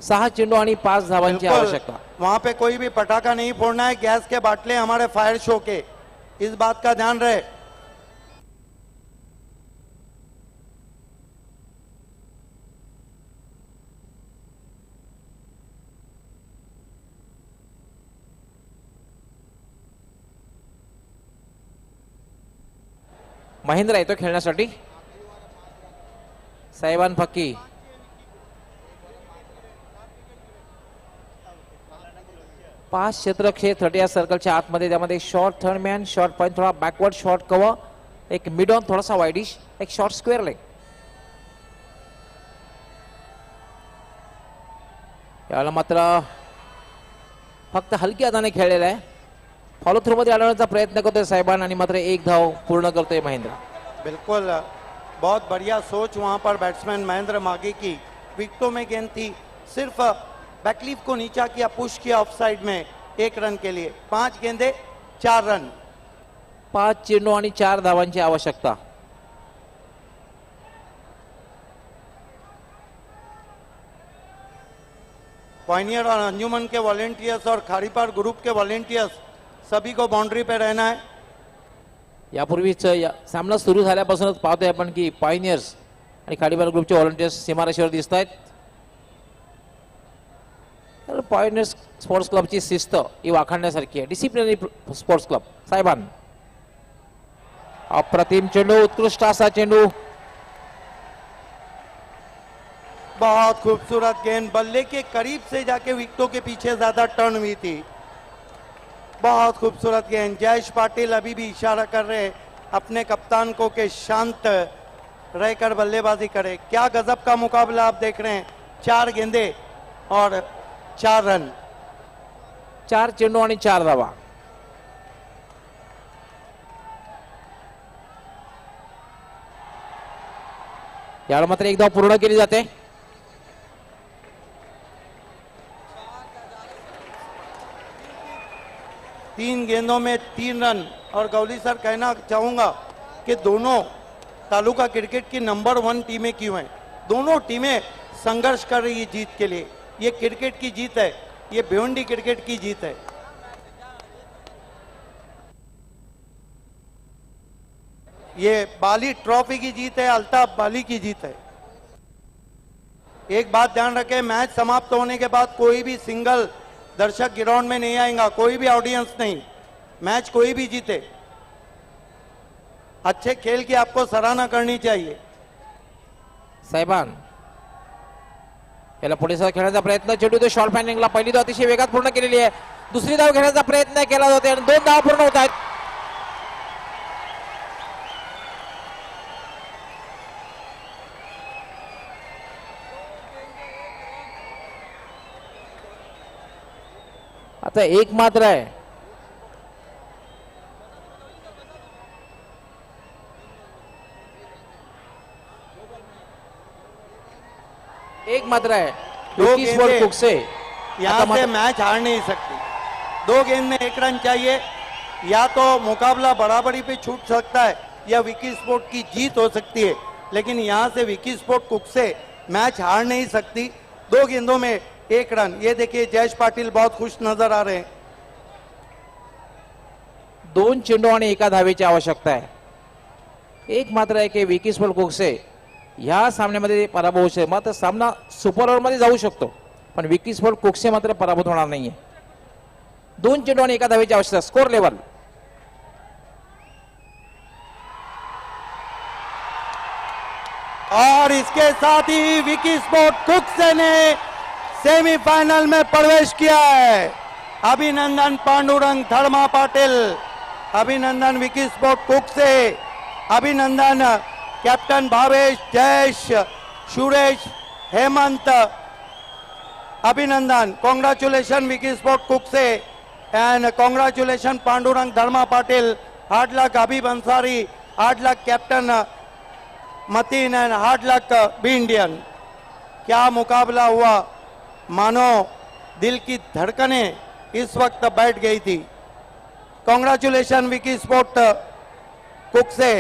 6 चेंडू आणि 5 धावांची बिल्कुल, आवश्यकता. वहां पे कोई भी पटाखा नहीं फोड़ना है. गैस के बाटले हमारे फायर शो के, इस बात का ध्यान रहे. महेंद्र येतो खेळण्यासाठी. साहेबान फक्की, पाच क्षेत्रक्षेत्र 30 या सर्कलच्या आतमध्ये, त्यामध्ये short third man, short point, थोडा बॅकवर्ड शॉर्ट कव्हर, एक मिड ऑन थोडासा वाइडिश, एक शॉर्ट स्क्वेअर लेग. याला मात्र फक्त हलक्या हाताने खेळलेला आहे. फॉलो थ्रू मध्ये अडवण्याचा प्रयत्न करतोय साहेबान आणि मात्र एक धाव पूर्ण करतोय महेंद्र. बिल्कुल, बहुत बढ़िया सोच वहां पर बैट्समैन महेंद्र मागी की. विकेटों में गेंद थी, सिर्फ बैकलीफ को नीचा किया, पुश किया ऑफ साइड में 1 रन के लिए. 5 गेंदे 4 रन. 5 चेंडू आणि 4 धावांची आवश्यकता. पॉइनियर और अंजुमन के वॉलेंटियर्स और खारीपार ग्रुप के वॉलेंटियर्स सभी को बाउंड्री पे रहना है. यापूर्वीच सामना सुरू झाल्यापासूनच पाहतोय आपण की पायनियर्स आणि खाडीबार ग्रुपचे व्हॉलंटियर्स सीमारेषेवर दिसत आहेत. तर पायनियर्स स्पोर्ट्स क्लबची शिस्त ही वाखाणण्यासारखी आहे. Disciplinary sports club. साहेबान, अप्रतिम चेंडू, उत्कृष्ट असा चेंडू. बहुत खूबसूरत गेंद, बल्ले के करीब से जाके विकेटों के पीछे ज्यादा टर्न हुई थी. बहुत खूबसूरत गेंद. जयेश पाटिल अभी भी इशारा कर रहे हैं अपने कप्तान को कि शांत रहकर बल्लेबाजी करे. क्या गजब का मुकाबला आप देख रहे हैं. 4 गेंदे और 4 रन. 4 चेंडू आणि 4 धावा. यावेळी मात्र एक धाव पूर्ण केली जाते. तीन गेंदों में 3 रन. और गौली सर, कहना चाहूंगा कि दोनों तालुका क्रिकेट की नंबर 1 टीमें क्यों हैं. दोनों टीमें संघर्ष कर रही है जीत के लिए. ये क्रिकेट की जीत है, ये भिवंडी क्रिकेट की जीत है. ये बाली ट्रॉफी की जीत है, अल्ताफ बाली की जीत है. एक बात ध्यान रखें, मैच समाप्त होने के बाद कोई भी सिंगल दर्शक ग्राउंड में नहीं आएगा, कोई भी ऑडियंस नहीं. मैच कोई भी जीते, अच्छे खेल की आपको सराहना करनी चाहिए. साहेबान, याला पुढे सह खेळण्याचा प्रयत्न. चेंडू तो शॉर्ट पॅनिंगला, पहिली धाव अतिशय वेगात पूर्ण केलेली आहे. दुसरी धाव घेण्याचा प्रयत्न केला जातो आणि 2 धाव पूर्ण होत आहेत. आता एक मात्र आहे. एक मात्र है. दो विकी स्पोर्ट गेंदें. कुकसे यहाँ आता से मात्र- मैच हार नहीं सकती. 2 गेंद में 1 रन चाहिए. या तो मुकाबला बराबरी पे छूट सकता है या विकी स्पोर्ट की जीत हो सकती है, लेकिन यहाँ से विकी स्पोर्ट कुक से मैच हार नहीं सकती. 2 गेंदों में 1 रन. ये देखिए जयेश पाटिल बहुत खुश नजर आ रहे हैं. 2 चेंडू आणि 1 धावेची आवश्यकता आहे. एक मात्र आहे की विकी स्पोर्ट कुकसे ह्या सामन्यामध्ये पराभव होऊ शकतो. मात्र सामना सुपर ओव्हर मध्ये जाऊ शकतो, पण विकी स्पोर्ट कुकसे मात्र पराभूत होणार नाहीये. 2 चेंडू आणि 1 धावेची आवश्यकता. Score level. और इसके साथ ही विकी स्पोर्ट कुक्से ने सेमीफाइनल में प्रवेश किया है. अभिनंदन पांडुरंग धर्मा पाटिल, अभिनंदन विकी स्पोर्ट कुक्से, अभिनंदन कैप्टन भावेश, जयेश, सुरेश, हेमंत, अभिनंदन. Congratulation Vicky sport Kukse and congratulations Pandurang Dharma Patil, hard luck Habib Ansari, hard luck Captain Mateen and hard luck B Indian. क्या मुकाबला हुआ, मानो दिल की धड़कनें इस वक्त बैठ गई थी. कॉन्ग्रेचुलेशन विकी स्पोर्ट कुक से.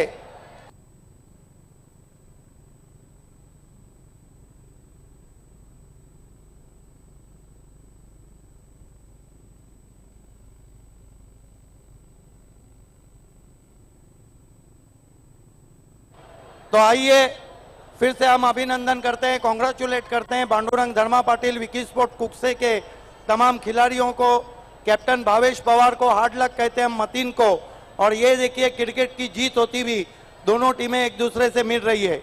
तो आइए फिर से हम अभिनंदन करते हैं, कॉन्ग्रेचुलेट करते हैं पांडुरंग धर्मा पाटिल, विकी स्पोर्ट कुकसे के तमाम खिलाड़ियों को, कैप्टन भावेश पवार को हार्ड लक कहते हैं हम मतीन को. और ये देखिए क्रिकेट की जीत होती भी दोनों टीमें एक दूसरे से मिल रही है.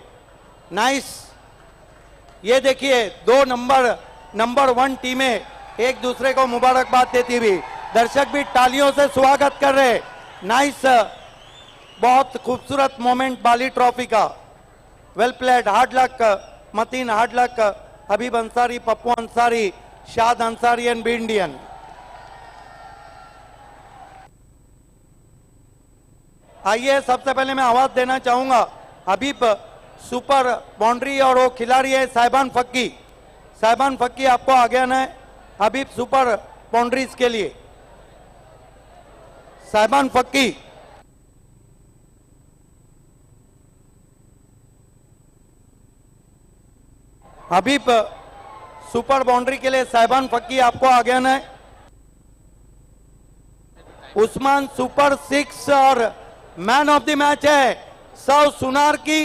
नाइस. ये देखिए दो नंबर 1 टीमें एक दूसरे को मुबारकबाद देती हुई, दर्शक भी तालियों से स्वागत कर रहे. नाइस, बहुत खूबसूरत मोमेंट बाली ट्रॉफी का. Well played, hard luck Mateen, hard luck Habib Ansari, Pappu Ansari, Shad Ansari and B Indian. आइए सबसे पहले मैं आवाज देना चाहूंगा हबीब सुपर बाउंड्री और वो खिलाड़ी है साहिबान फक्की. साहिबान फक्की आपको आगे आना है हबीब सुपर बाउंड्रीज के लिए. साहिबान फक्की. हबीब सुपर बाउंड्री के लिए साहिबान फक्की आपको आगे आना है. उस्मान सुपर 6 और मैन ऑफ द मैच है. 100 सुनार की,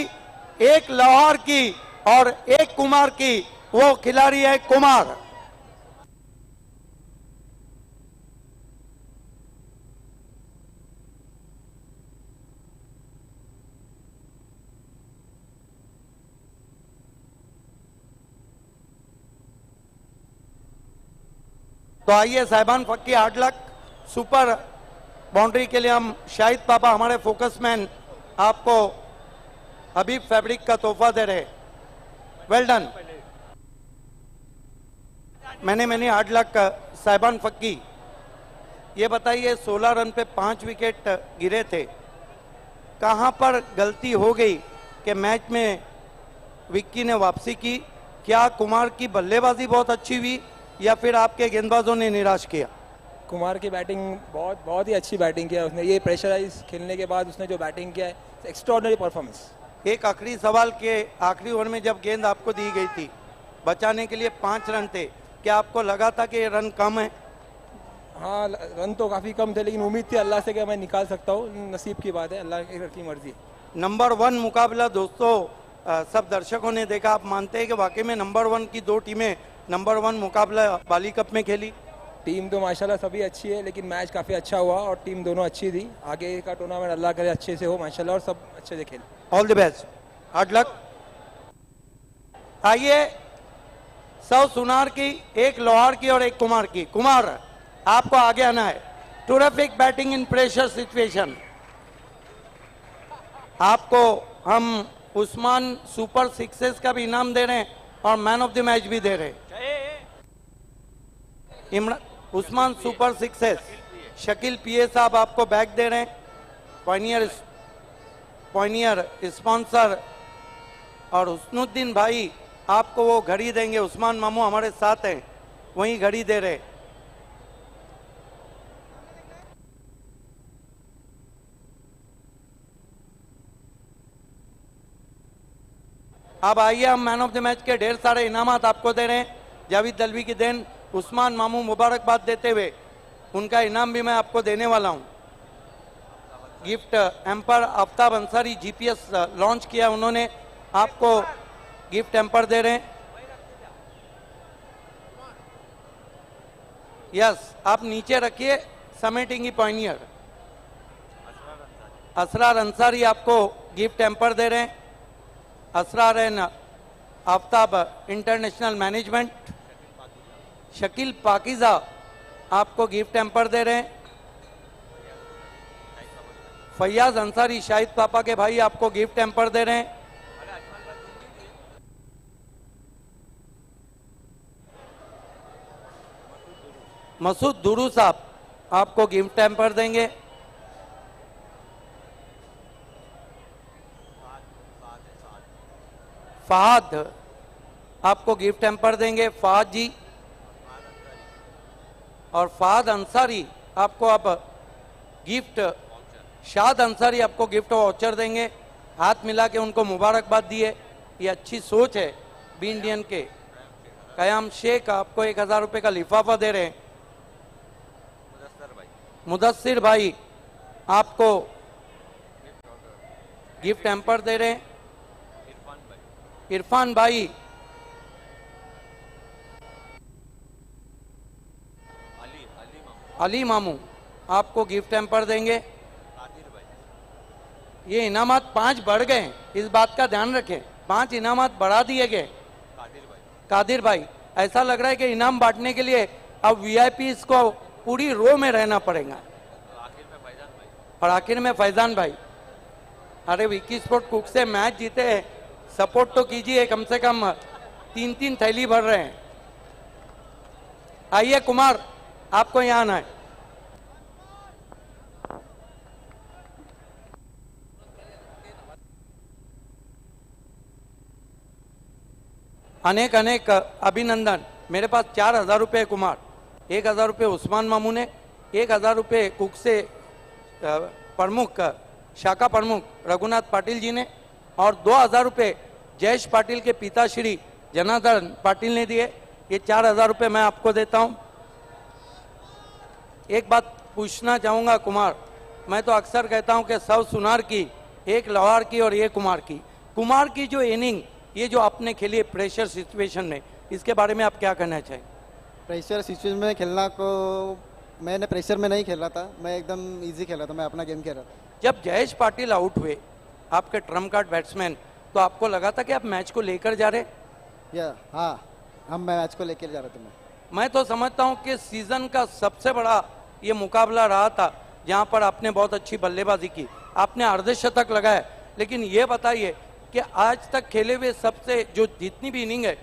1 लाहौर की और 1 कुमार की. वो खिलाड़ी है कुमार. तो आइए साहिबान फक्की, हार्ड लक सुपर बाउंड्री के लिए हम शाहिद पापा हमारे फोकसमैन आपको हबीब फैब्रिक का तोहफा दे रहे. Well done. मैंने हार्ड लक साहिबान फक्की. ये बताइए 16 रन पे 5 विकेट गिरे थे, कहां पर गलती हो गई कि मैच में विक्की ने वापसी की? क्या कुमार की बल्लेबाजी बहुत अच्छी हुई या फिर आपके गेंदबाजों ने निराश किया? कुमार की बैटिंग बहुत ही अच्छी बैटिंग किया उसने. ये प्रेशराइज खेलने के बाद उसने जो बैटिंग किया है, एक्स्ट्राऑर्डिनरी परफॉर्मेंस. एक आखिरी सवाल के आखिरी ओवर में जब गेंद आपको दी गई थी, बचाने के लिए 5 रन थे, क्या आपको लगा था कि ये रन कम है? हाँ, रन तो काफ़ी कम थे, लेकिन उम्मीद थी अल्लाह से कि मैं निकाल सकता हूँ. नसीब की बात है, अल्लाह की मर्जी. नंबर 1 मुकाबला दोस्तों, सब दर्शकों ने देखा. आप मानते हैं कि वाकई में नंबर 1 की 2 टीमें नंबर 1 मुकाबला बाली कप में खेली? टीम तो माशाल्लाह सभी अच्छी है, लेकिन मैच काफ़ी अच्छा हुआ और टीम दोनों अच्छी थी. आगे का टूर्नामेंट अल्लाह करे अच्छे से हो माशाल्लाह और सब अच्छे से खेले. All the best, hard luck. आइए 100 सुनार की, 1 लोहार की और 1 कुमार की. कुमार आपको आगे आना है. टूरिफिक बैटिंग इन प्रेशर सिचुएशन. आपको हम उस्मान सुपर 6 का भी इनाम दे रहे हैं और मैन ऑफ द मैच भी दे रहे हैं. इमरान उस्मान सुपर 6. शकील पीए साहब आपको बैग दे रहे हैं. Pioneer sponsor. और हुस्नुद्दीन भाई आपको वो घड़ी देंगे. उस्मान मामू हमारे साथ हैं, वही घड़ी दे रहे. अब आइए हम मैन ऑफ द मैच के ढेर सारे इनामात आपको दे रहे हैं. जावेद दलवी की देन उस्मान मामू मुबारकबाद देते हुए उनका इनाम भी मैं आपको देने वाला हूं. Gift emperor Aftab Ansari GPS launch किया उन्होंने, आपको गिफ्ट एम्पर दे रहे हैं. यस, आप नीचे रखिए. समेटेंगी पॉइनियर. असरार अंसारी आपको गिफ्ट एम्पर दे रहे हैं. Asrar and Aftab international management. Shakeel Pakiza आपको गिफ्ट एम्पर दे रहे हैं. फैयाज अंसारी शाहिद पापा के भाई आपको गिफ्ट एम्पर दे रहे हैं. मसूद दुरू साहब आपको गिफ्ट टैम्पर देंगे। फहद आपको गिफ्ट टैम्पर देंगे, फहद जी। और फहद अंसारी आपको अब गिफ्ट, शाद अंसारी आपको गिफ्ट वाउचर देंगे। हाथ मिला के उनको मुबारकबाद दिए, ये अच्छी सोच है बी इंडियन के। कयाम शेख आपको 1000 रुपए का लिफाफा दे रहे हैं। मुदस्सिर भाई आपको गिफ्ट हैम्पर दे रहे हैं। इरफान भाई अली मामू आपको गिफ्ट हैम्पर देंगे। ये इनामात 5 बढ़ गए, इस बात का ध्यान रखें, 5 इनामात बढ़ा दिए गए। कादिर भाई ऐसा लग रहा है कि इनाम बांटने के लिए अब वीआईपी को पूरी रो में रहना पड़ेगा। और आखिर में फैजान भाई, अरे विकी स्पोर्ट कुक से मैच जीते, सपोर्ट तो कीजिए, कम से कम 3-3 थैली भर रहे हैं। आइए कुमार, आपको यहाँ आना है। अनेक अनेक अभिनंदन। मेरे पास 4000 रुपये कुमार, 1000 रुपये उस्मान मामू ने, 1000 रुपये कुक से प्रमुख, शाखा प्रमुख रघुनाथ पाटिल जी ने, और 2000 रुपये जयेश पाटिल के पिताश्री जनार्दन पाटिल ने दिए। ये 4000 रुपये मैं आपको देता हूं। एक बात पूछना चाहूंगा कुमार, मैं तो अक्सर कहता हूं कि 100 सुनार की, 1 लोहार की और ये कुमार की। कुमार की जो इनिंग, ये जो आपने खेली प्रेशर सिचुएशन में, इसके बारे में आप क्या कहना चाहें? प्रेशर सिचुएशन में खेलना को, मैंने प्रेशर में नहीं खेला था, मैं एकदम इजी खेला था, मैं अपना गेम खेल रहा था। जब जयेश पाटिल आउट हुए, आपके ट्रम्प कार्ड बैट्समैन, तो आपको लगा था कि आप मैच को लेकर जा रहे? हाँ, हम मैच को लेकर जा रहे थे। मैं तो समझता हूं कि सीजन का सबसे बड़ा ये मुकाबला रहा था, जहां पर आपने बहुत अच्छी बल्लेबाजी की, आपने अर्धशतक लगाया। लेकिन ये बताइए कि आज तक खेले हुए सबसे, जो जितनी भी इनिंग है